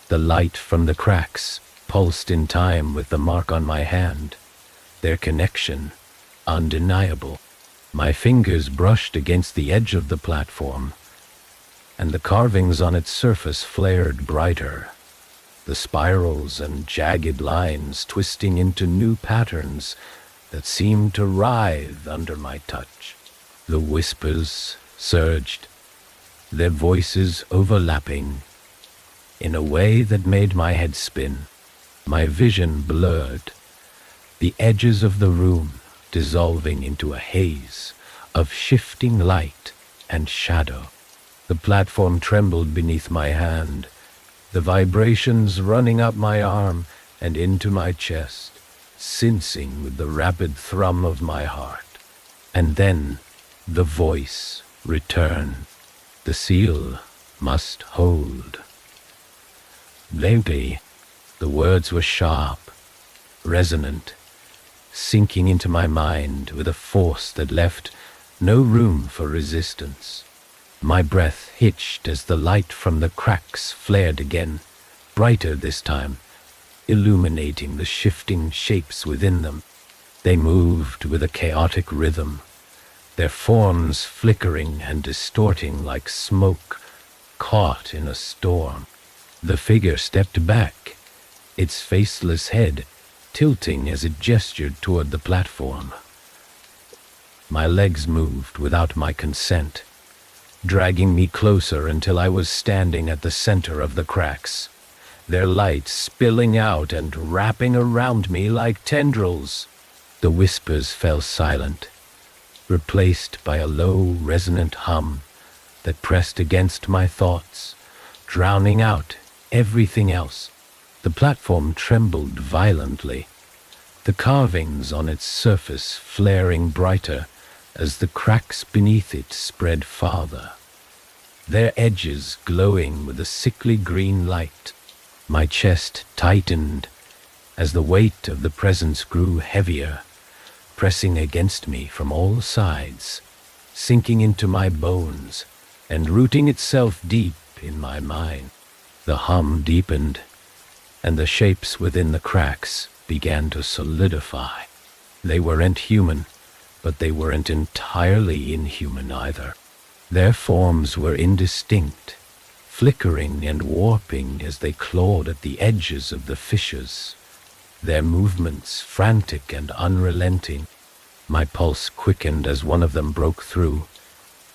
The light from the cracks pulsed in time with the mark on my hand, their connection undeniable. My fingers brushed against the edge of the platform, and the carvings on its surface flared brighter, the spirals and jagged lines twisting into new patterns that seemed to writhe under my touch. The whispers surged, their voices overlapping in a way that made my head spin. My vision blurred, the edges of the room dissolving into a haze of shifting light and shadow. The platform trembled beneath my hand, the vibrations running up my arm and into my chest, sensing with the rapid thrum of my heart. And then the voice returned. The seal must hold. Lately, the words were sharp, resonant, sinking into my mind with a force that left no room for resistance. My breath hitched as the light from the cracks flared again, brighter this time, illuminating the shifting shapes within them. They moved with a chaotic rhythm, their forms flickering and distorting like smoke caught in a storm. The figure stepped back, its faceless head tilting as it gestured toward the platform. My legs moved without my consent, dragging me closer until I was standing at the center of the cracks, their light spilling out and wrapping around me like tendrils. The whispers fell silent, replaced by a low, resonant hum that pressed against my thoughts, drowning out everything else. The platform trembled violently, the carvings on its surface flaring brighter as the cracks beneath it spread farther, their edges glowing with a sickly green light. My chest tightened as the weight of the presence grew heavier, pressing against me from all sides, sinking into my bones and rooting itself deep in my mind. The hum deepened, and the shapes within the cracks began to solidify. They weren't human, but they weren't entirely inhuman either. Their forms were indistinct, flickering and warping as they clawed at the edges of the fissures, their movements frantic and unrelenting. My pulse quickened as one of them broke through,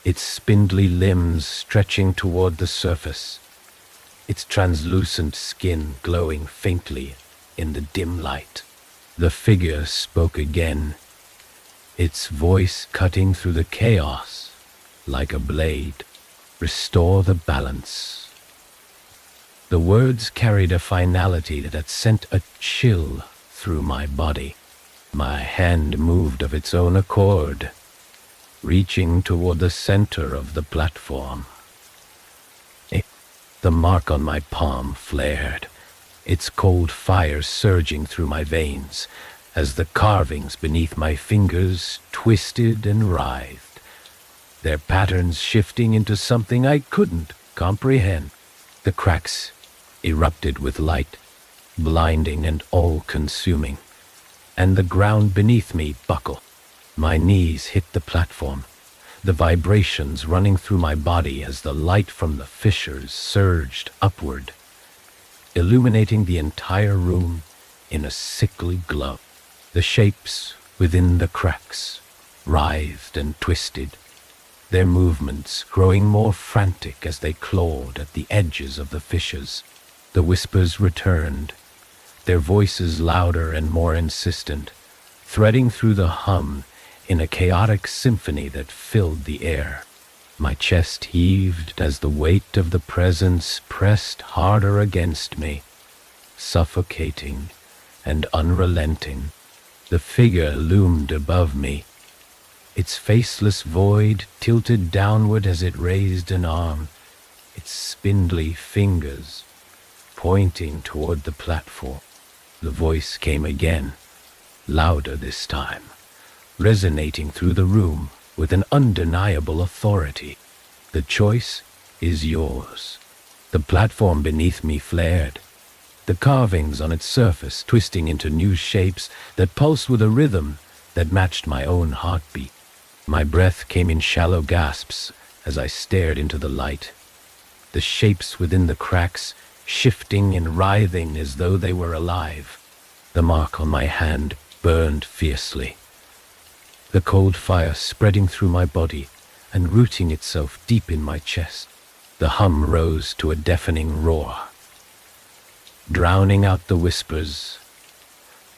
its spindly limbs stretching toward the surface, its translucent skin glowing faintly in the dim light. The figure spoke again, its voice cutting through the chaos like a blade. Restore the balance. The words carried a finality that sent a chill through my body. My hand moved of its own accord, reaching toward the center of the platform. The mark on my palm flared, its cold fire surging through my veins as the carvings beneath my fingers twisted and writhed, their patterns shifting into something I couldn't comprehend. The cracks erupted with light, blinding and all-consuming, and the ground beneath me buckled. My knees hit the platform, the vibrations running through my body as the light from the fissures surged upward, illuminating the entire room in a sickly glow. The shapes within the cracks writhed and twisted, their movements growing more frantic as they clawed at the edges of the fissures. The whispers returned, their voices louder and more insistent, threading through the hum in a chaotic symphony that filled the air. My chest heaved as the weight of the presence pressed harder against me, suffocating and unrelenting. The figure loomed above me, its faceless void tilted downward as it raised an arm, its spindly fingers pointing toward the platform. The voice came again, louder this time, resonating through the room with an undeniable authority. The choice is yours. The platform beneath me flared, the carvings on its surface twisting into new shapes that pulsed with a rhythm that matched my own heartbeat. My breath came in shallow gasps as I stared into the light, the shapes within the cracks shifting and writhing as though they were alive. The mark on my hand burned fiercely, the cold fire spreading through my body and rooting itself deep in my chest. The hum rose to a deafening roar, drowning out the whispers,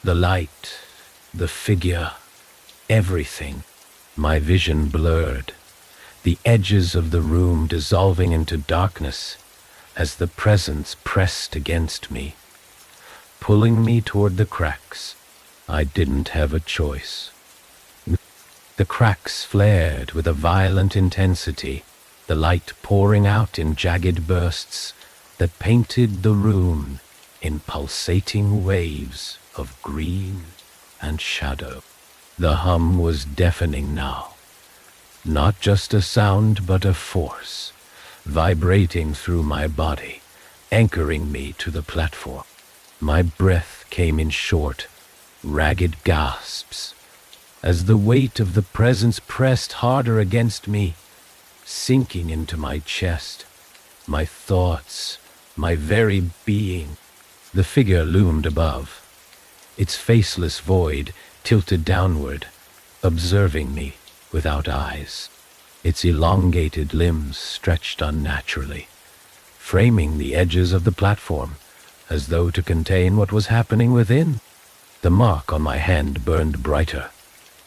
the light, the figure, everything. My vision blurred, the edges of the room dissolving into darkness as the presence pressed against me, pulling me toward the cracks. I didn't have a choice. The cracks flared with a violent intensity, the light pouring out in jagged bursts that painted the room in pulsating waves of green and shadow. The hum was deafening now, not just a sound but a force, vibrating through my body, anchoring me to the platform. My breath came in short, ragged gasps, as the weight of the presence pressed harder against me, sinking into my chest, my thoughts, my very being. The figure loomed above, its faceless void tilted downward, observing me without eyes. Its elongated limbs stretched unnaturally, framing the edges of the platform as though to contain what was happening within. The mark on my hand burned brighter,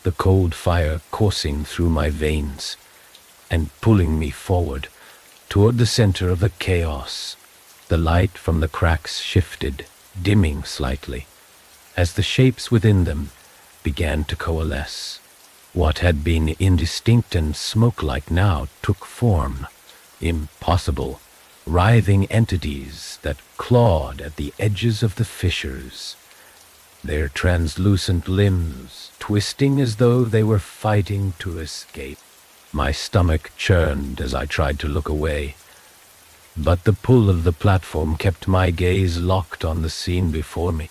the cold fire coursing through my veins and pulling me forward toward the center of the chaos. The light from the cracks shifted, dimming slightly, as the shapes within them began to coalesce. What had been indistinct and smoke-like now took form, impossible, writhing entities that clawed at the edges of the fissures, their translucent limbs twisting as though they were fighting to escape. My stomach churned as I tried to look away, but the pull of the platform kept my gaze locked on the scene before me.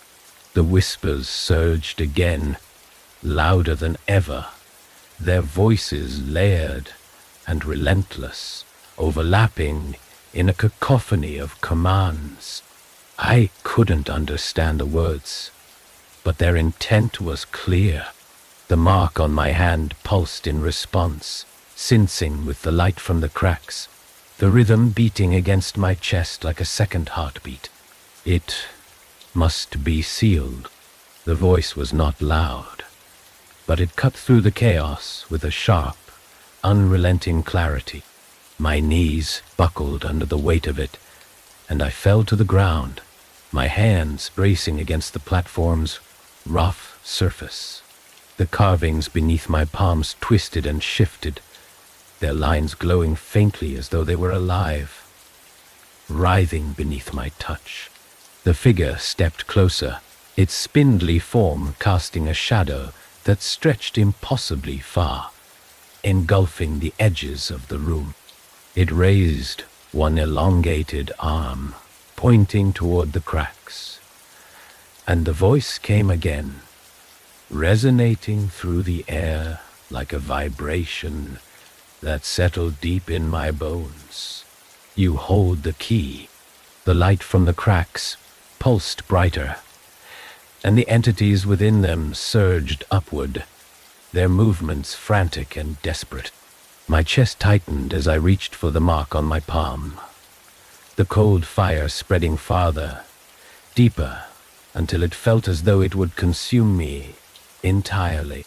The whispers surged again, louder than ever, their voices layered and relentless, overlapping in a cacophony of commands. I couldn't understand the words, but their intent was clear. The mark on my hand pulsed in response, sensing with the light from the cracks, the rhythm beating against my chest like a second heartbeat. It must be sealed. The voice was not loud, but it cut through the chaos with a sharp, unrelenting clarity. My knees buckled under the weight of it, and I fell to the ground, my hands bracing against the platform's rough surface. The carvings beneath my palms twisted and shifted, their lines glowing faintly as though they were alive, writhing beneath my touch. The figure stepped closer, its spindly form casting a shadow that stretched impossibly far, engulfing the edges of the room. It raised one elongated arm, pointing toward the cracks, and the voice came again, resonating through the air like a vibration that settled deep in my bones. You hold the key. The light from the cracks pulsed brighter, and the entities within them surged upward, their movements frantic and desperate. My chest tightened as I reached for the mark on my palm, the cold fire spreading farther, deeper, until it felt as though it would consume me entirely.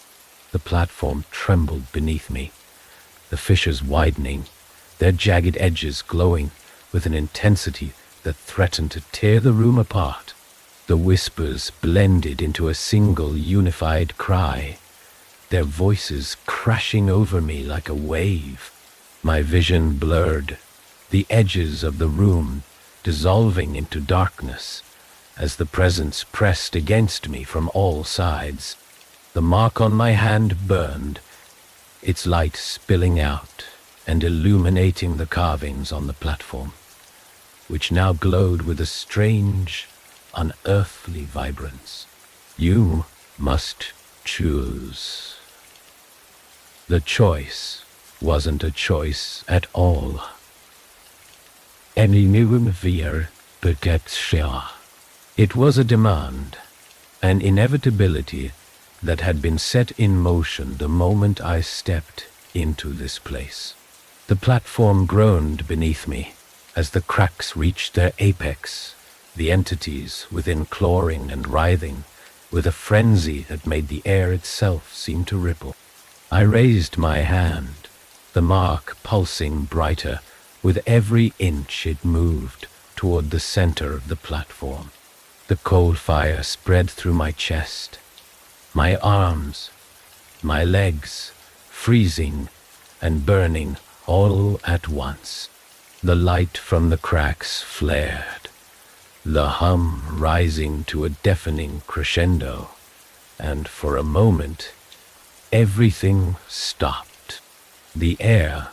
The platform trembled beneath me, the fissures widening, their jagged edges glowing with an intensity that threatened to tear the room apart. The whispers blended into a single unified cry, their voices crashing over me like a wave. My vision blurred, the edges of the room dissolving into darkness as the presence pressed against me from all sides. The mark on my hand burned, its light spilling out and illuminating the carvings on the platform, which now glowed with a strange, unearthly vibrance. You must choose. The choice wasn't a choice at all. Enium vir perception. It was a demand, an inevitability that had been set in motion the moment I stepped into this place. The platform groaned beneath me as the cracks reached their apex, the entities within clawing and writhing with a frenzy that made the air itself seem to ripple. I raised my hand, the mark pulsing brighter with every inch it moved toward the center of the platform. The cold fire spread through my chest, my arms, my legs, freezing and burning all at once. The light from the cracks flared, the hum rising to a deafening crescendo, and for a moment, everything stopped. The air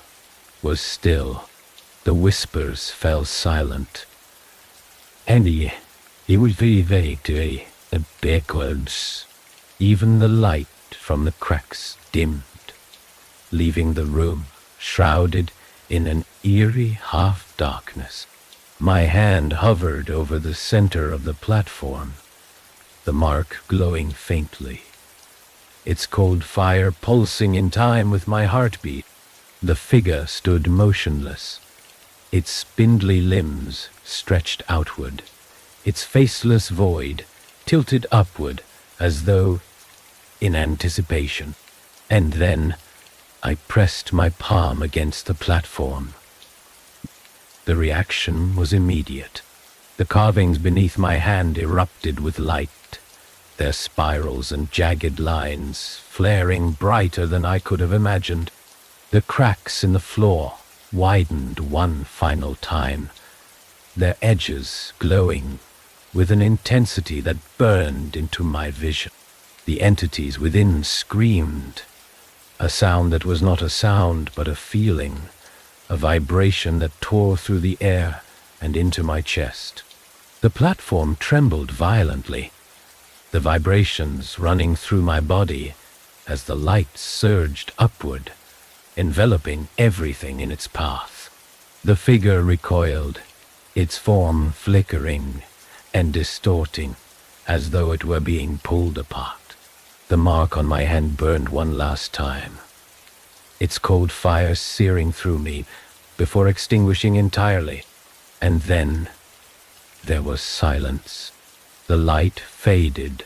was still. The whispers fell silent. And he would be vague backwards. Even the light from the cracks dimmed, leaving the room shrouded in an eerie half-darkness. My hand hovered over the center of the platform, the mark glowing faintly, its cold fire pulsing in time with my heartbeat. The figure stood motionless, its spindly limbs stretched outward, its faceless void tilted upward as though in anticipation. And then I pressed my palm against the platform. The reaction was immediate. The carvings beneath my hand erupted with light, their spirals and jagged lines flaring brighter than I could have imagined. The cracks in the floor widened one final time, their edges glowing with an intensity that burned into my vision. The entities within screamed, a sound that was not a sound but a feeling, a vibration that tore through the air and into my chest. The platform trembled violently, the vibrations running through my body as the light surged upward, enveloping everything in its path. The figure recoiled, its form flickering and distorting as though it were being pulled apart. The mark on my hand burned one last time, its cold fire searing through me before extinguishing entirely. And then there was silence. The light faded,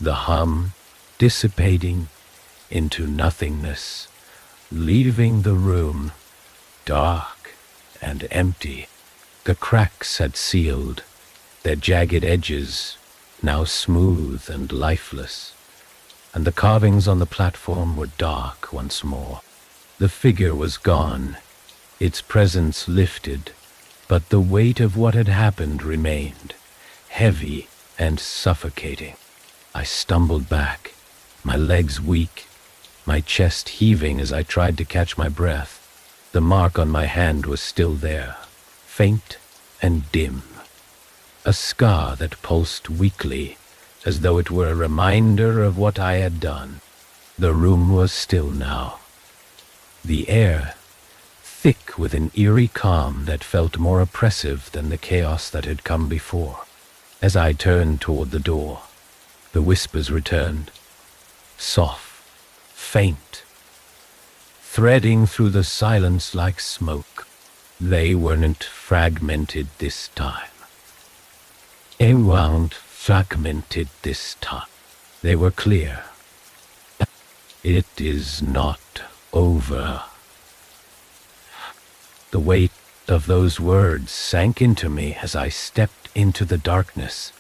the hum dissipating into nothingness, leaving the room dark and empty. The cracks had sealed, their jagged edges now smooth and lifeless, and the carvings on the platform were dark once more. The figure was gone, its presence lifted, but the weight of what had happened remained, heavy and suffocating. I stumbled back, my legs weak, my chest heaving as I tried to catch my breath. The mark on my hand was still there, faint and dim, a scar that pulsed weakly, as though it were a reminder of what I had done. The room was still now, the air thick with an eerie calm that felt more oppressive than the chaos that had come before. As I turned toward the door, the whispers returned, soft, faint, threading through the silence like smoke. They weren't fragmented this time. They weren't fragmented this time. They were clear. It is not over. The weight of those words sank into me as I stepped into the darkness,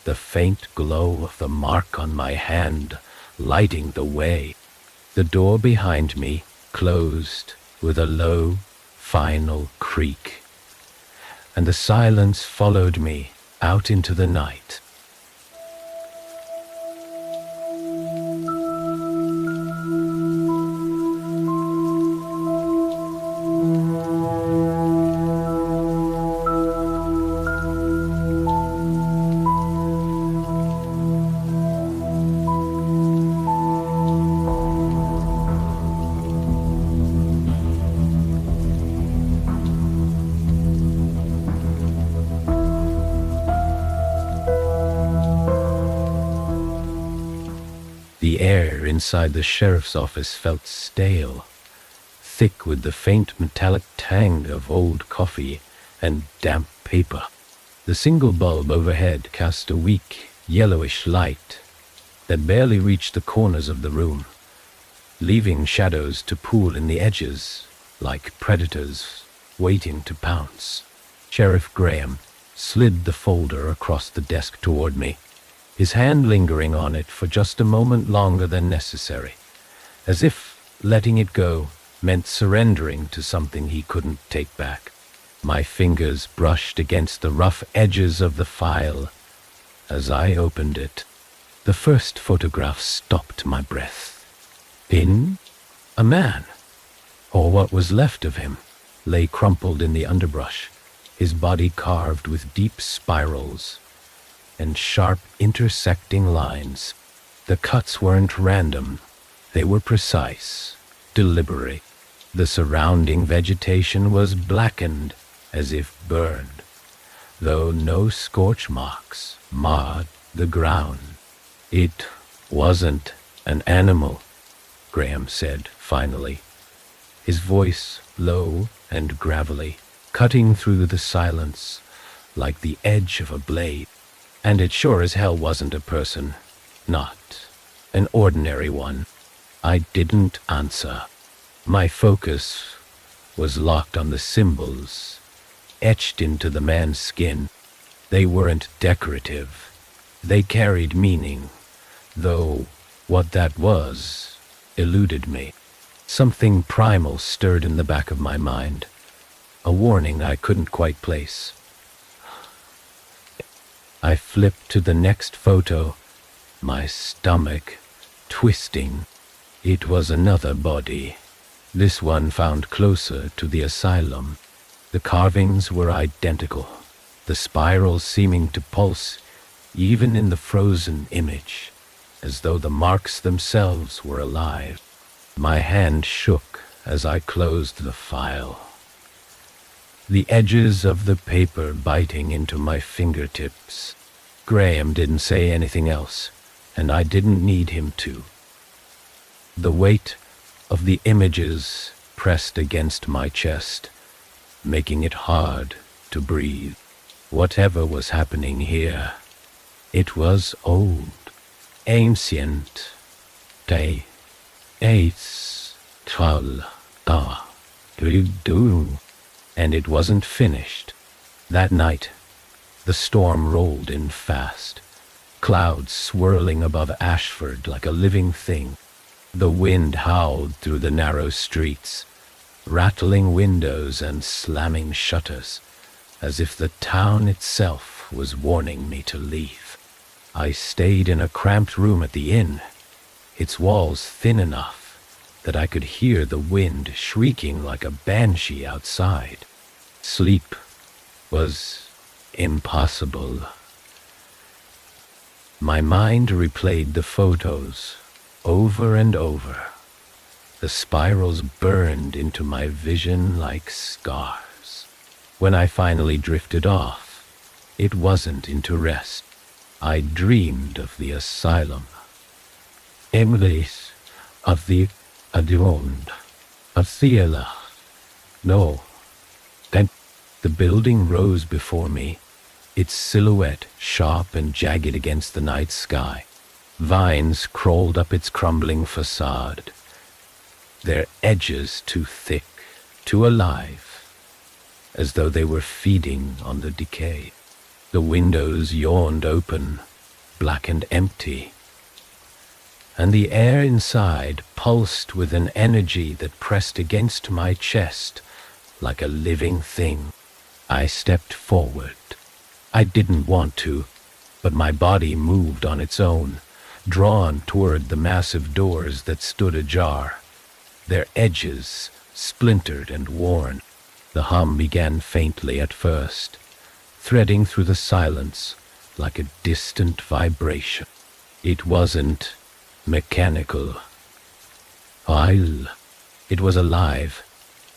the faint glow of the mark on my hand lighting the way. The door behind me closed with a low, final creak, and the silence followed me out into the night. The air inside the sheriff's office felt stale, thick with the faint metallic tang of old coffee and damp paper. The single bulb overhead cast a weak, yellowish light that barely reached the corners of the room, leaving shadows to pool in the edges like predators waiting to pounce. Sheriff Graham slid the folder across the desk toward me, his hand lingering on it for just a moment longer than necessary, as if letting it go meant surrendering to something he couldn't take back. My fingers brushed against the rough edges of the file as I opened it. The first photograph stopped my breath. A man, or what was left of him, lay crumpled in the underbrush, his body carved with deep spirals and sharp intersecting lines. The cuts weren't random, they were precise, deliberate. The surrounding vegetation was blackened as if burned, though no scorch marks marred the ground. It wasn't an animal, Graham said finally, his voice low and gravelly, cutting through the silence like the edge of a blade. And it sure as hell wasn't a person, not an ordinary one. I didn't answer. My focus was locked on the symbols etched into the man's skin. They weren't decorative. They carried meaning, though what that was eluded me. Something primal stirred in the back of my mind, a warning I couldn't quite place. I flipped to the next photo, my stomach twisting. It was another body, this one found closer to the asylum. The carvings were identical, the spirals seeming to pulse even in the frozen image, as though the marks themselves were alive. My hand shook as I closed the file, the edges of the paper biting into my fingertips. Graham didn't say anything else, and I didn't need him to. The weight of the images pressed against my chest, making it hard to breathe. Whatever was happening here, it was old, ancient, day, eights, tall, do, and it wasn't finished. That night, the storm rolled in fast, clouds swirling above Ashford like a living thing. The wind howled through the narrow streets, rattling windows and slamming shutters, as if the town itself was warning me to leave. I stayed in a cramped room at the inn, its walls thin enough that I could hear the wind shrieking like a banshee outside. Sleep was impossible. My mind replayed the photos over and over. The spirals burned into my vision like scars. When I finally drifted off, it wasn't into rest. I dreamed of the asylum, embrace of the adorned, of Theala. No, then the building rose before me, its silhouette sharp and jagged against the night sky. Vines crawled up its crumbling facade, their edges too thick, too alive, as though they were feeding on the decay. The windows yawned open, black and empty, and the air inside pulsed with an energy that pressed against my chest like a living thing. I stepped forward. I didn't want to, but my body moved on its own, drawn toward the massive doors that stood ajar, their edges splintered and worn. The hum began faintly at first, threading through the silence like a distant vibration. It wasn't mechanical. It was alive,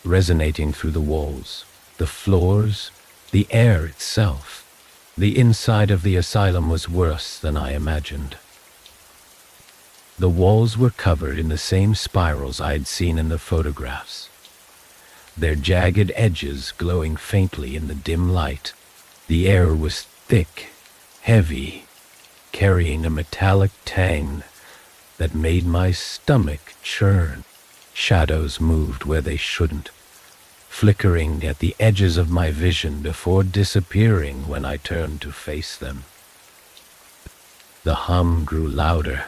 resonating through the walls, the floors, the air itself. The inside of the asylum was worse than I imagined. The walls were covered in the same spirals I'd seen in the photographs, their jagged edges glowing faintly in the dim light. The air was thick, heavy, carrying a metallic tang that made my stomach churn. Shadows moved where they shouldn't, flickering at the edges of my vision before disappearing when I turned to face them. The hum grew louder,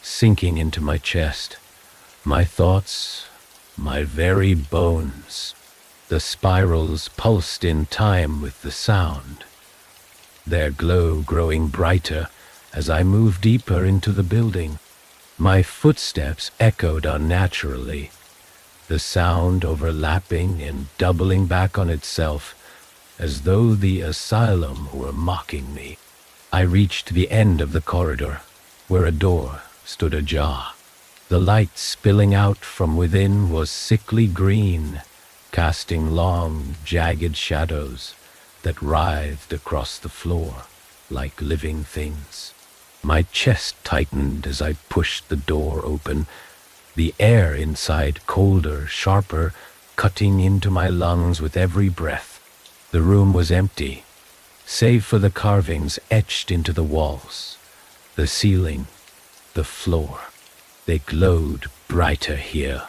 sinking into my chest, my thoughts, my very bones. The spirals pulsed in time with the sound, their glow growing brighter as I moved deeper into the building. My footsteps echoed unnaturally, the sound overlapping and doubling back on itself as though the asylum were mocking me. I reached the end of the corridor, where a door stood ajar. The light spilling out from within was sickly green, casting long, jagged shadows that writhed across the floor like living things. My chest tightened as I pushed the door open, the air inside colder, sharper, cutting into my lungs with every breath. The room was empty, save for the carvings etched into the walls, the ceiling, the floor. They glowed brighter here,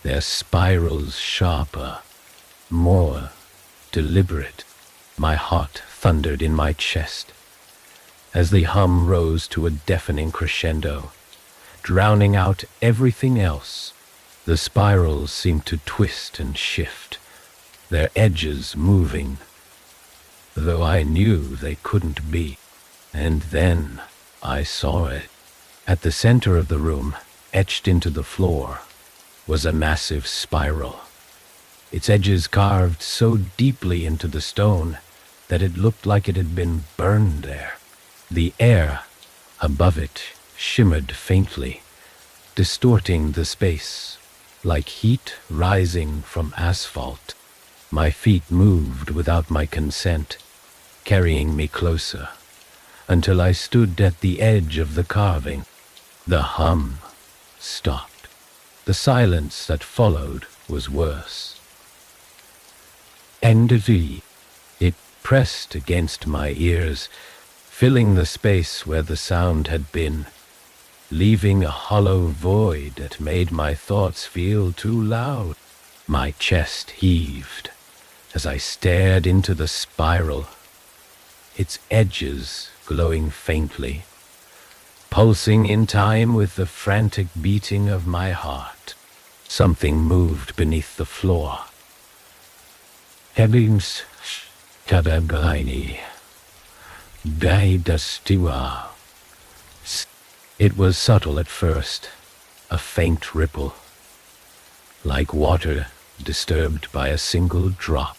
their spirals sharper, more deliberate. My heart thundered in my chest as the hum rose to a deafening crescendo, drowning out everything else. The spirals seemed to twist and shift, their edges moving, though I knew they couldn't be. And then I saw it. At the center of the room, etched into the floor, was a massive spiral, its edges carved so deeply into the stone that it looked like it had been burned there. The air above it shimmered faintly, distorting the space, like heat rising from asphalt. My feet moved without my consent, carrying me closer, until I stood at the edge of the carving. The hum stopped. The silence that followed was worse. Endity. It pressed against my ears, filling the space where the sound had been, leaving a hollow void that made my thoughts feel too loud. My chest heaved as I stared into the spiral, its edges glowing faintly, pulsing in time with the frantic beating of my heart. Something moved beneath the floor. Headings Kadabgaini. Daidastiwa. It was subtle at first, a faint ripple, like water disturbed by a single drop,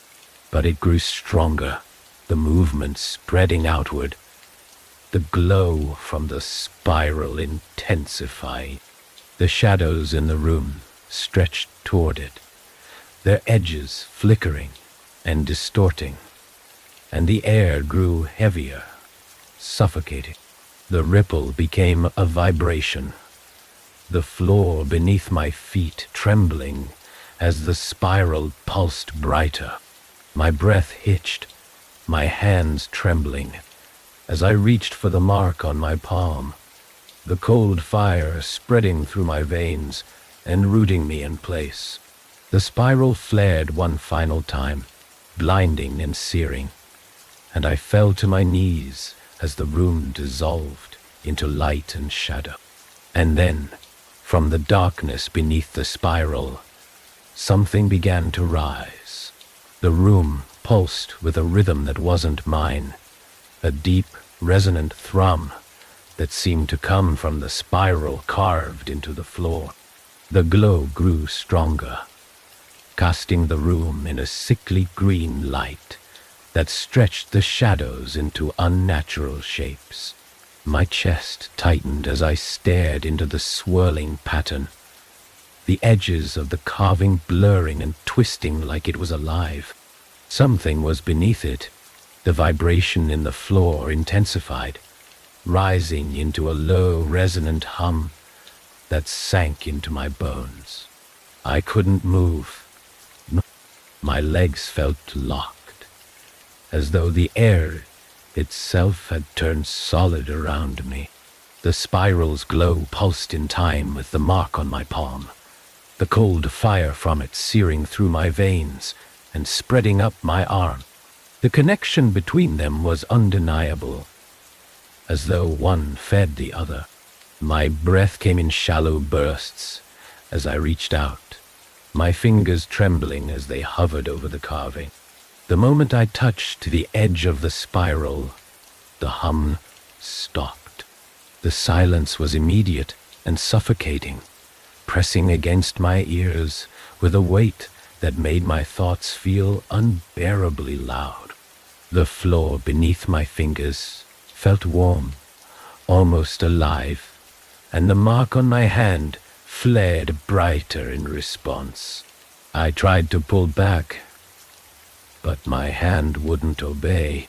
but it grew stronger, the movement spreading outward, the glow from the spiral intensifying. The shadows in the room stretched toward it, their edges flickering and distorting, and the air grew heavier, suffocating. The ripple became a vibration, the floor beneath my feet trembling as the spiral pulsed brighter. My breath hitched, my hands trembling, as I reached for the mark on my palm, the cold fire spreading through my veins and rooting me in place. The spiral flared one final time, blinding and searing, and I fell to my knees as the room dissolved into light and shadow. And then, from the darkness beneath the spiral, something began to rise. The room pulsed with a rhythm that wasn't mine, a deep, resonant thrum that seemed to come from the spiral carved into the floor. The glow grew stronger, casting the room in a sickly green light that stretched the shadows into unnatural shapes. My chest tightened as I stared into the swirling pattern, the edges of the carving blurring and twisting like it was alive. Something was beneath it. The vibration in the floor intensified, rising into a low, resonant hum that sank into my bones. I couldn't move. My legs felt locked, as though the air itself had turned solid around me. The spiral's glow pulsed in time with the mark on my palm, the cold fire from it searing through my veins and spreading up my arm. The connection between them was undeniable, as though one fed the other. My breath came in shallow bursts as I reached out, my fingers trembling as they hovered over the carving. The moment I touched the edge of the spiral, the hum stopped. The silence was immediate and suffocating, pressing against my ears with a weight that made my thoughts feel unbearably loud. The floor beneath my fingers felt warm, almost alive, and the mark on my hand flared brighter in response. I tried to pull back, but my hand wouldn't obey.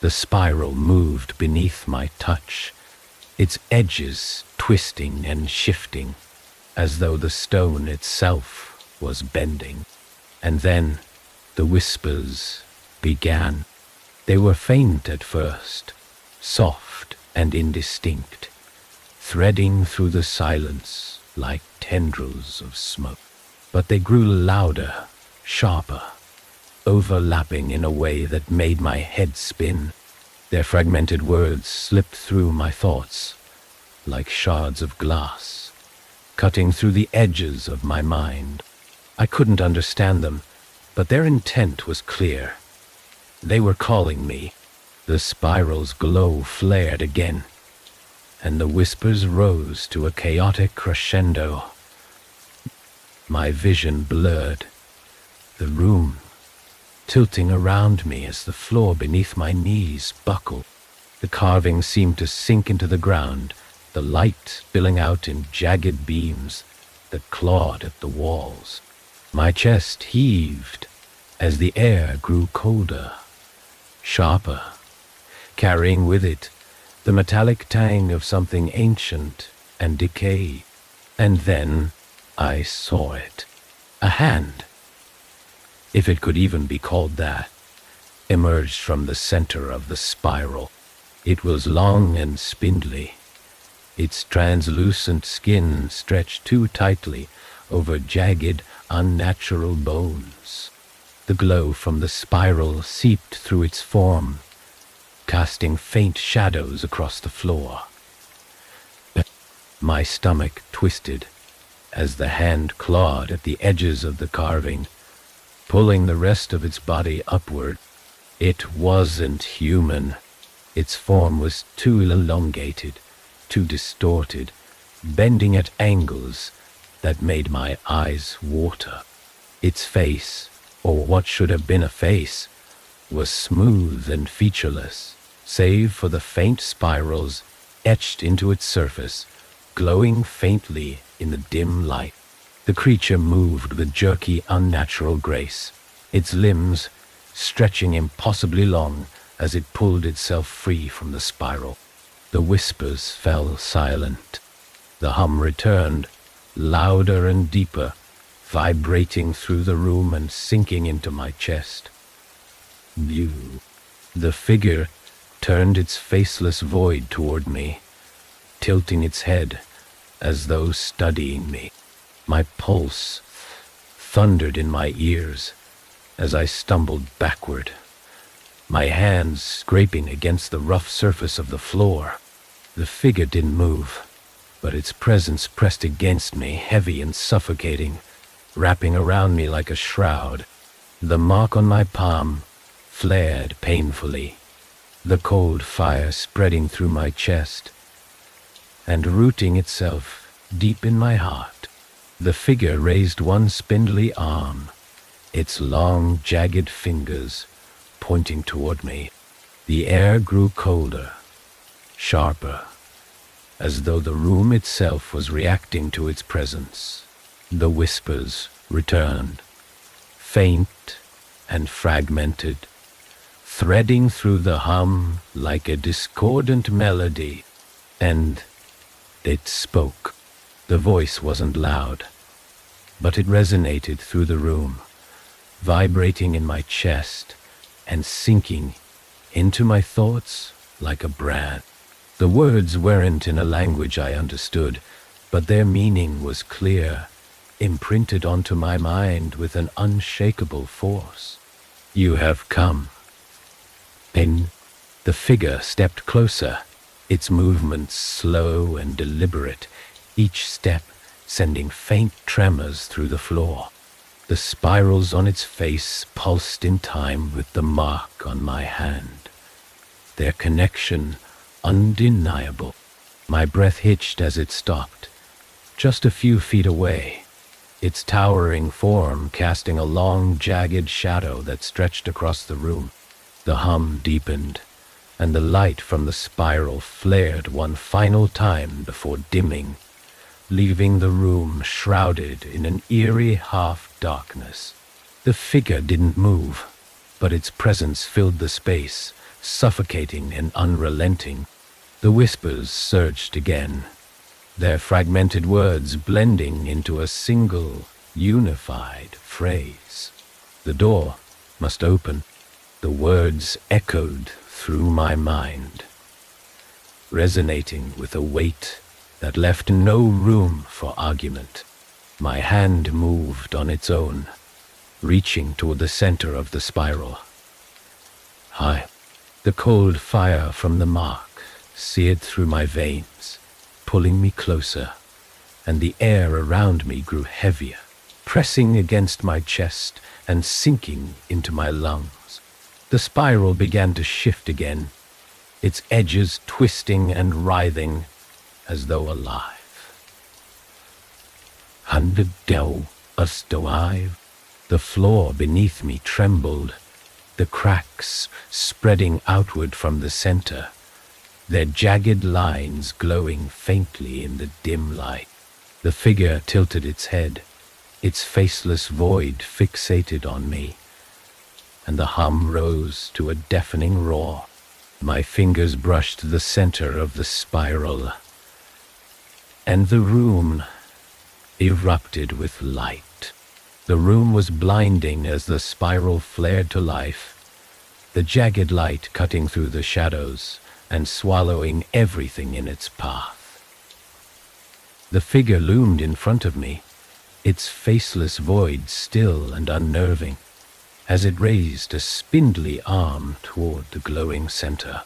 The spiral moved beneath my touch, its edges twisting and shifting, as though the stone itself was bending. And then the whispers began. They were faint at first, soft and indistinct, threading through the silence like tendrils of smoke. But they grew louder, sharper, overlapping in a way that made my head spin. Their fragmented words slipped through my thoughts like shards of glass, cutting through the edges of my mind. I couldn't understand them, but their intent was clear. They were calling me. The spiral's glow flared again, and the whispers rose to a chaotic crescendo. My vision blurred, the room tilting around me as the floor beneath my knees buckled. The carving seemed to sink into the ground, the light spilling out in jagged beams that clawed at the walls. My chest heaved as the air grew colder, sharper, carrying with it the metallic tang of something ancient and decayed. And then I saw it. A hand, if it could even be called that, emerged from the center of the spiral. It was long and spindly, its translucent skin stretched too tightly over jagged, unnatural bones. The glow from the spiral seeped through its form, casting faint shadows across the floor. My stomach twisted as the hand clawed at the edges of the carving, pulling the rest of its body upward. It wasn't human. Its form was too elongated, too distorted, bending at angles that made my eyes water. Its face, or what should have been a face, was smooth and featureless, save for the faint spirals etched into its surface, glowing faintly in the dim light. The creature moved with jerky, unnatural grace, its limbs stretching impossibly long as it pulled itself free from the spiral. The whispers fell silent. The hum returned, louder and deeper, vibrating through the room and sinking into my chest. The figure turned its faceless void toward me, tilting its head as though studying me. My pulse thundered in my ears as I stumbled backward, my hands scraping against the rough surface of the floor. The figure didn't move, but its presence pressed against me, heavy and suffocating, wrapping around me like a shroud. The mark on my palm flared painfully, the cold fire spreading through my chest and rooting itself deep in my heart. The figure raised one spindly arm, its long, jagged fingers pointing toward me. The air grew colder, sharper, as though the room itself was reacting to its presence. The whispers returned, faint and fragmented, threading through the hum like a discordant melody. And it spoke. The voice wasn't loud, but it resonated through the room, vibrating in my chest and sinking into my thoughts like a brand. The words weren't in a language I understood, but their meaning was clear, imprinted onto my mind with an unshakable force. You have come. Then the figure stepped closer, its movements slow and deliberate, each step sending faint tremors through the floor. The spirals on its face pulsed in time with the mark on my hand, their connection undeniable. My breath hitched as it stopped, just a few feet away, its towering form casting a long, jagged shadow that stretched across the room. The hum deepened, and the light from the spiral flared one final time before dimming, leaving the room shrouded in an eerie half-darkness. The figure didn't move, but its presence filled the space, suffocating and unrelenting. The whispers surged again, their fragmented words blending into a single, unified phrase. The door must open. The words echoed through my mind, resonating with a weight that left no room for argument. My hand moved on its own, reaching toward the center of the spiral. The cold fire from the mark seared through my veins, pulling me closer, and the air around me grew heavier, pressing against my chest and sinking into my lungs. The spiral began to shift again, its edges twisting and writhing as though alive. Hundred Dell alive. The floor beneath me trembled, the cracks spreading outward from the center, their jagged lines glowing faintly in the dim light. The figure tilted its head, its faceless void fixated on me, and the hum rose to a deafening roar. My fingers brushed the center of the spiral, and the room erupted with light. The room was blinding as the spiral flared to life, the jagged light cutting through the shadows and swallowing everything in its path. The figure loomed in front of me, its faceless void still and unnerving, as it raised a spindly arm toward the glowing center.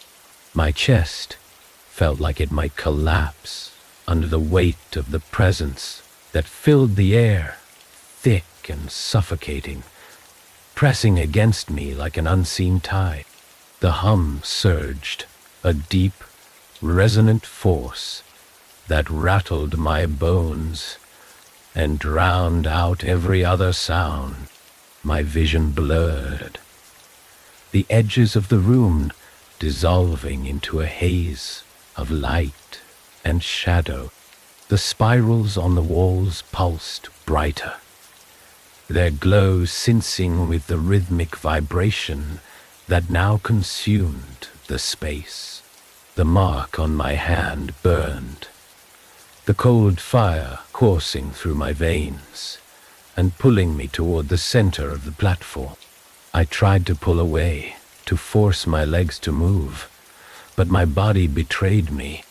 My chest felt like it might collapse under the weight of the presence that filled the air, thick and suffocating, pressing against me like an unseen tide. The hum surged, a deep, resonant force that rattled my bones and drowned out every other sound. My vision blurred, the edges of the room dissolving into a haze of light and shadow. The spirals on the walls pulsed brighter, their glow sensing with the rhythmic vibration that now consumed the space. The mark on my hand burned, the cold fire coursing through my veins and pulling me toward the center of the platform. I tried to pull away, to force my legs to move, but my body betrayed me.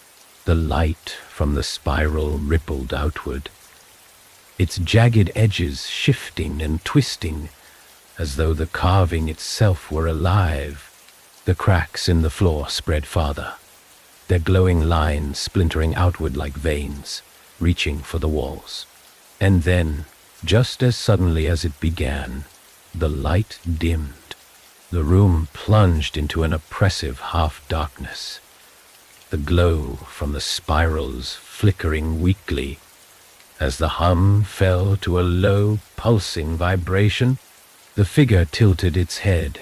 The light from the spiral rippled outward, its jagged edges shifting and twisting as though the carving itself were alive. The cracks in the floor spread farther, their glowing lines splintering outward like veins, reaching for the walls. And then, just as suddenly as it began, The light dimmed. The room plunged into an oppressive half-darkness, the glow from the spirals flickering weakly as the hum fell to a low, pulsing vibration. The figure tilted its head,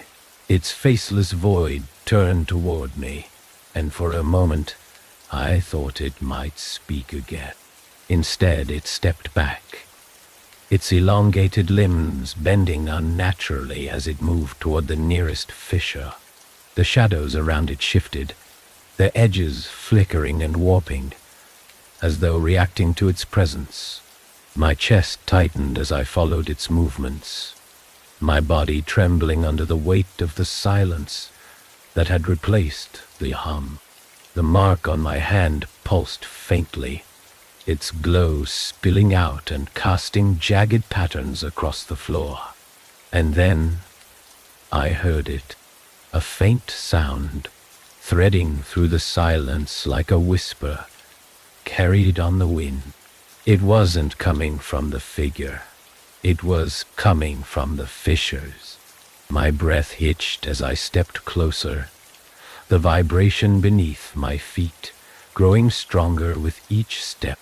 its faceless void turned toward me, and for a moment I thought it might speak again. Instead, it stepped back, its elongated limbs bending unnaturally as it moved toward the nearest fissure. The shadows around it shifted, their edges flickering and warping, as though reacting to its presence. My chest tightened as I followed its movements, my body trembling under the weight of the silence that had replaced the hum. The mark on my hand pulsed faintly, its glow spilling out and casting jagged patterns across the floor. And then I heard it, a faint sound, threading through the silence like a whisper, carried on the wind. It wasn't coming from the figure. It was coming from the fissures. My breath hitched as I stepped closer, the vibration beneath my feet growing stronger with each step.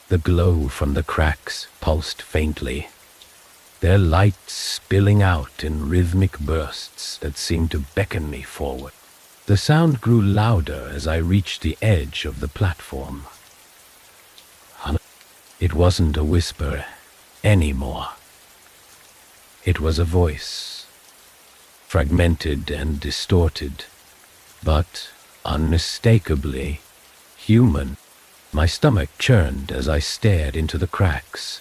The glow from the cracks pulsed faintly, their light spilling out in rhythmic bursts that seemed to beckon me forward. The sound grew louder as I reached the edge of the platform. It wasn't a whisper anymore. It was a voice, fragmented and distorted, but unmistakably human. My stomach churned as I stared into the cracks,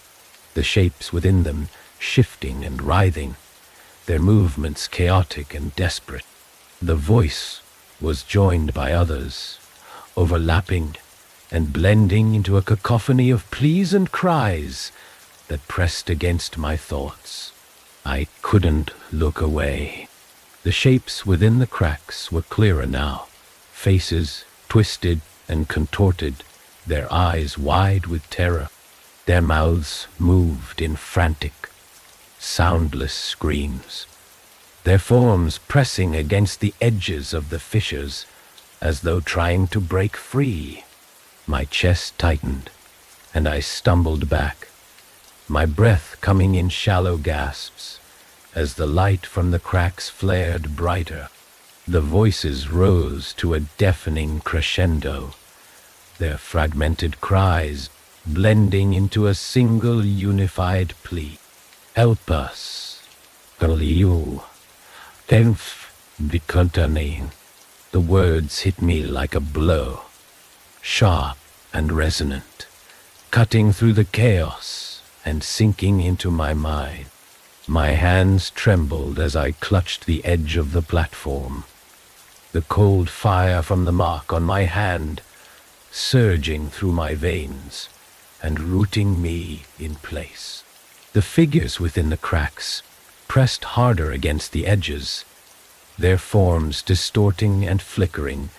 the shapes within them shifting and writhing, their movements chaotic and desperate. The voice was joined by others, overlapping and blending into a cacophony of pleas and cries that pressed against my thoughts. I couldn't look away. The shapes within the cracks were clearer now, faces twisted and contorted, their eyes wide with terror. Their mouths moved in frantic, soundless screams, their forms pressing against the edges of the fissures as though trying to break free. My chest tightened, and I stumbled back, my breath coming in shallow gasps as the light from the cracks flared brighter. The voices rose to a deafening crescendo, their fragmented cries blending into a single unified plea. Help us, Kaliu, Tenf Bikontane. The words hit me like a blow, sharp and resonant, cutting through the chaos and sinking into my mind. My hands trembled as I clutched the edge of the platform, the cold fire from the mark on my hand surging through my veins and rooting me in place. The figures within the cracks pressed harder against the edges, their forms distorting and flickering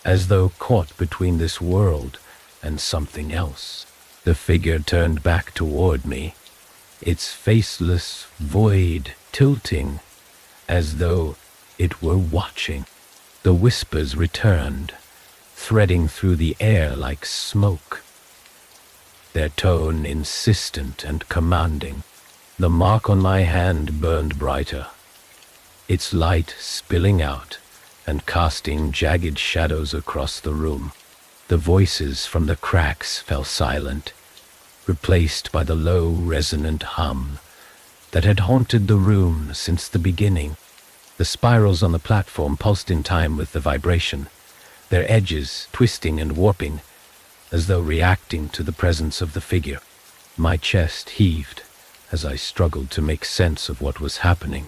as though caught between this world and something else. The figure turned back toward me, its faceless void tilting as though it were watching. The whispers returned, threading through the air like smoke, their tone insistent and commanding. The mark on my hand burned brighter, its light spilling out and casting jagged shadows across the room. The voices from the cracks fell silent, replaced by the low, resonant hum that had haunted the room since the beginning. The spirals on the platform pulsed in time with the vibration, their edges twisting and warping as though reacting to the presence of the figure. My chest heaved as I struggled to make sense of what was happening,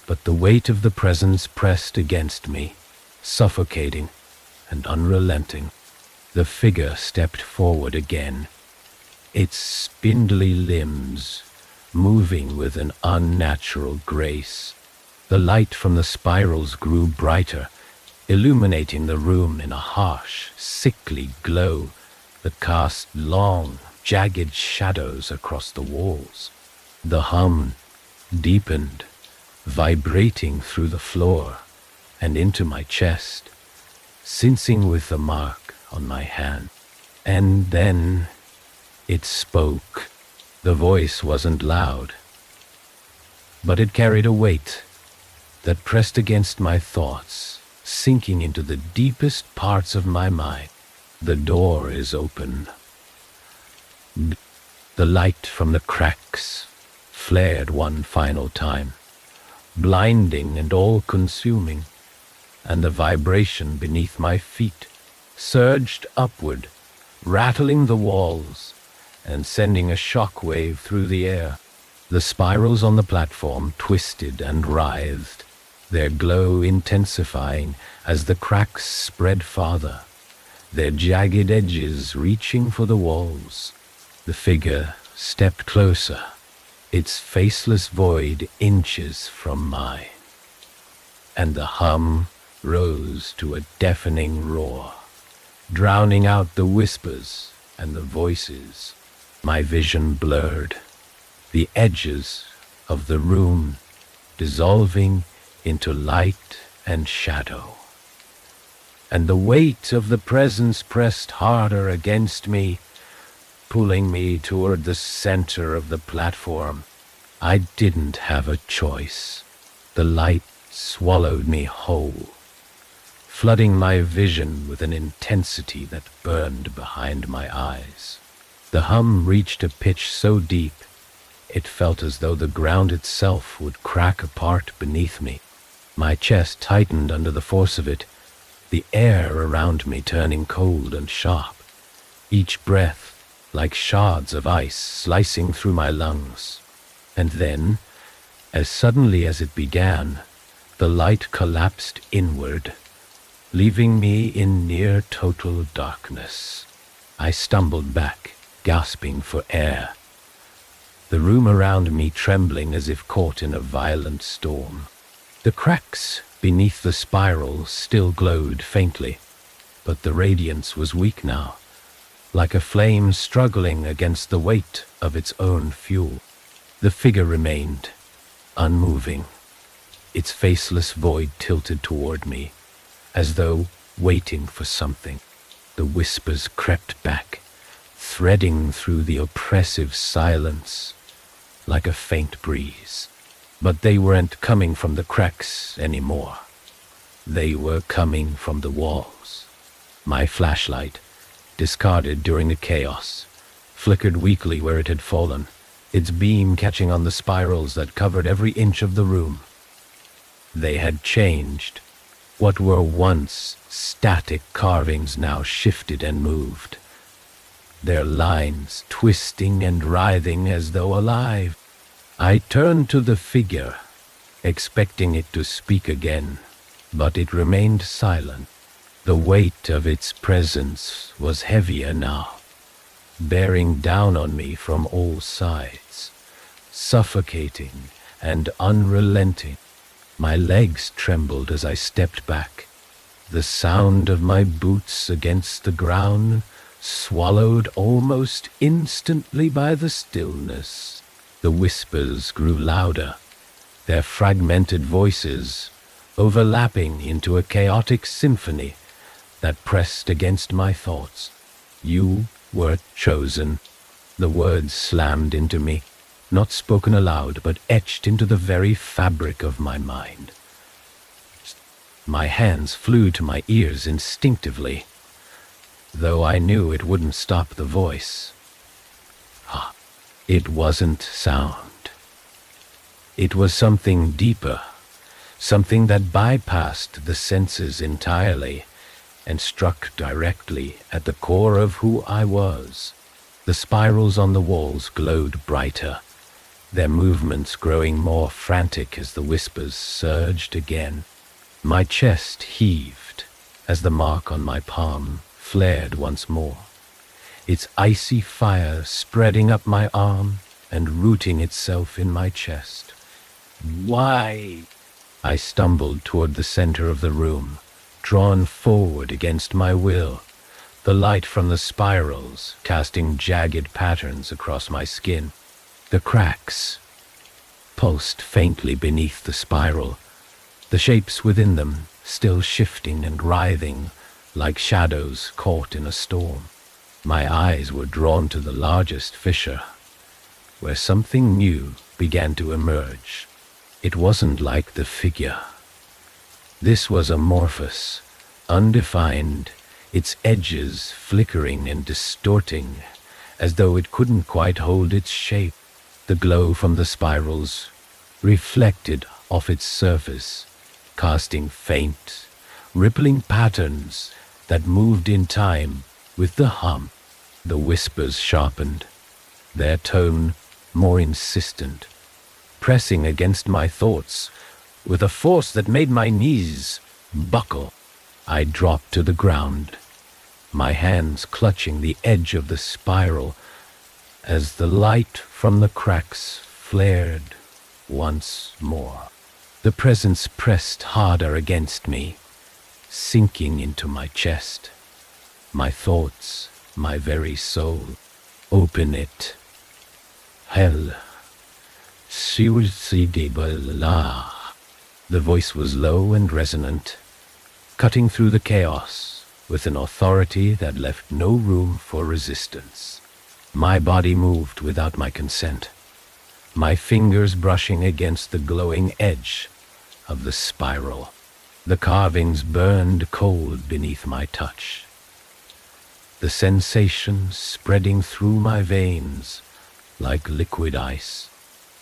but the weight of the presence pressed against me, suffocating and unrelenting. The figure stepped forward again, its spindly limbs moving with an unnatural grace. The light from the spirals grew brighter, illuminating the room in a harsh, sickly glow that cast long, jagged shadows across the walls. The hum deepened, vibrating through the floor and into my chest, sensing with the mark on my hand. And then it spoke. The voice wasn't loud, but it carried a weight that pressed against my thoughts, sinking into the deepest parts of my mind. The door is open. The light from the cracks flared one final time, blinding and all-consuming, and the vibration beneath my feet surged upward, rattling the walls and sending a shock wave through the air. The spirals on the platform twisted and writhed, their glow intensifying as the cracks spread farther, their jagged edges reaching for the walls. The figure stepped closer, its faceless void inches from mine, and the hum rose to a deafening roar, drowning out the whispers and the voices. My vision blurred, the edges of the room dissolving into light and shadow, and the weight of the presence pressed harder against me, pulling me toward the center of the platform. I didn't have a choice. The light swallowed me whole, flooding my vision with an intensity that burned behind my eyes. The hum reached a pitch so deep, it felt as though the ground itself would crack apart beneath me. My chest tightened under the force of it, the air around me turning cold and sharp, each breath like shards of ice slicing through my lungs. And then, as suddenly as it began, the light collapsed inward, leaving me in near total darkness. I stumbled back, gasping for air, the room around me trembling as if caught in a violent storm. The cracks beneath the spiral still glowed faintly, but the radiance was weak now, like a flame struggling against the weight of its own fuel. The figure remained, unmoving, its faceless void tilted toward me, as though waiting for something. The whispers crept back, threading through the oppressive silence like a faint breeze. But they weren't coming from the cracks anymore. They were coming from the walls. My flashlight, discarded during the chaos, flickered weakly where it had fallen, its beam catching on the spirals that covered every inch of the room. They had changed. What were once static carvings now shifted and moved, their lines twisting and writhing as though alive. I turned to the figure, expecting it to speak again, but it remained silent. The weight of its presence was heavier now, bearing down on me from all sides, suffocating and unrelenting. My legs trembled as I stepped back, the sound of my boots against the ground swallowed almost instantly by the stillness. The whispers grew louder, their fragmented voices overlapping into a chaotic symphony that pressed against my thoughts. You were chosen. The words slammed into me, not spoken aloud, but etched into the very fabric of my mind. My hands flew to my ears instinctively, though I knew it wouldn't stop the voice. It wasn't sound. It was something deeper, something that bypassed the senses entirely and struck directly at the core of who I was. The spirals on the walls glowed brighter, their movements growing more frantic as the whispers surged again. My chest heaved as the mark on my palm flared once more, its icy fire spreading up my arm and rooting itself in my chest. Why? I stumbled toward the center of the room, drawn forward against my will, the light from the spirals casting jagged patterns across my skin. The cracks, pulsed faintly beneath the spiral, the shapes within them still shifting and writhing like shadows caught in a storm. My eyes were drawn to the largest fissure, where something new began to emerge. It wasn't like the figure. This was amorphous, undefined, its edges flickering and distorting, as though it couldn't quite hold its shape. The glow from the spirals reflected off its surface, casting faint, rippling patterns that moved in time with the hum. The whispers sharpened, their tone more insistent, pressing against my thoughts with a force that made my knees buckle. I dropped to the ground, my hands clutching the edge of the spiral as the light from the cracks flared once more. The presence pressed harder against me, sinking into my chest, my thoughts, my very soul. Open it. Hell. Suicidable. The voice was low and resonant, cutting through the chaos with an authority that left no room for resistance. My body moved without my consent, my fingers brushing against the glowing edge of the spiral. The carvings burned cold beneath my touch, the sensation spreading through my veins like liquid ice.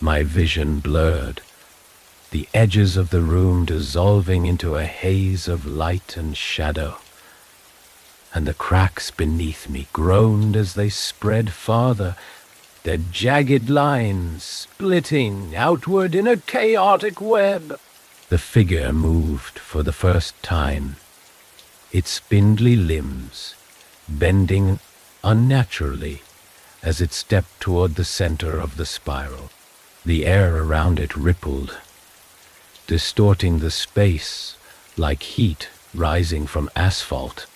My vision blurred, the edges of the room dissolving into a haze of light and shadow, and the cracks beneath me groaned as they spread farther, their jagged lines splitting outward in a chaotic web. The figure moved for the first time, its spindly limbs bending unnaturally as it stepped toward the center of the spiral. The air around it rippled, distorting the space like heat rising from asphalt.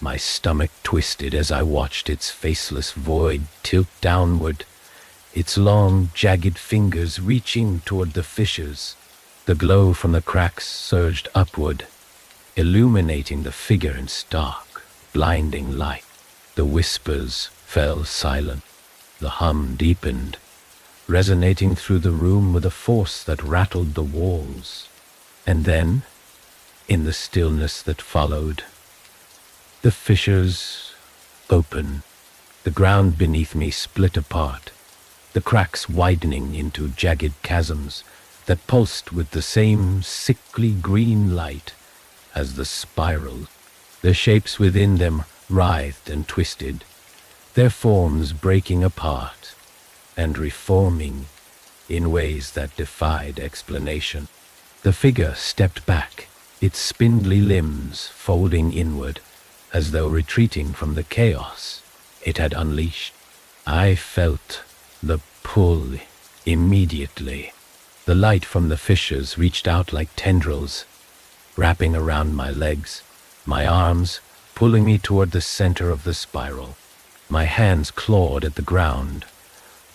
My stomach twisted as I watched its faceless void tilt downward, its long, jagged fingers reaching toward the fissures. The glow from the cracks surged upward, illuminating the figure in stark, blinding light. The whispers fell silent. The hum deepened, resonating through the room with a force that rattled the walls. And then, in the stillness that followed, the fissures opened. The ground beneath me split apart, the cracks widening into jagged chasms that pulsed with the same sickly green light as the spiral. The shapes within them writhed and twisted, their forms breaking apart and reforming in ways that defied explanation. The figure stepped back, its spindly limbs folding inward, as though retreating from the chaos it had unleashed. I felt the pull immediately. The light from the fissures reached out like tendrils, wrapping around my legs, my arms pulling me toward the center of the spiral. My hands clawed at the ground,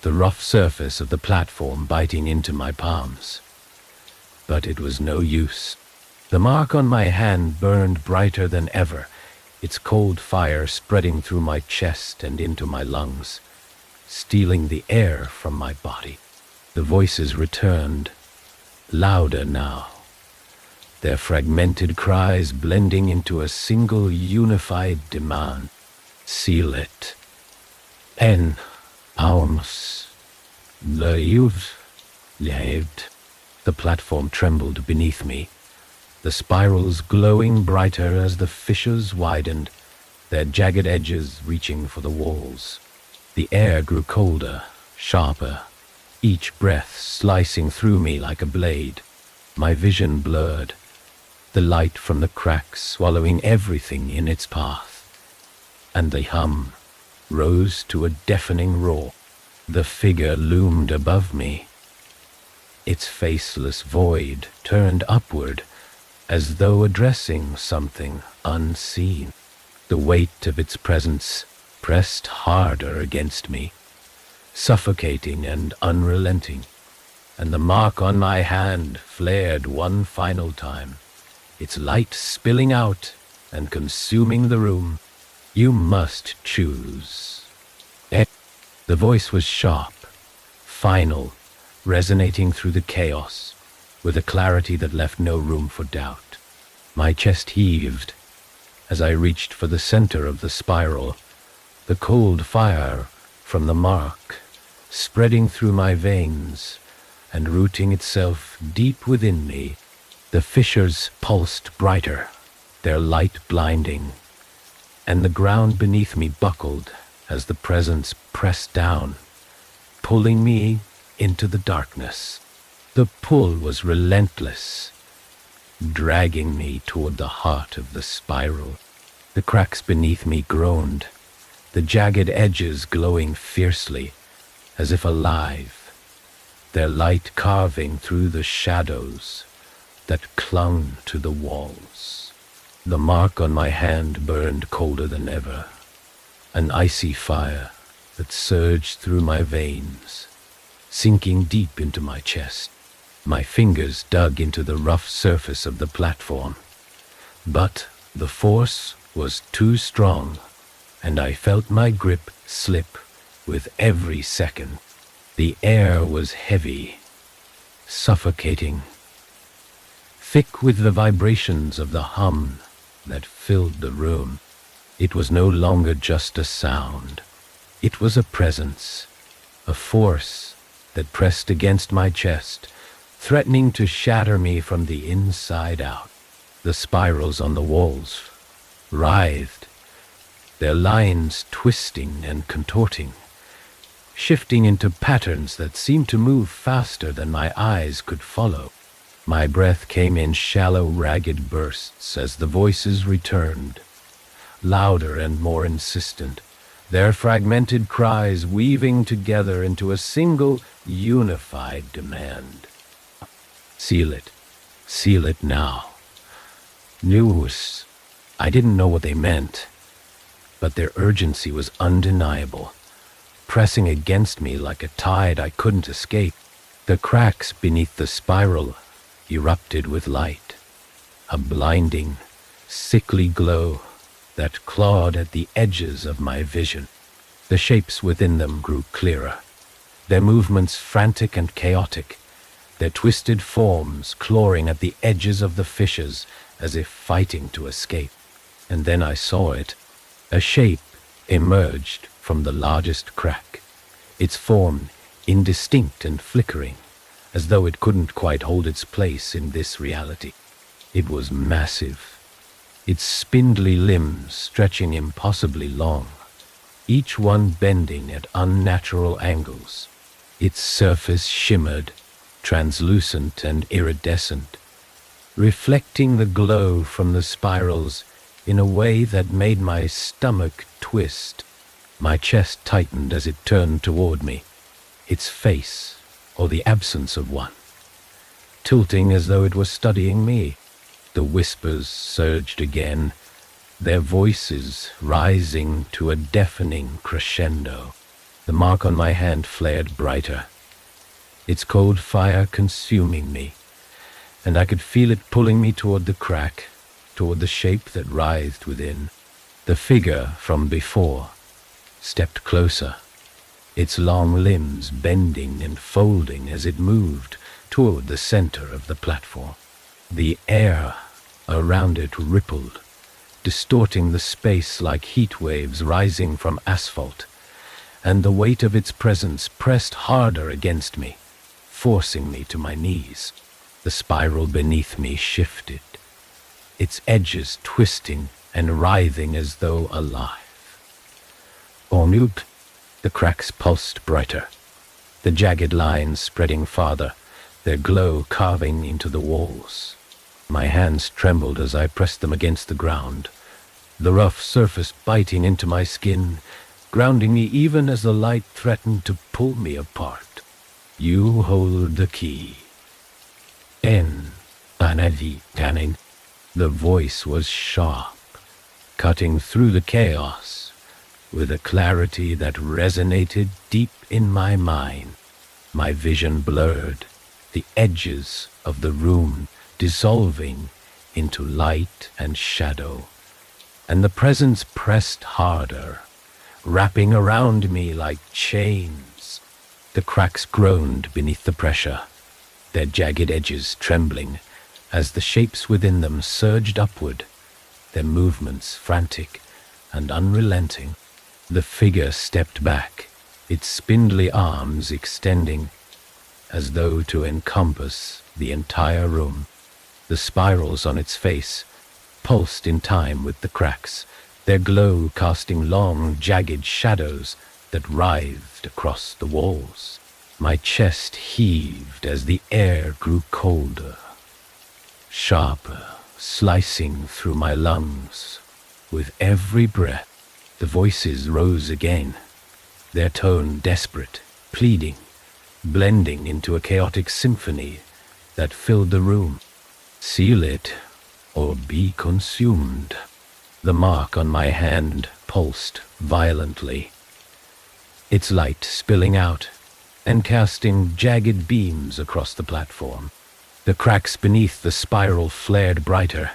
the rough surface of the platform biting into my palms. But it was no use. The mark on my hand burned brighter than ever, its cold fire spreading through my chest and into my lungs, stealing the air from my body. The voices returned, louder now, their fragmented cries blending into a single unified demand. Seal it. En arms. You've lived. The platform trembled beneath me, the spirals glowing brighter as the fissures widened, their jagged edges reaching for the walls. The air grew colder, sharper, each breath slicing through me like a blade. My vision blurred, the light from the cracks swallowing everything in its path. And the hum rose to a deafening roar. The figure loomed above me, its faceless void turned upward as though addressing something unseen. The weight of its presence pressed harder against me, suffocating and unrelenting. and the mark on my hand flared one final time, its light spilling out and consuming the room. You must choose. The voice was sharp, final, resonating through the chaos, with a clarity that left no room for doubt. My chest heaved as I reached for the center of the spiral, the cold fire from the mark spreading through my veins and rooting itself deep within me. The fissures pulsed brighter, their light blinding, and the ground beneath me buckled as the presence pressed down, pulling me into the darkness. The pull was relentless, dragging me toward the heart of the spiral. The cracks beneath me groaned, the jagged edges glowing fiercely, as if alive, their light carving through the shadows that clung to the walls. The mark on my hand burned colder than ever, an icy fire that surged through my veins, sinking deep into my chest. My fingers dug into the rough surface of the platform, but the force was too strong, and I felt my grip slip with every second. The air was heavy, suffocating, thick with the vibrations of the hum that filled the room. It was no longer just a sound. It was a presence, a force that pressed against my chest, threatening to shatter me from the inside out. The spirals on the walls writhed, their lines twisting and contorting, shifting into patterns that seemed to move faster than my eyes could follow. My breath came in shallow, ragged bursts as the voices returned, louder and more insistent, their fragmented cries weaving together into a single, unified demand. Seal it now. News. I didn't know what they meant, but their urgency was undeniable, pressing against me like a tide I couldn't escape. The cracks beneath the spiral erupted with light, a blinding, sickly glow that clawed at the edges of my vision. The shapes within them grew clearer, their movements frantic and chaotic, their twisted forms clawing at the edges of the fissures as if fighting to escape. And then I saw it. A shape emerged from the largest crack, its form indistinct and flickering, as though it couldn't quite hold its place in this reality. It was massive, its spindly limbs stretching impossibly long, each one bending at unnatural angles. Its surface shimmered, translucent and iridescent, reflecting the glow from the spirals in a way that made my stomach twist. My chest tightened as it turned toward me, its face, or the absence of one, tilting as though it was studying me. The whispers surged again, their voices rising to a deafening crescendo. The mark on my hand flared brighter, its cold fire consuming me, and I could feel it pulling me toward the crack, toward the shape that writhed within. The figure from before stepped closer, its long limbs bending and folding as it moved toward the center of the platform. The air around it rippled, distorting the space like heat waves rising from asphalt, and the weight of its presence pressed harder against me, forcing me to my knees. The spiral beneath me shifted, its edges twisting and writhing as though alive. Onub, the cracks pulsed brighter, the jagged lines spreading farther, their glow carving into the walls. My hands trembled as I pressed them against the ground, the rough surface biting into my skin, grounding me even as the light threatened to pull me apart. You hold the key. Tanning. The voice was sharp, cutting through the chaos with a clarity that resonated deep in my mind. My vision blurred, the edges of the room dissolving into light and shadow, and the presence pressed harder, wrapping around me like chains. The cracks groaned beneath the pressure, their jagged edges trembling as the shapes within them surged upward, their movements frantic and unrelenting. The figure stepped back, its spindly arms extending as though to encompass the entire room. The spirals on its face pulsed in time with the cracks, their glow casting long, jagged shadows that writhed across the walls. My chest heaved as the air grew colder, sharper, slicing through my lungs. With every breath, the voices rose again, their tone desperate, pleading, blending into a chaotic symphony that filled the room. Seal it, or be consumed. The mark on my hand pulsed violently, its light spilling out and casting jagged beams across the platform. The cracks beneath the spiral flared brighter,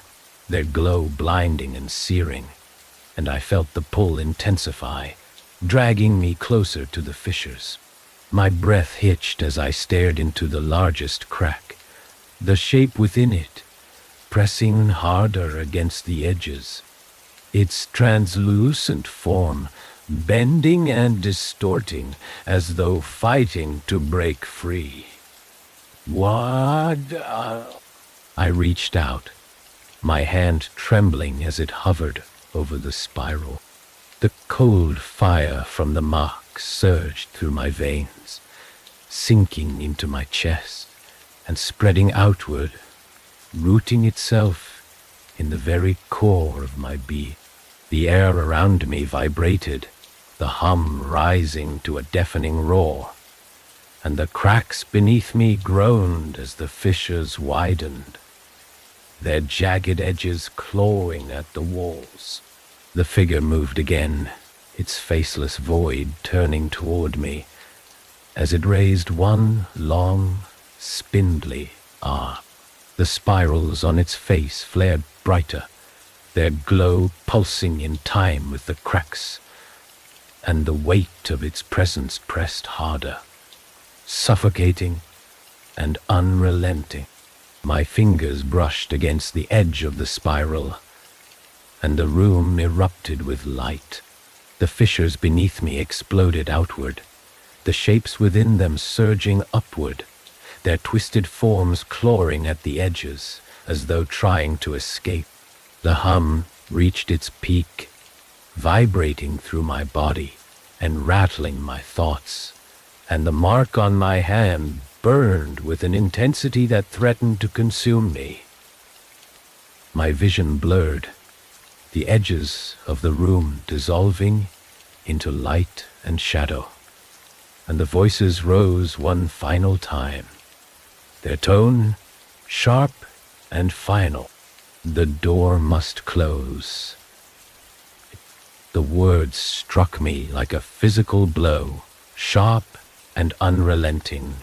their glow blinding and searing, and I felt the pull intensify, dragging me closer to the fissures. My breath hitched as I stared into the largest crack, the shape within it pressing harder against the edges, its translucent form bending and distorting as though fighting to break free. What? I reached out, my hand trembling as it hovered over the spiral. The cold fire from the mark surged through my veins, sinking into my chest and spreading outward, rooting itself in the very core of my being. The air around me vibrated, the hum rising to a deafening roar, and the cracks beneath me groaned as the fissures widened, their jagged edges clawing at the walls. The figure moved again, its faceless void turning toward me as it raised one long, spindly arm. The spirals on its face flared brighter, their glow pulsing in time with the cracks, and the weight of its presence pressed harder, suffocating and unrelenting. My fingers brushed against the edge of the spiral, and the room erupted with light. The fissures beneath me exploded outward, the shapes within them surging upward, their twisted forms clawing at the edges as though trying to escape. The hum reached its peak, vibrating through my body and rattling my thoughts, and the mark on my hand burned with an intensity that threatened to consume me. My vision blurred, the edges of the room dissolving into light and shadow, and the voices rose one final time, their tone sharp and final. The door must close. The words struck me like a physical blow, sharp and unrelenting,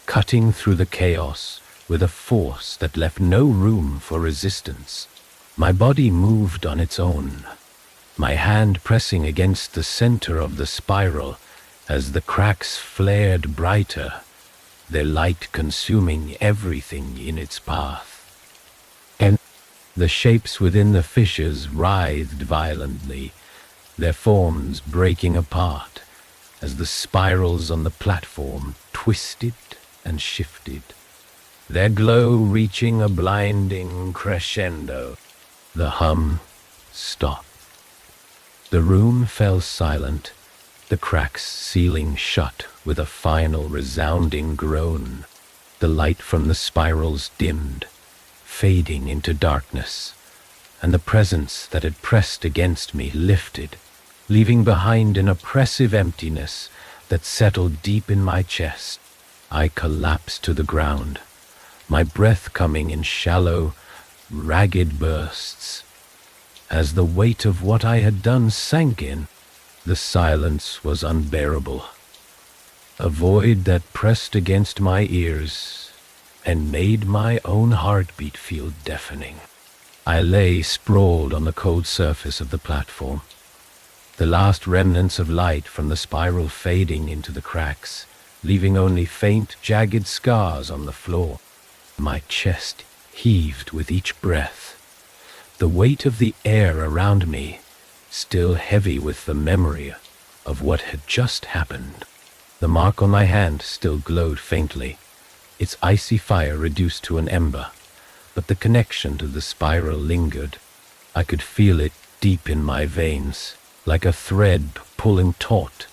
cutting through the chaos with a force that left no room for resistance. My body moved on its own, my hand pressing against the center of the spiral as the cracks flared brighter, their light consuming everything in its path. And the shapes within the fissures writhed violently, their forms breaking apart as the spirals on the platform twisted and shifted, their glow reaching a blinding crescendo. The hum stopped. The room fell silent, the cracks sealing shut with a final resounding groan. The light from the spirals dimmed, fading into darkness, and the presence that had pressed against me lifted, leaving behind an oppressive emptiness that settled deep in my chest. I collapsed to the ground, my breath coming in shallow, ragged bursts. As the weight of what I had done sank in, the silence was unbearable. a void that pressed against my ears and made my own heartbeat feel deafening. I lay sprawled on the cold surface of the platform, the last remnants of light from the spiral fading into the cracks, leaving only faint, jagged scars on the floor. My chest heaved with each breath, the weight of the air around me still heavy with the memory of what had just happened. The mark on my hand still glowed faintly, its icy fire reduced to an ember, but the connection to the spiral lingered. I could feel it deep in my veins, like a thread pulling taut,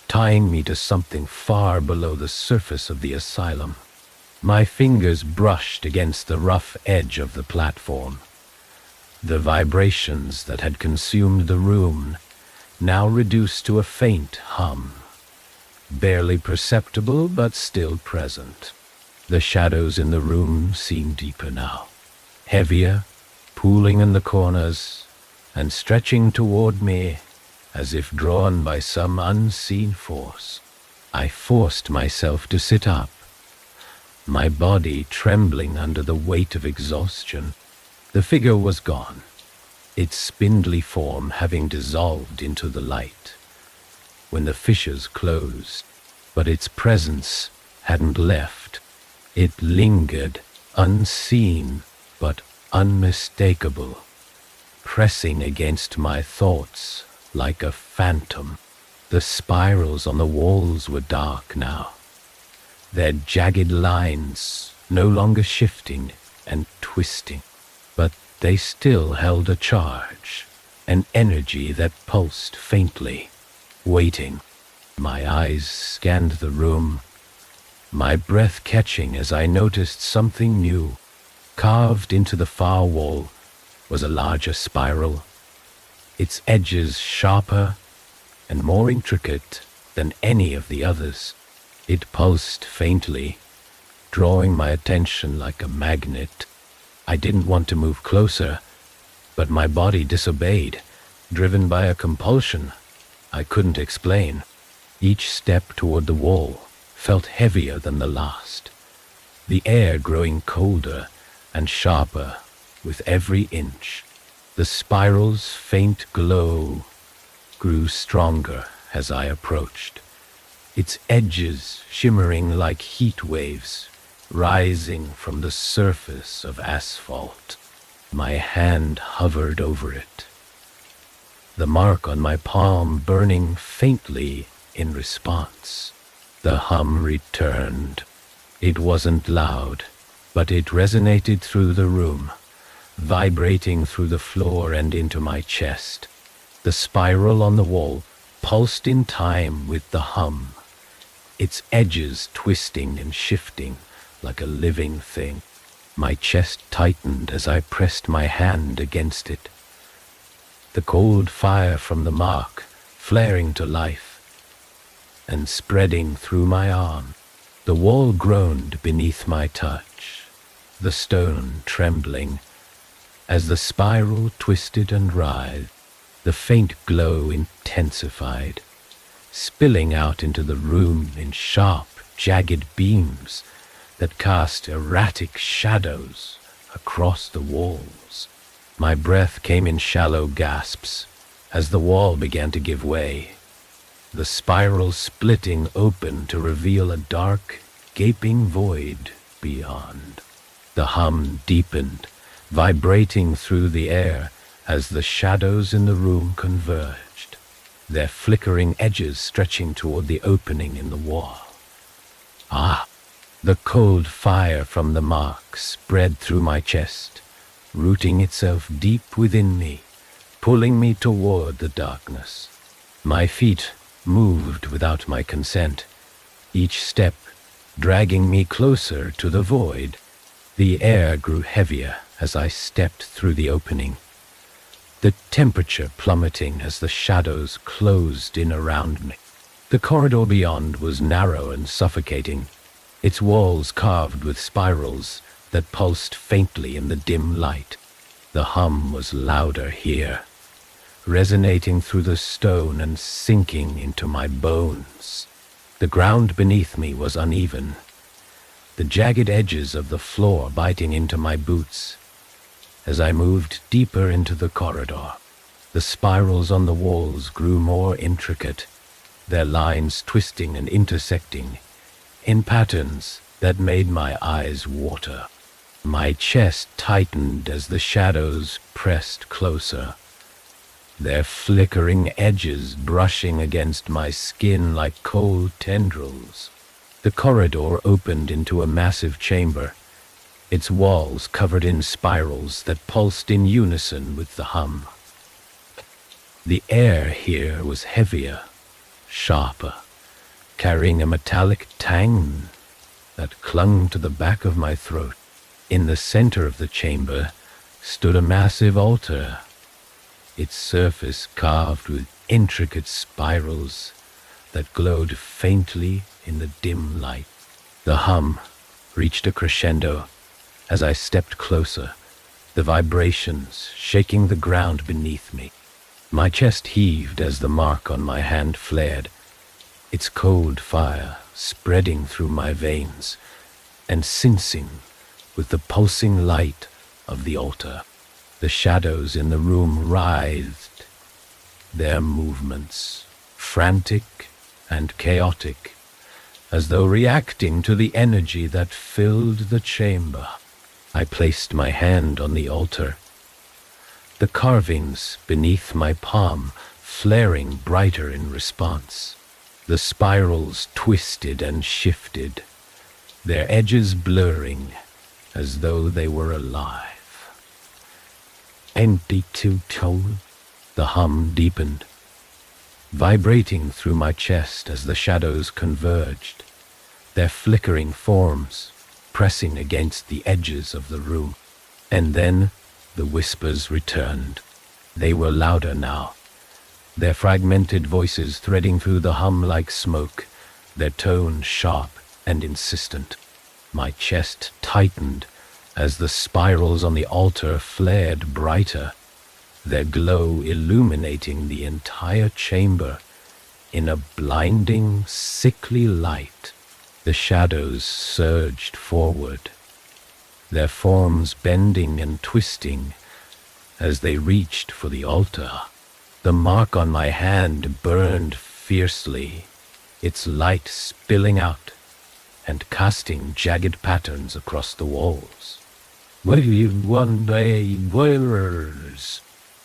tying me to something far below the surface of the asylum. My fingers brushed against the rough edge of the platform. The vibrations that had consumed the room now reduced to a faint hum, barely perceptible but still present. The shadows in the room seemed deeper now, heavier, pooling in the corners and stretching toward me as if drawn by some unseen force. I forced myself to sit up, my body trembling under the weight of exhaustion. The figure was gone, its spindly form having dissolved into the light when the fissures closed, but its presence hadn't left. It lingered, unseen but unmistakable, pressing against my thoughts like a phantom. The spirals on the walls were dark now, their jagged lines no longer shifting and twisting, but they still held a charge, an energy that pulsed faintly, waiting. My eyes scanned the room, my breath catching as I noticed something new. Carved into the far wall was a larger spiral, its edges sharper and more intricate than any of the others. It pulsed faintly, drawing my attention like a magnet. I didn't want to move closer, but my body disobeyed, driven by a compulsion I couldn't explain. Each step toward the wall felt heavier than the last, the air growing colder and sharper with every inch. The spiral's faint glow grew stronger as I approached, its edges shimmering like heat waves rising from the surface of asphalt. My hand hovered over it, the mark on my palm burning faintly in response. The hum returned. It wasn't loud, but it resonated through the room, vibrating through the floor and into my chest. The spiral on the wall pulsed in time with the hum, its edges twisting and shifting like a living thing. My chest tightened as I pressed my hand against it, the cold fire from the mark flaring to life and spreading through my arm. The wall groaned beneath my touch, the stone trembling as the spiral twisted and writhed. The faint glow intensified, spilling out into the room in sharp, jagged beams that cast erratic shadows across the walls. My breath came in shallow gasps as the wall began to give way, the spiral splitting open to reveal a dark, gaping void beyond. The hum deepened, vibrating through the air as the shadows in the room converged, their flickering edges stretching toward the opening in the wall. The cold fire from the mark spread through my chest, rooting itself deep within me, pulling me toward the darkness. My feet moved without my consent, each step dragging me closer to the void. The air grew heavier as I stepped through the opening, the temperature plummeting as the shadows closed in around me. The corridor beyond was narrow and suffocating, its walls carved with spirals that pulsed faintly in the dim light. The hum was louder here, resonating through the stone and sinking into my bones. The ground beneath me was uneven, the jagged edges of the floor biting into my boots. As I moved deeper into the corridor, the spirals on the walls grew more intricate, their lines twisting and intersecting in patterns that made my eyes water. My chest tightened as the shadows pressed closer, their flickering edges brushing against my skin like cold tendrils. The corridor opened into a massive chamber, its walls covered in spirals that pulsed in unison with the hum. The air here was heavier, sharper, carrying a metallic tang that clung to the back of my throat. In the center of the chamber stood a massive altar, its surface carved with intricate spirals that glowed faintly in the dim light. The hum reached a crescendo as I stepped closer, the vibrations shaking the ground beneath me. My chest heaved as the mark on my hand flared, its cold fire spreading through my veins and sensing with the pulsing light of the altar. The shadows in the room writhed, their movements frantic and chaotic, as though reacting to the energy that filled the chamber. I placed my hand on the altar, the carvings beneath my palm flaring brighter in response. The spirals twisted and shifted, their edges blurring as though they were alive. Empty two-tone, the hum deepened, vibrating through my chest as the shadows converged, their flickering forms pressing against the edges of the room. And then the whispers returned. They were louder now, their fragmented voices threading through the hum like smoke, their tone sharp and insistent. My chest tightened as the spirals on the altar flared brighter, their glow illuminating the entire chamber in a blinding, sickly light. The shadows surged forward, their forms bending and twisting as they reached for the altar. The mark on my hand burned fiercely, its light spilling out and casting jagged patterns across the walls. "Will you one day warriors?"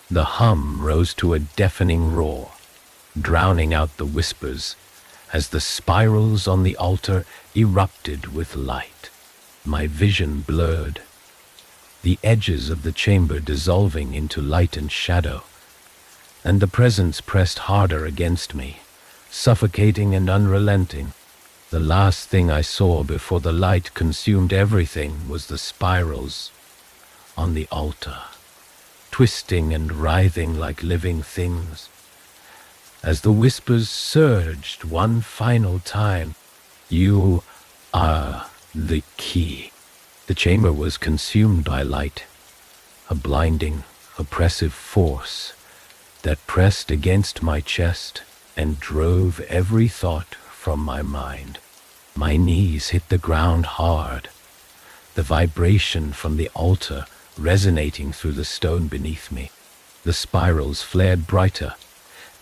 The hum rose to a deafening roar, drowning out the whispers as the spirals on the altar erupted with light. My vision blurred, the edges of the chamber dissolving into light and shadow, and the presence pressed harder against me, suffocating and unrelenting. The last thing I saw before the light consumed everything was the spirals on the altar, twisting and writhing like living things. As the whispers surged one final time, "You are the key." The chamber was consumed by light, a blinding, oppressive force that pressed against my chest and drove every thought from my mind. My knees hit the ground hard, the vibration from the altar resonating through the stone beneath me. The spirals flared brighter,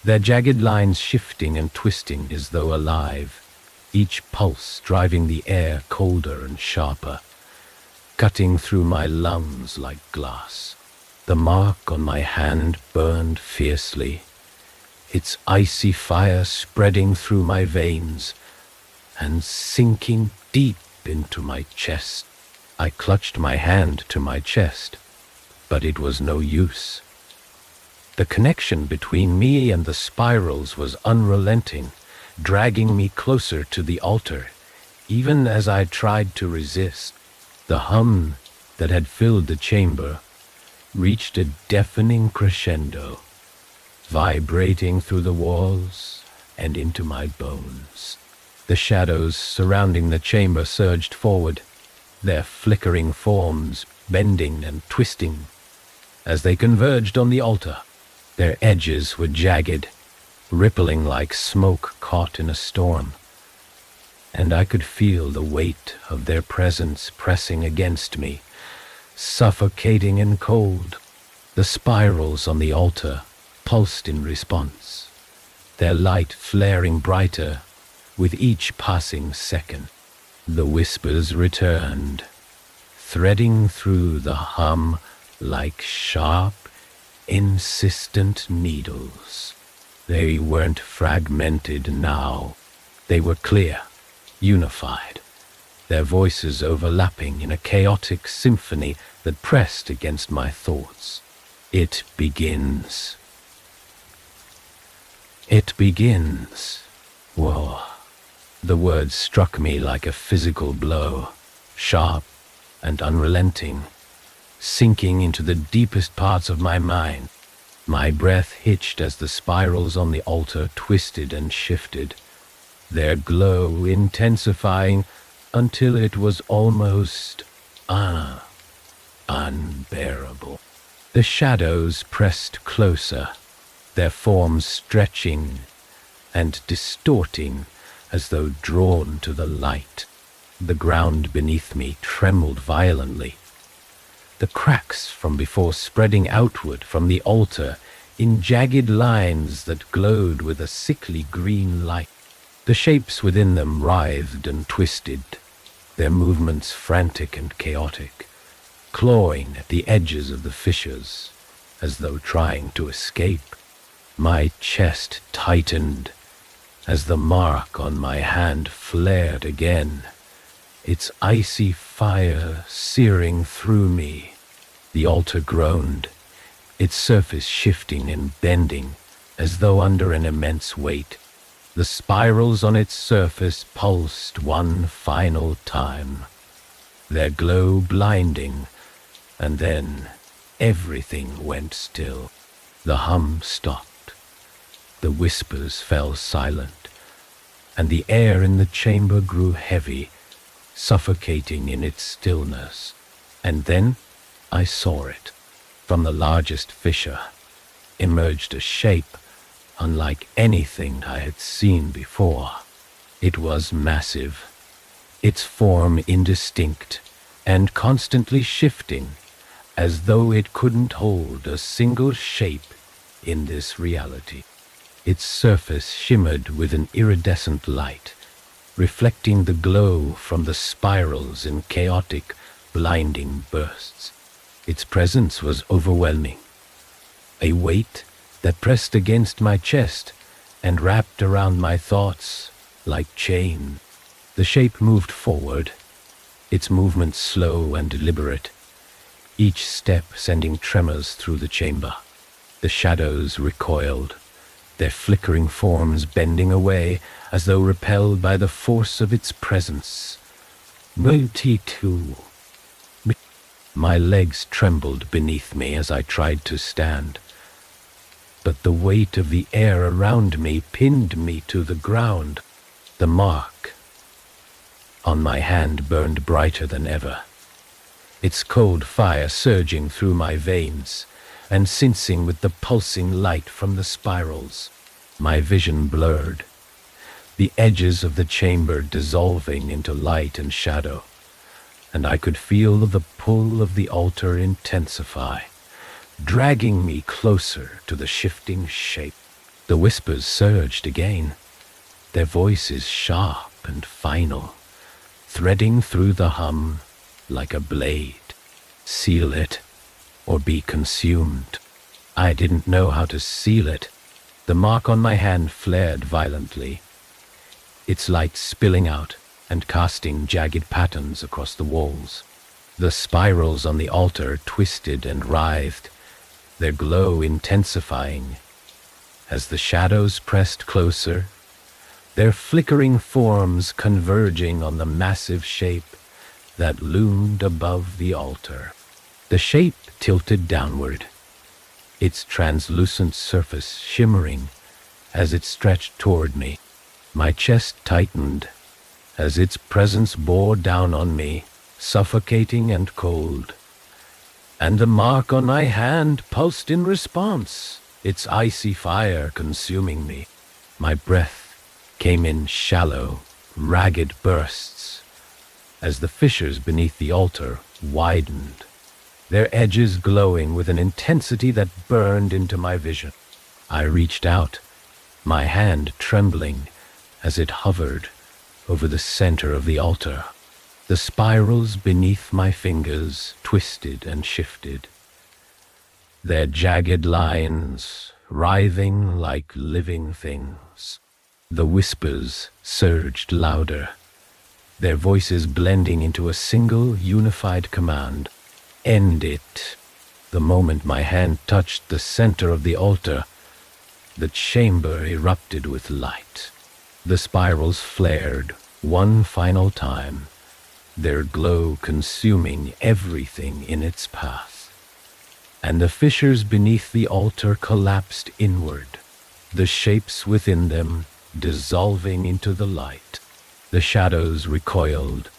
their jagged lines shifting and twisting as though alive, each pulse driving the air colder and sharper, cutting through my lungs like glass. The mark on my hand burned fiercely, its icy fire spreading through my veins and sinking deep into my chest. I clutched my hand to my chest, but it was no use. The connection between me and the spirals was unrelenting, dragging me closer to the altar, even as I tried to resist. The hum that had filled the chamber reached a deafening crescendo, vibrating through the walls and into my bones. The shadows surrounding the chamber surged forward, their flickering forms bending and twisting as they converged on the altar. Their edges were jagged, rippling like smoke caught in a storm, and I could feel the weight of their presence pressing against me, suffocating and cold. The spirals on the altar pulsed in response, their light flaring brighter with each passing second. The whispers returned, threading through the hum like sharp, insistent needles. They weren't fragmented now. They were clear, unified, their voices overlapping in a chaotic symphony that pressed against my thoughts. It begins. It begins. Whoa. The words struck me like a physical blow, sharp and unrelenting, sinking into the deepest parts of my mind. My breath hitched as the spirals on the altar twisted and shifted, their glow intensifying until it was almost unbearable. The shadows pressed closer, their forms stretching and distorting as though drawn to the light. The ground beneath me trembled violently, the cracks from before spreading outward from the altar in jagged lines that glowed with a sickly green light. The shapes within them writhed and twisted, their movements frantic and chaotic, clawing at the edges of the fissures as though trying to escape. My chest tightened as the mark on my hand flared again, its icy fire searing through me. The altar groaned, its surface shifting and bending as though under an immense weight. The spirals on its surface pulsed one final time, their glow blinding, and then everything went still. The hum stopped, the whispers fell silent, and the air in the chamber grew heavy, suffocating in its stillness. And then I saw it. From the largest fissure emerged a shape unlike anything I had seen before. It was massive, its form indistinct and constantly shifting, as though it couldn't hold a single shape in this reality. Its surface shimmered with an iridescent light, reflecting the glow from the spirals in chaotic, blinding bursts. Its presence was overwhelming, a weight that pressed against my chest and wrapped around my thoughts like chain. The shape moved forward, its movement slow and deliberate, each step sending tremors through the chamber. The shadows recoiled, their flickering forms bending away as though repelled by the force of its presence. Multitude. My legs trembled beneath me as I tried to stand, but the weight of the air around me pinned me to the ground. The mark on my hand burned brighter than ever, its cold fire surging through my veins and sensing with the pulsing light from the spirals. My vision blurred, the edges of the chamber dissolving into light and shadow, and I could feel the pull of the altar intensify, dragging me closer to the shifting shape. The whispers surged again, their voices sharp and final, threading through the hum like a blade. Seal it, or be consumed. I didn't know how to seal it. The mark on my hand flared violently, its light spilling out and casting jagged patterns across the walls. The spirals on the altar twisted and writhed, their glow intensifying as the shadows pressed closer, their flickering forms converging on the massive shape that loomed above the altar. The shape tilted downward, its translucent surface shimmering as it stretched toward me. My chest tightened as its presence bore down on me, suffocating and cold. And the mark on my hand pulsed in response, its icy fire consuming me. My breath came in shallow, ragged bursts, as the fissures beneath the altar widened, their edges glowing with an intensity that burned into my vision. I reached out, my hand trembling as it hovered over the center of the altar. The spirals beneath my fingers twisted and shifted, their jagged lines writhing like living things. The whispers surged louder, their voices blending into a single unified command. End it. The moment my hand touched the center of the altar, the chamber erupted with light. The spirals flared one final time, their glow consuming everything in its path. And the fissures beneath the altar collapsed inward, the shapes within them dissolving into the light. The shadows recoiled,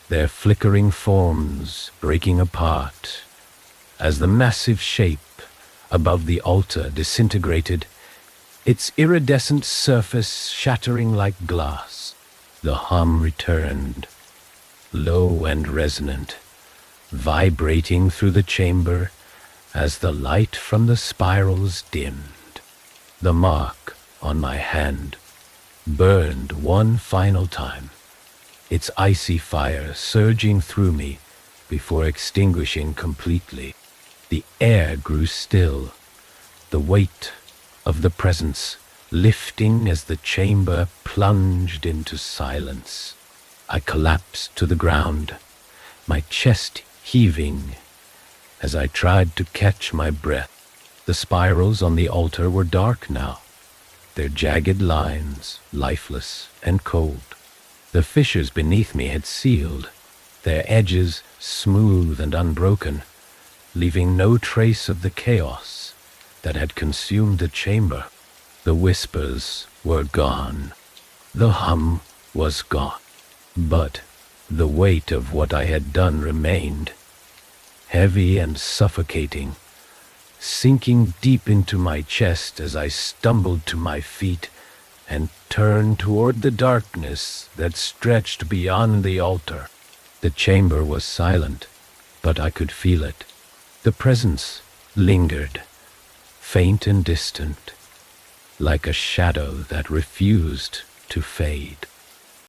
their flickering forms breaking apart, as the massive shape above the altar disintegrated, its iridescent surface shattering like glass. The hum returned, low and resonant, vibrating through the chamber as the light from the spirals dimmed. The mark on my hand burned one final time, its icy fire surging through me before extinguishing completely. The air grew still, the weight of the presence lifting as the chamber plunged into silence. I collapsed to the ground, my chest heaving as I tried to catch my breath. The spirals on the altar were dark now, their jagged lines lifeless and cold. The fissures beneath me had sealed, their edges smooth and unbroken, leaving no trace of the chaos that had consumed the chamber. The whispers were gone. The hum was gone. But the weight of what I had done remained, heavy and suffocating, sinking deep into my chest as I stumbled to my feet and turned toward the darkness that stretched beyond the altar. The chamber was silent, but I could feel it. The presence lingered, faint and distant, like a shadow that refused to fade.